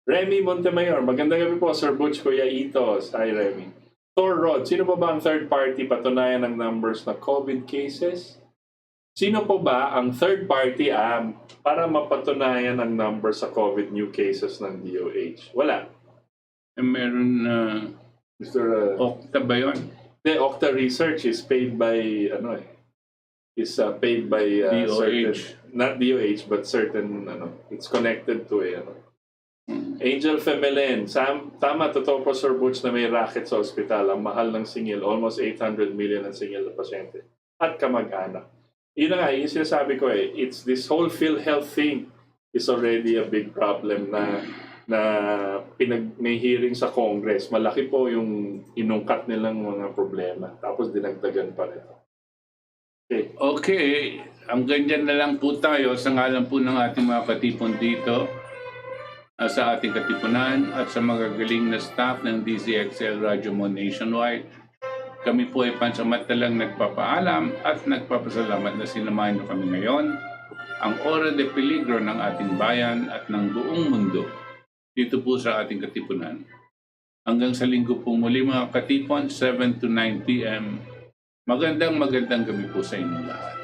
Remy Montemayor, magandang gabi po, Sir Butch, Kuya Itos. Hi, Remy. Thor Rod, sino po ba ang third party patunayan ng numbers na COVID cases? Sino po ba ang third party para mapatunayan ang numbers sa COVID new cases ng DOH? Wala. Meron Mr. Okta ba yun? The Okta Research is paid by paid by DOH. certain, not DOH but certain it's connected to Angel Femelen, tama, totoo po Sir Butch na may racket sa ospital. Ang mahal ng singil, almost 800 million ang singil na pasyente at kamag-anak. Yun na nga, yung sinasabi ko it's this whole PhilHealth thing is already a big problem na may hearing sa Congress. Malaki po yung inungkat nilang mga problema. Tapos dinagdagan pa rin. Okay, hanggang dyan na lang po tayo sa ngalan po ng ating mga katipon dito sa ating katipunan at sa magagaling na staff ng DZXL Radio Mo Nationwide. Kami po ay pansamantalang nagpapaalam at nagpapasalamat na sinamahan niyo kami ngayon, ang Ora de Peligro ng ating bayan at ng buong mundo dito po sa ating katipunan. Hanggang sa linggo po muli mga katipon, 7 to 9 p.m. Magandang gabi po sa inyong lahat.